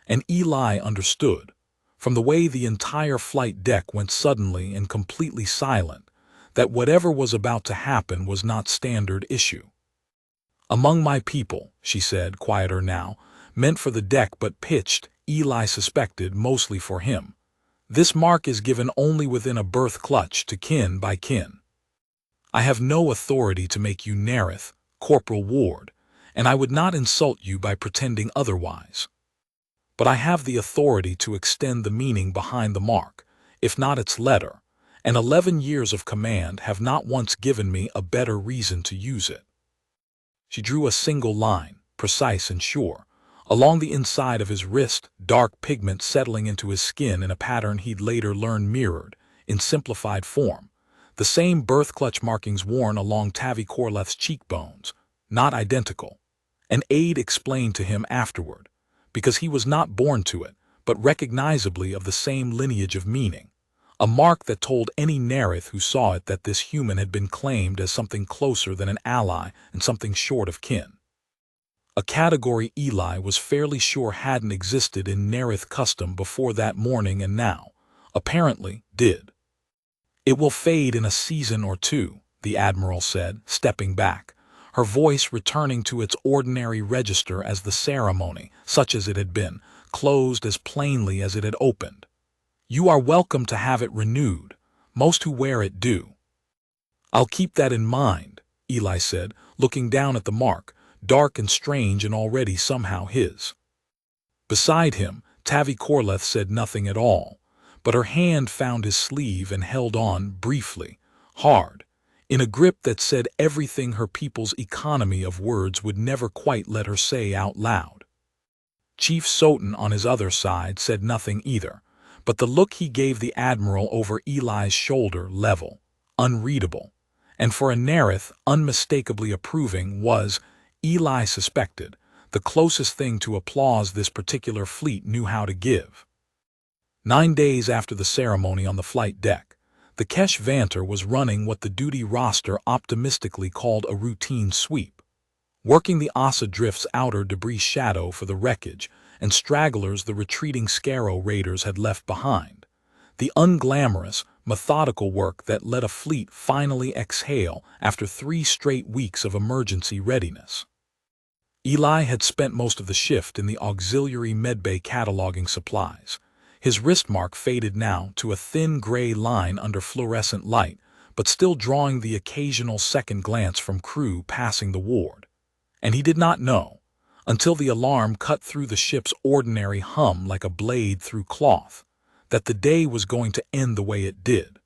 and Eli understood, from the way the entire flight deck went suddenly and completely silent, that whatever was about to happen was not standard issue. Among my people, she said, quieter now, meant for the deck but pitched, Eli suspected, mostly for him. This mark is given only within a birth clutch to kin by kin. I have no authority to make you Nerith, Corporal Ward, and I would not insult you by pretending otherwise. But I have the authority to extend the meaning behind the mark, if not its letter, and 11 years of command have not once given me a better reason to use it. She drew a single line, precise and sure, along the inside of his wrist, dark pigment settling into his skin in a pattern he'd later learn mirrored, in simplified form, the same birth clutch markings worn along Tavi Korlath's cheekbones, not identical. An aide explained to him afterward, because he was not born to it, but recognizably of the same lineage of meaning, a mark that told any Nerith who saw it that this human had been claimed as something closer than an ally and something short of kin. A category Eli was fairly sure hadn't existed in Nerith custom before that morning and now, apparently, did. "It will fade in a season or two," the Admiral said, stepping back, her voice returning to its ordinary register as the ceremony, such as it had been, closed as plainly as it had opened. "You are welcome to have it renewed. Most who wear it do." "I'll keep that in mind," Eli said, looking down at the mark, dark and strange and already somehow his. Beside him, Tavi Korlath said nothing at all, but her hand found his sleeve and held on briefly, hard, in a grip that said everything her people's economy of words would never quite let her say out loud. Chief Sotin on his other side said nothing either, but the look he gave the Admiral over Eli's shoulder, level, unreadable, and for a Nerith unmistakably approving, was, Eli suspected, the closest thing to applause this particular fleet knew how to give. 9 days after the ceremony on the flight deck, the Kesh Vanter was running what the duty roster optimistically called a routine sweep, working the Asa Drift's outer debris shadow for the wreckage and stragglers the retreating Scarrow raiders had left behind, the unglamorous, methodical work that let a fleet finally exhale after 3 straight weeks of emergency readiness. Eli had spent most of the shift in the auxiliary medbay cataloging supplies. His wristmark faded now to a thin gray line under fluorescent light, but still drawing the occasional second glance from crew passing the ward. And he did not know, until the alarm cut through the ship's ordinary hum like a blade through cloth, that the day was going to end the way it did.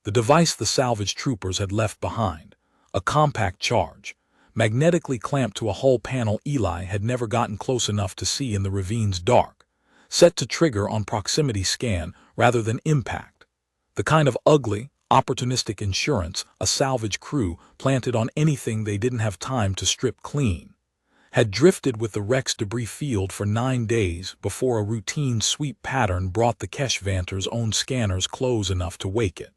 The device the salvage troopers had left behind, a compact charge, magnetically clamped to a hull panel Eli had never gotten close enough to see in the ravine's dark, set to trigger on proximity scan rather than impact, the kind of ugly, opportunistic insurance a salvage crew planted on anything they didn't have time to strip clean, had drifted with the wreck's debris field for 9 days before a routine sweep pattern brought the Kesh Vanter's own scanners close enough to wake it.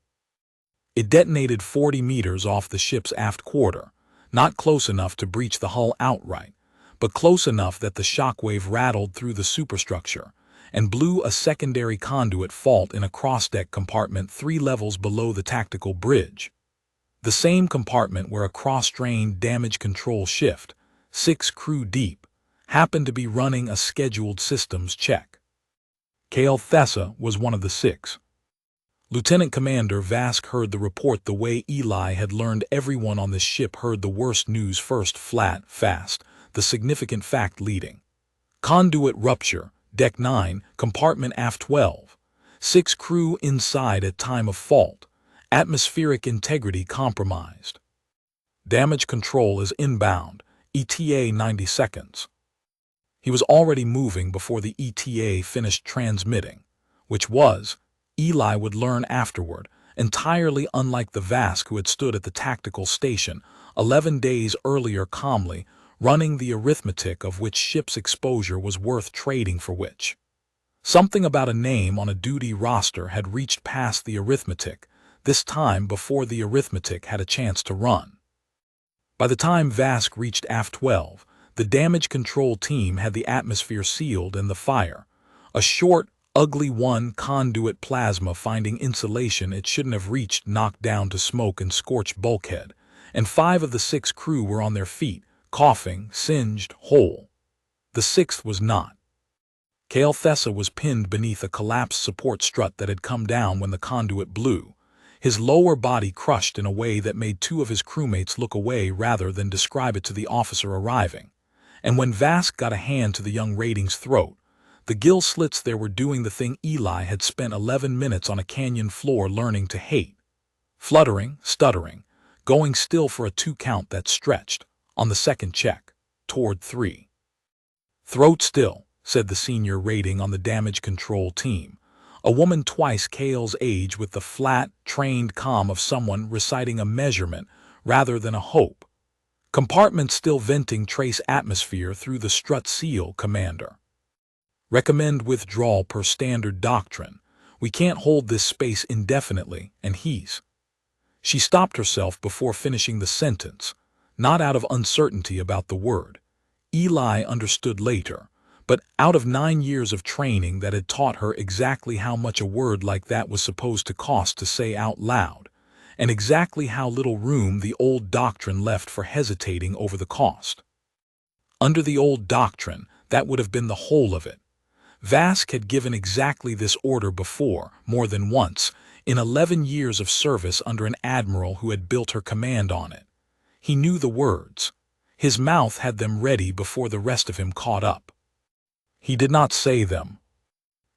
It detonated 40 meters off the ship's aft quarter, not close enough to breach the hull outright, but close enough that the shockwave rattled through the superstructure and blew a secondary conduit fault in a cross-deck compartment 3 levels below the tactical bridge. The same compartment where a cross-drained damage control shift, 6 crew deep, happened to be running a scheduled systems check. Kale Thessa was one of the 6. Lieutenant Commander Vask heard the report the way Eli had learned everyone on the ship heard the worst news first, flat, fast, the significant fact leading. Conduit rupture, deck 9, compartment aft 12. 6 crew inside at time of fault. Atmospheric integrity compromised. Damage control is inbound. ETA 90 seconds. He was already moving before the ETA finished transmitting, which was, Eli would learn afterward, entirely unlike the Vask who had stood at the tactical station 11 days earlier calmly, running the arithmetic of which ship's exposure was worth trading for which. Something about a name on a duty roster had reached past the arithmetic, this time before the arithmetic had a chance to run. By the time Vask reached aft 12, the damage control team had the atmosphere sealed and the fire, a short, ugly conduit plasma finding insulation it shouldn't have reached, knocked down to smoke and scorched bulkhead, and 5 of the 6 crew were on their feet, coughing, singed, whole. The 6th was not. Kale Thessa was pinned beneath a collapsed support strut that had come down when the conduit blew, his lower body crushed in a way that made 2 of his crewmates look away rather than describe it to the officer arriving, and when Vask got a hand to the young rating's throat, the gill slits there were doing the thing Eli had spent 11 minutes on a canyon floor learning to hate. Fluttering, stuttering, going still for a 2 count that stretched, on the second check, toward 3. "Throat still," said the senior rating on the damage control team, a woman twice Kale's age with the flat, trained calm of someone reciting a measurement rather than a hope. "Compartment still venting trace atmosphere through the strut seal, Commander. Recommend withdrawal per standard doctrine. We can't hold this space indefinitely, and he's—" She stopped herself before finishing the sentence, not out of uncertainty about the word. Eli understood later, but out of 9 years of training that had taught her exactly how much a word like that was supposed to cost to say out loud, and exactly how little room the old doctrine left for hesitating over the cost. Under the old doctrine, that would have been the whole of it. Vask had given exactly this order before, more than once, in 11 years of service under an admiral who had built her command on it. He knew the words. His mouth had them ready before the rest of him caught up. He did not say them.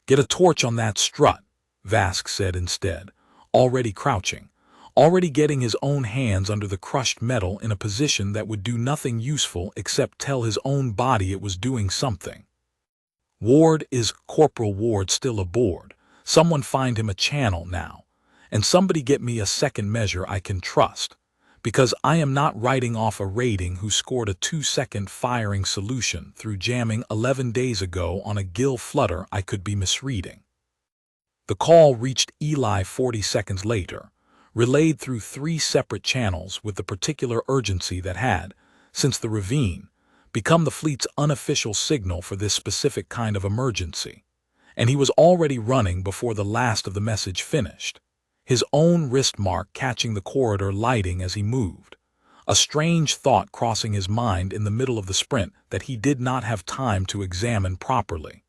"Get a torch on that strut," Vask said instead, already crouching, already getting his own hands under the crushed metal in a position that would do nothing useful except tell his own body it was doing something. "Ward, is Corporal Ward still aboard? Someone find him a channel now, and somebody get me a second measure I can trust, because I am not writing off a rating who scored a 2-second firing solution through jamming 11 days ago on a gill flutter I could be misreading." The call reached Eli 40 seconds later, relayed through 3 separate channels with the particular urgency that had, since the ravine, become the fleet's unofficial signal for this specific kind of emergency, and he was already running before the last of the message finished, his own wrist mark catching the corridor lighting as he moved, a strange thought crossing his mind in the middle of the sprint that he did not have time to examine properly.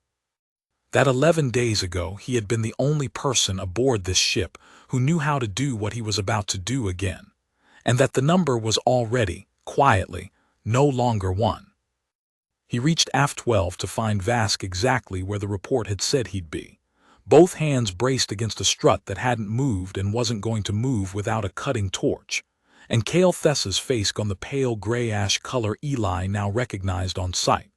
That 11 days ago he had been the only person aboard this ship who knew how to do what he was about to do again, and that the number was already, quietly, no longer 1. He reached aft 12 to find Vask exactly where the report had said he'd be, both hands braced against a strut that hadn't moved and wasn't going to move without a cutting torch, and Cale Thessa's face on the pale gray-ash color Eli now recognized on sight,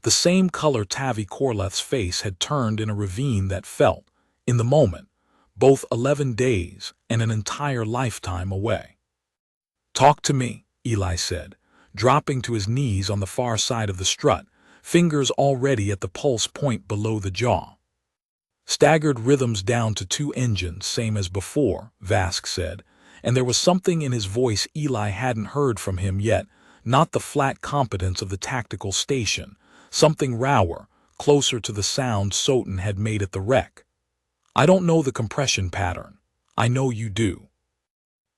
the same color Tavi Korlath's face had turned in a ravine that felt, in the moment, both 11 days and an entire lifetime away. "Talk to me," Eli said, dropping to his knees on the far side of the strut, fingers already at the pulse point below the jaw. "Staggered rhythms down to 2 engines, same as before," Vask said, and there was something in his voice Eli hadn't heard from him yet, not the flat competence of the tactical station, something rawer, closer to the sound Soten had made at the wreck. "I don't know the compression pattern. I know you do."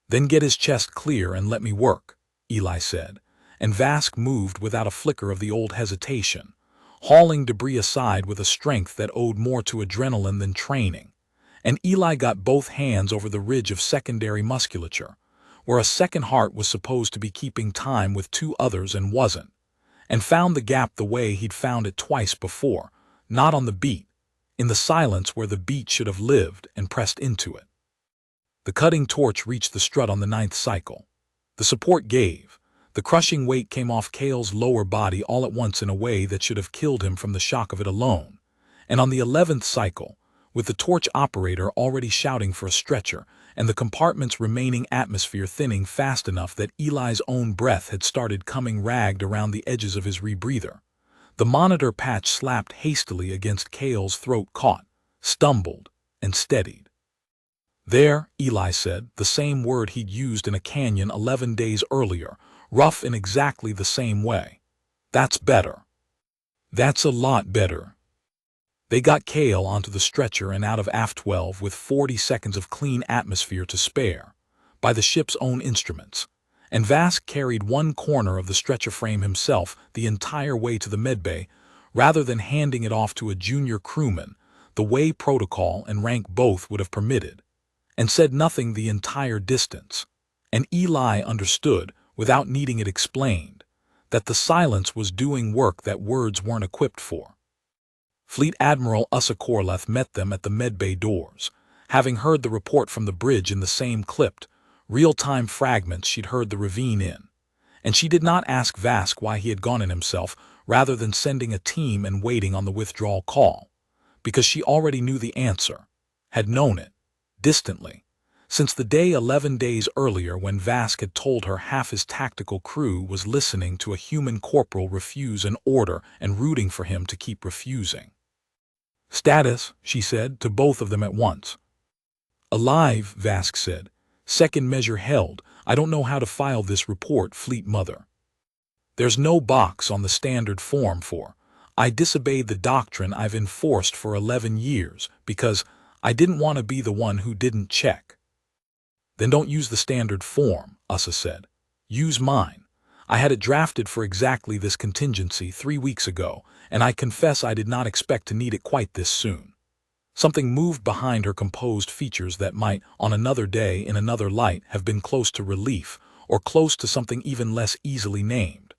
"Then get his chest clear and let me work," Eli said, and Vask moved without a flicker of the old hesitation, hauling debris aside with a strength that owed more to adrenaline than training, and Eli got both hands over the ridge of secondary musculature, where a second heart was supposed to be keeping time with 2 others and wasn't, and found the gap the way he'd found it twice before, not on the beat, in the silence where the beat should have lived, and pressed into it. The cutting torch reached the strut on the 9th cycle. The support gave. The crushing weight came off Cale's lower body all at once in a way that should have killed him from the shock of it alone, and on the 11th cycle, with the torch operator already shouting for a stretcher and the compartment's remaining atmosphere thinning fast enough that Eli's own breath had started coming ragged around the edges of his rebreather, the monitor patch slapped hastily against Cale's throat, caught, stumbled, and steadied. "There," Eli said, the same word he'd used in a canyon 11 days earlier, rough in exactly the same way. "That's better. That's a lot better." They got Cale onto the stretcher and out of aft 12 with 40 seconds of clean atmosphere to spare, by the ship's own instruments, and Vask carried one corner of the stretcher frame himself the entire way to the medbay, rather than handing it off to a junior crewman, the way protocol and rank both would have permitted, and said nothing the entire distance, and Eli understood, without needing it explained, that the silence was doing work that words weren't equipped for. Fleet Admiral Yssa Korlath met them at the medbay doors, having heard the report from the bridge in the same clipped, real-time fragments she'd heard the ravine in, and she did not ask Vask why he had gone in himself rather than sending a team and waiting on the withdrawal call, because she already knew the answer, had known it, distantly, since the day 11 days earlier when Vask had told her half his tactical crew was listening to a human corporal refuse an order and rooting for him to keep refusing. "Status," she said to both of them at once. "Alive," Vask said. "Second measure held. I don't know how to file this report, Fleet Mother." "There's no box on the standard form for I disobeyed the doctrine I've enforced for 11 years because I didn't want to be the one who didn't check. Then don't use the standard form, Yssa said. Use mine. I had it drafted for exactly this contingency 3 weeks ago, and I confess I did not expect to need it quite this soon. Something moved behind her composed features that might, on another day in another light, have been close to relief, or close to something even less easily named.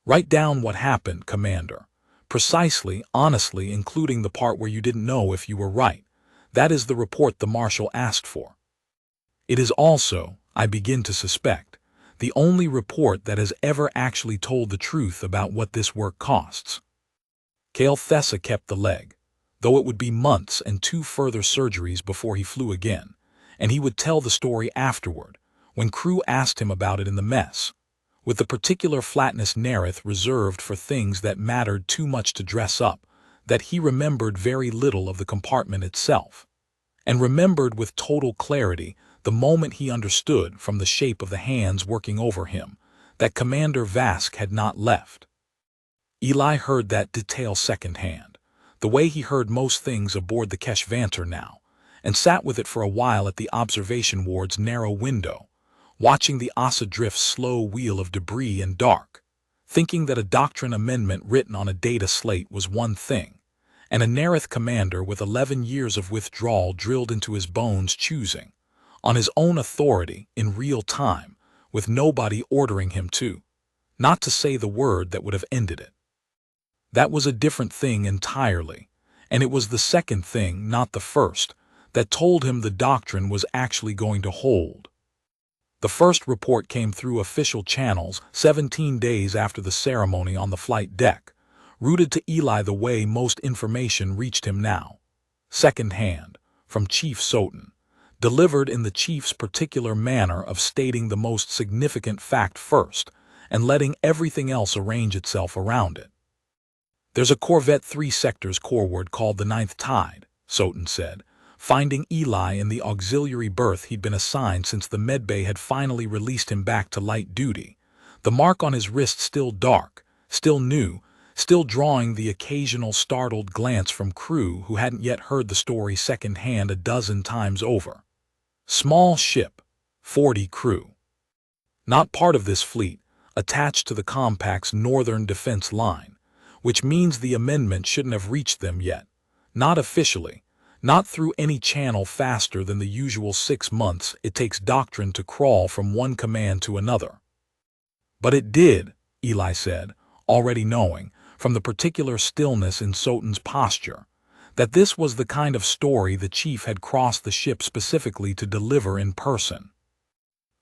Write down what happened, Commander. Precisely, honestly, including the part where you didn't know if you were right. That is the report the Marshal asked for. It is also, I begin to suspect, the only report that has ever actually told the truth about what this work costs. Yssa kept the leg, though it would be months and 2 further surgeries before he flew again, and he would tell the story afterward, when crew asked him about it in the mess, with the particular flatness Nerith reserved for things that mattered too much to dress up, that he remembered very little of the compartment itself, and remembered with total clarity the moment he understood from the shape of the hands working over him that Commander Vask had not left. Eli heard that detail secondhand, the way he heard most things aboard the Keshvanter now, and sat with it for a while at the observation ward's narrow window, watching the Yssa drift's slow wheel of debris and dark, thinking that a doctrine amendment written on a data slate was one thing, and a Nerith commander with 11 years of withdrawal drilled into his bones choosing, on his own authority, in real time, with nobody ordering him to, not to say the word that would have ended it. That was a different thing entirely, and it was the second thing, not the first, that told him the doctrine was actually going to hold. The first report came through official channels 17 days after the ceremony on the flight deck, routed to Eli the way most information reached him now, second-hand, from Chief Soten, delivered in the chief's particular manner of stating the most significant fact first and letting everything else arrange itself around it. There's a Corvette 3 sectors coreward called the Ninth Tide, Soten said, finding Eli in the auxiliary berth he'd been assigned since the medbay had finally released him back to light duty, the mark on his wrist still dark, still new, still drawing the occasional startled glance from crew who hadn't yet heard the story second-hand a dozen times over. Small ship, 40 crew. Not part of this fleet, attached to the compact's northern defense line, which means the amendment shouldn't have reached them yet, not officially, not through any channel faster than the usual 6 months it takes doctrine to crawl from one command to another. But it did, Eli said, already knowing, from the particular stillness in Soten's posture, that this was the kind of story the chief had crossed the ship specifically to deliver in person.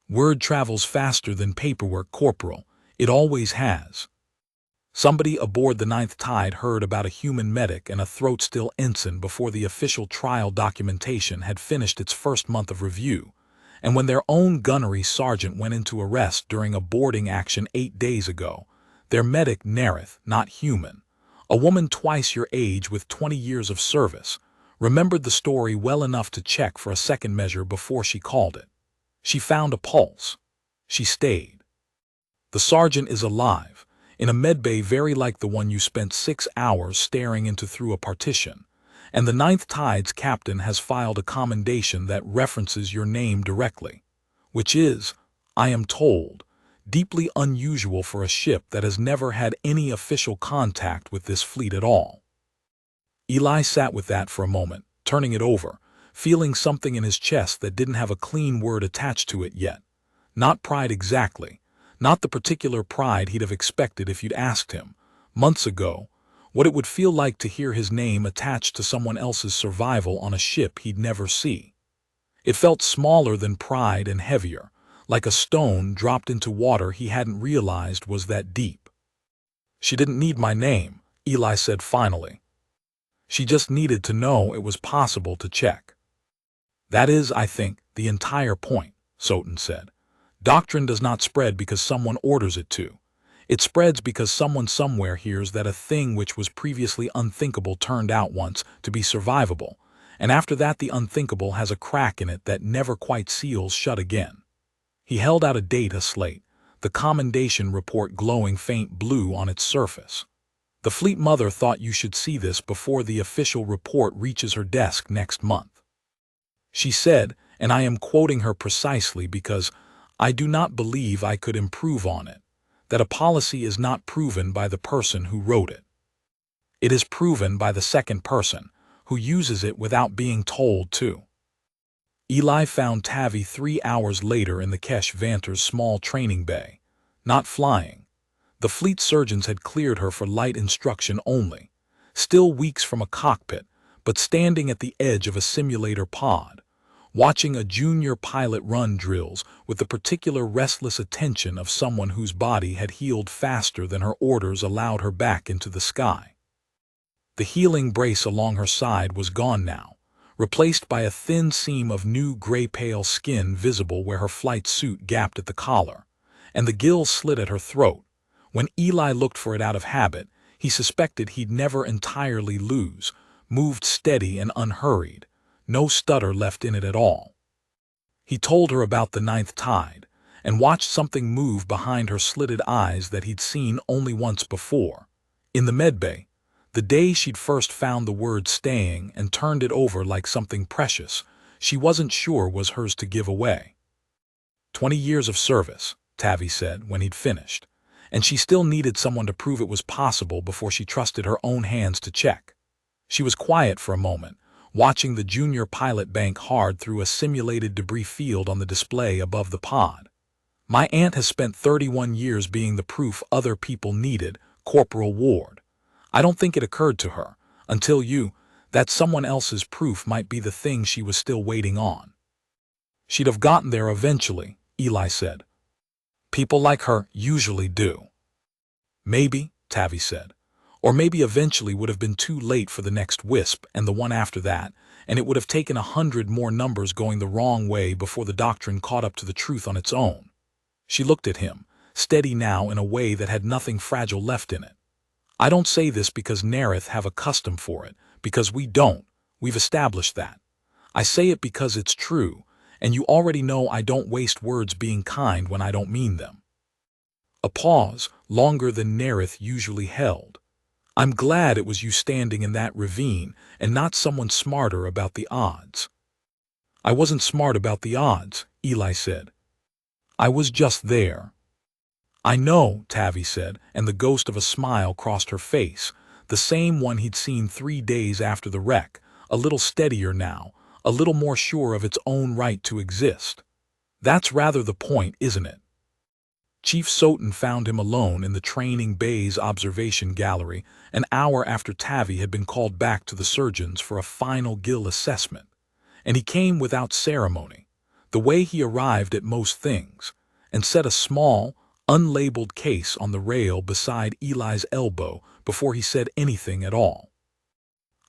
Word travels faster than paperwork, Corporal. It always has. Somebody aboard the Ninth Tide heard about a human medic and a throat-still ensign before the official trial documentation had finished its first month of review, and when their own gunnery sergeant went into arrest during a boarding action 8 days ago, their medic Nerith, not human, a woman twice your age with 20 years of service, remembered the story well enough to check for a second measure before she called it. She found a pulse. She stayed. The sergeant is alive, in a medbay very like the one you spent 6 hours staring into through a partition, and the Ninth Tide's captain has filed a commendation that references your name directly, which is, I am told, deeply unusual for a ship that has never had any official contact with this fleet at all. Eli sat with that for a moment, turning it over, feeling something in his chest that didn't have a clean word attached to it yet. Not pride exactly, not the particular pride he'd have expected if you'd asked him, months ago, what it would feel like to hear his name attached to someone else's survival on a ship he'd never see. It felt smaller than pride and heavier, like a stone dropped into water he hadn't realized was that deep. She didn't need my name, Eli said finally. She just needed to know it was possible to check. That is, I think, the entire point, Soten said. Doctrine does not spread because someone orders it to. It spreads because someone somewhere hears that a thing which was previously unthinkable turned out once to be survivable, and after that the unthinkable has a crack in it that never quite seals shut again. He held out a data slate, the commendation report glowing faint blue on its surface. The Fleet Mother thought you should see this before the official report reaches her desk next month. She said, and I am quoting her precisely because I do not believe I could improve on it, that a policy is not proven by the person who wrote it. It is proven by the second person, who uses it without being told to. Eli found Tavi 3 hours later in the Kesh Vanter's small training bay, not flying. The fleet surgeons had cleared her for light instruction only, still weeks from a cockpit, but standing at the edge of a simulator pod, watching a junior pilot run drills with the particular restless attention of someone whose body had healed faster than her orders allowed her back into the sky. The healing brace along her side was gone now, replaced by a thin seam of new gray-pale skin visible where her flight suit gapped at the collar, and the gills slit at her throat. When Eli looked for it out of habit, he suspected he'd never entirely lose, moved steady and unhurried, no stutter left in it at all. He told her about the ninth tide, and watched something move behind her slitted eyes that he'd seen only once before, in the medbay, the day she'd first found the word staying and turned it over like something precious she wasn't sure was hers to give away. 20 years of service, Tavi said when he'd finished, and she still needed someone to prove it was possible before she trusted her own hands to check. She was quiet for a moment, watching the junior pilot bank hard through a simulated debris field on the display above the pod. My aunt has spent 31 years being the proof other people needed, Corporal Ward. I don't think it occurred to her, until that someone else's proof might be the thing she was still waiting on. She'd have gotten there eventually, Eli said. People like her usually do. Maybe, Tavi said. Or maybe eventually would have been too late for the next wisp and the one after that, and it would have taken 100 more numbers going the wrong way before the doctrine caught up to the truth on its own. She looked at him, steady now in a way that had nothing fragile left in it. I don't say this because Nerith have a custom for it, because we don't. We've established that. I say it because it's true, and you already know I don't waste words being kind when I don't mean them. A pause, longer than Nerith usually held. I'm glad it was you standing in that ravine and not someone smarter about the odds. I wasn't smart about the odds, Eli said. I was just there. I know, Tavi said, and the ghost of a smile crossed her face, the same one he'd seen 3 days after the wreck, a little steadier now, a little more sure of its own right to exist. That's rather the point, isn't it? Chief Soten found him alone in the training bay's observation gallery an hour after Tavi had been called back to the surgeons for a final gill assessment, and he came without ceremony, the way he arrived at most things, and set a small, unlabeled case on the rail beside Eli's elbow before he said anything at all.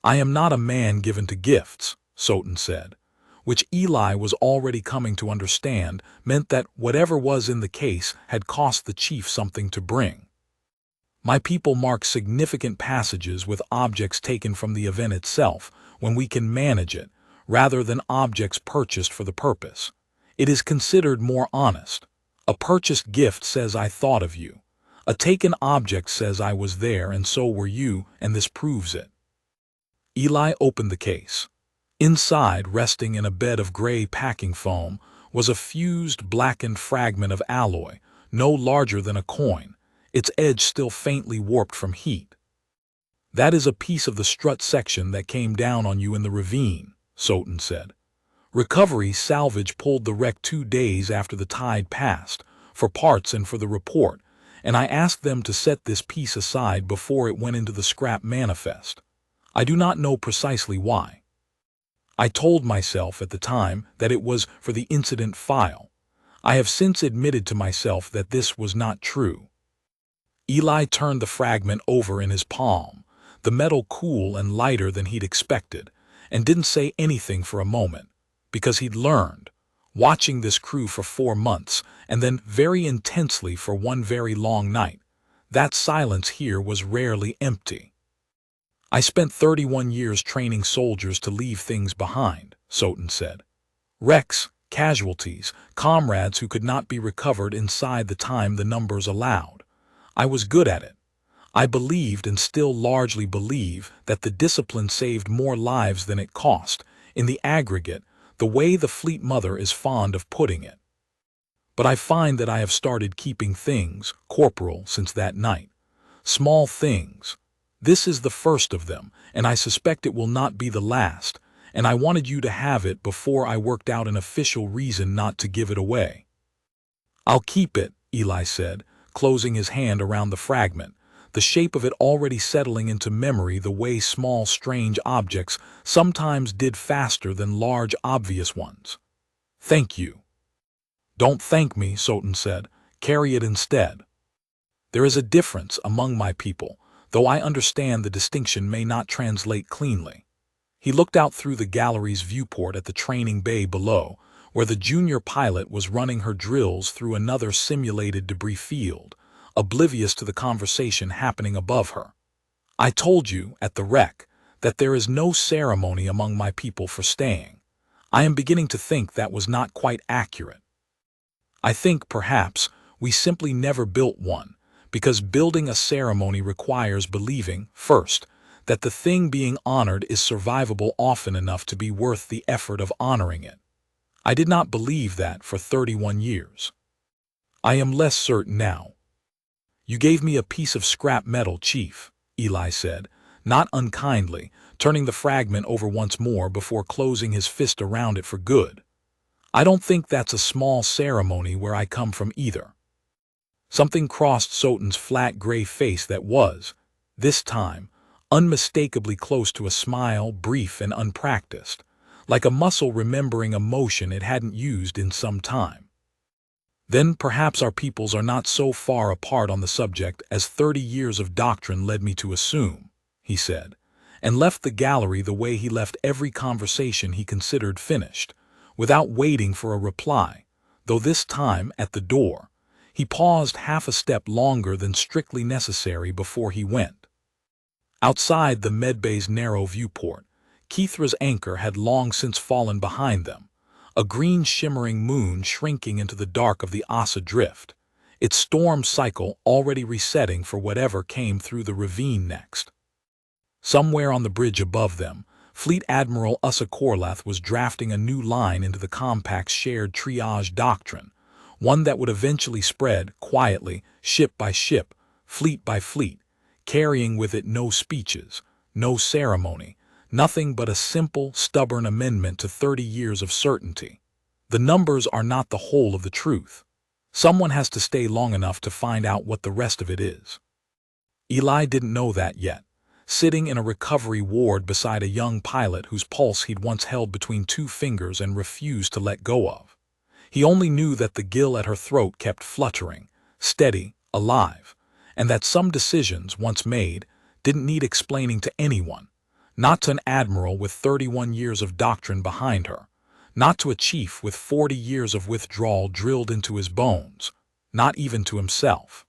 I am not a man given to gifts, Soten said, which Eli was already coming to understand meant that whatever was in the case had cost the chief something to bring. My people mark significant passages with objects taken from the event itself when we can manage it, rather than objects purchased for the purpose. It is considered more honest. A purchased gift says I thought of you. A taken object says I was there and so were you, and this proves it. Eli opened the case. Inside, resting in a bed of gray packing foam, was a fused, blackened fragment of alloy, no larger than a coin, its edge still faintly warped from heat. That is a piece of the strut section that came down on you in the ravine, Soten said. Recovery salvage pulled the wreck 2 days after the tide passed, for parts and for the report, and I asked them to set this piece aside before it went into the scrap manifest. I do not know precisely why. I told myself at the time that it was for the incident file. I have since admitted to myself that this was not true. Eli turned the fragment over in his palm, the metal cool and lighter than he'd expected, and didn't say anything for a moment, because he'd learned, watching this crew for 4 months and then very intensely for one very long night, that silence here was rarely empty. I spent 31 years training soldiers to leave things behind, Soten said. Wrecks, casualties, comrades who could not be recovered inside the time the numbers allowed. I was good at it. I believed and still largely believe that the discipline saved more lives than it cost, in the aggregate, the way the Fleet Mother is fond of putting it. But I find that I have started keeping things, Corporal, since that night. Small things. This is the first of them, and I suspect it will not be the last, and I wanted you to have it before I worked out an official reason not to give it away. I'll keep it, Eli said, closing his hand around the fragment, the shape of it already settling into memory the way small, strange objects sometimes did faster than large, obvious ones. Thank you. Don't thank me, Soten said. Carry it instead. There is a difference among my people, though I understand the distinction may not translate cleanly. He looked out through the gallery's viewport at the training bay below, where the junior pilot was running her drills through another simulated debris field, oblivious to the conversation happening above her. I told you, at the wreck, that there is no ceremony among my people for staying. I am beginning to think that was not quite accurate. I think, perhaps, we simply never built one, because building a ceremony requires believing, first, that the thing being honored is survivable often enough to be worth the effort of honoring it. I did not believe that for 31 years. I am less certain now. You gave me a piece of scrap metal, Chief, Eli said, not unkindly, turning the fragment over once more before closing his fist around it for good. I don't think that's a small ceremony where I come from either. Something crossed Soten's flat gray face that was, this time, unmistakably close to a smile, brief and unpracticed, like a muscle remembering a motion it hadn't used in some time. Then perhaps our peoples are not so far apart on the subject as 30 years of doctrine led me to assume, he said, and left the gallery the way he left every conversation he considered finished, without waiting for a reply, though this time, at the door, he paused half a step longer than strictly necessary before he went. Outside the medbay's narrow viewport, Kithra's anchor had long since fallen behind them, a green shimmering moon shrinking into the dark of the Yssa drift, its storm cycle already resetting for whatever came through the ravine next. Somewhere on the bridge above them, Fleet Admiral Yssa Korlath was drafting a new line into the compact's shared triage doctrine, one that would eventually spread quietly, ship by ship, fleet by fleet, carrying with it no speeches, no ceremony, nothing but a simple, stubborn amendment to 30 years of certainty. The numbers are not the whole of the truth. Someone has to stay long enough to find out what the rest of it is. Eli didn't know that yet, sitting in a recovery ward beside a young pilot whose pulse he'd once held between 2 fingers and refused to let go of. He only knew that the gill at her throat kept fluttering, steady, alive, and that some decisions, once made, didn't need explaining to anyone, not to an admiral with 31 years of doctrine behind her, not to a chief with 40 years of withdrawal drilled into his bones, not even to himself.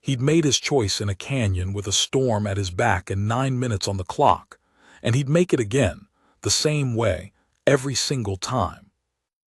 He'd made his choice in a canyon with a storm at his back and 9 minutes on the clock, and he'd make it again, the same way, every single time.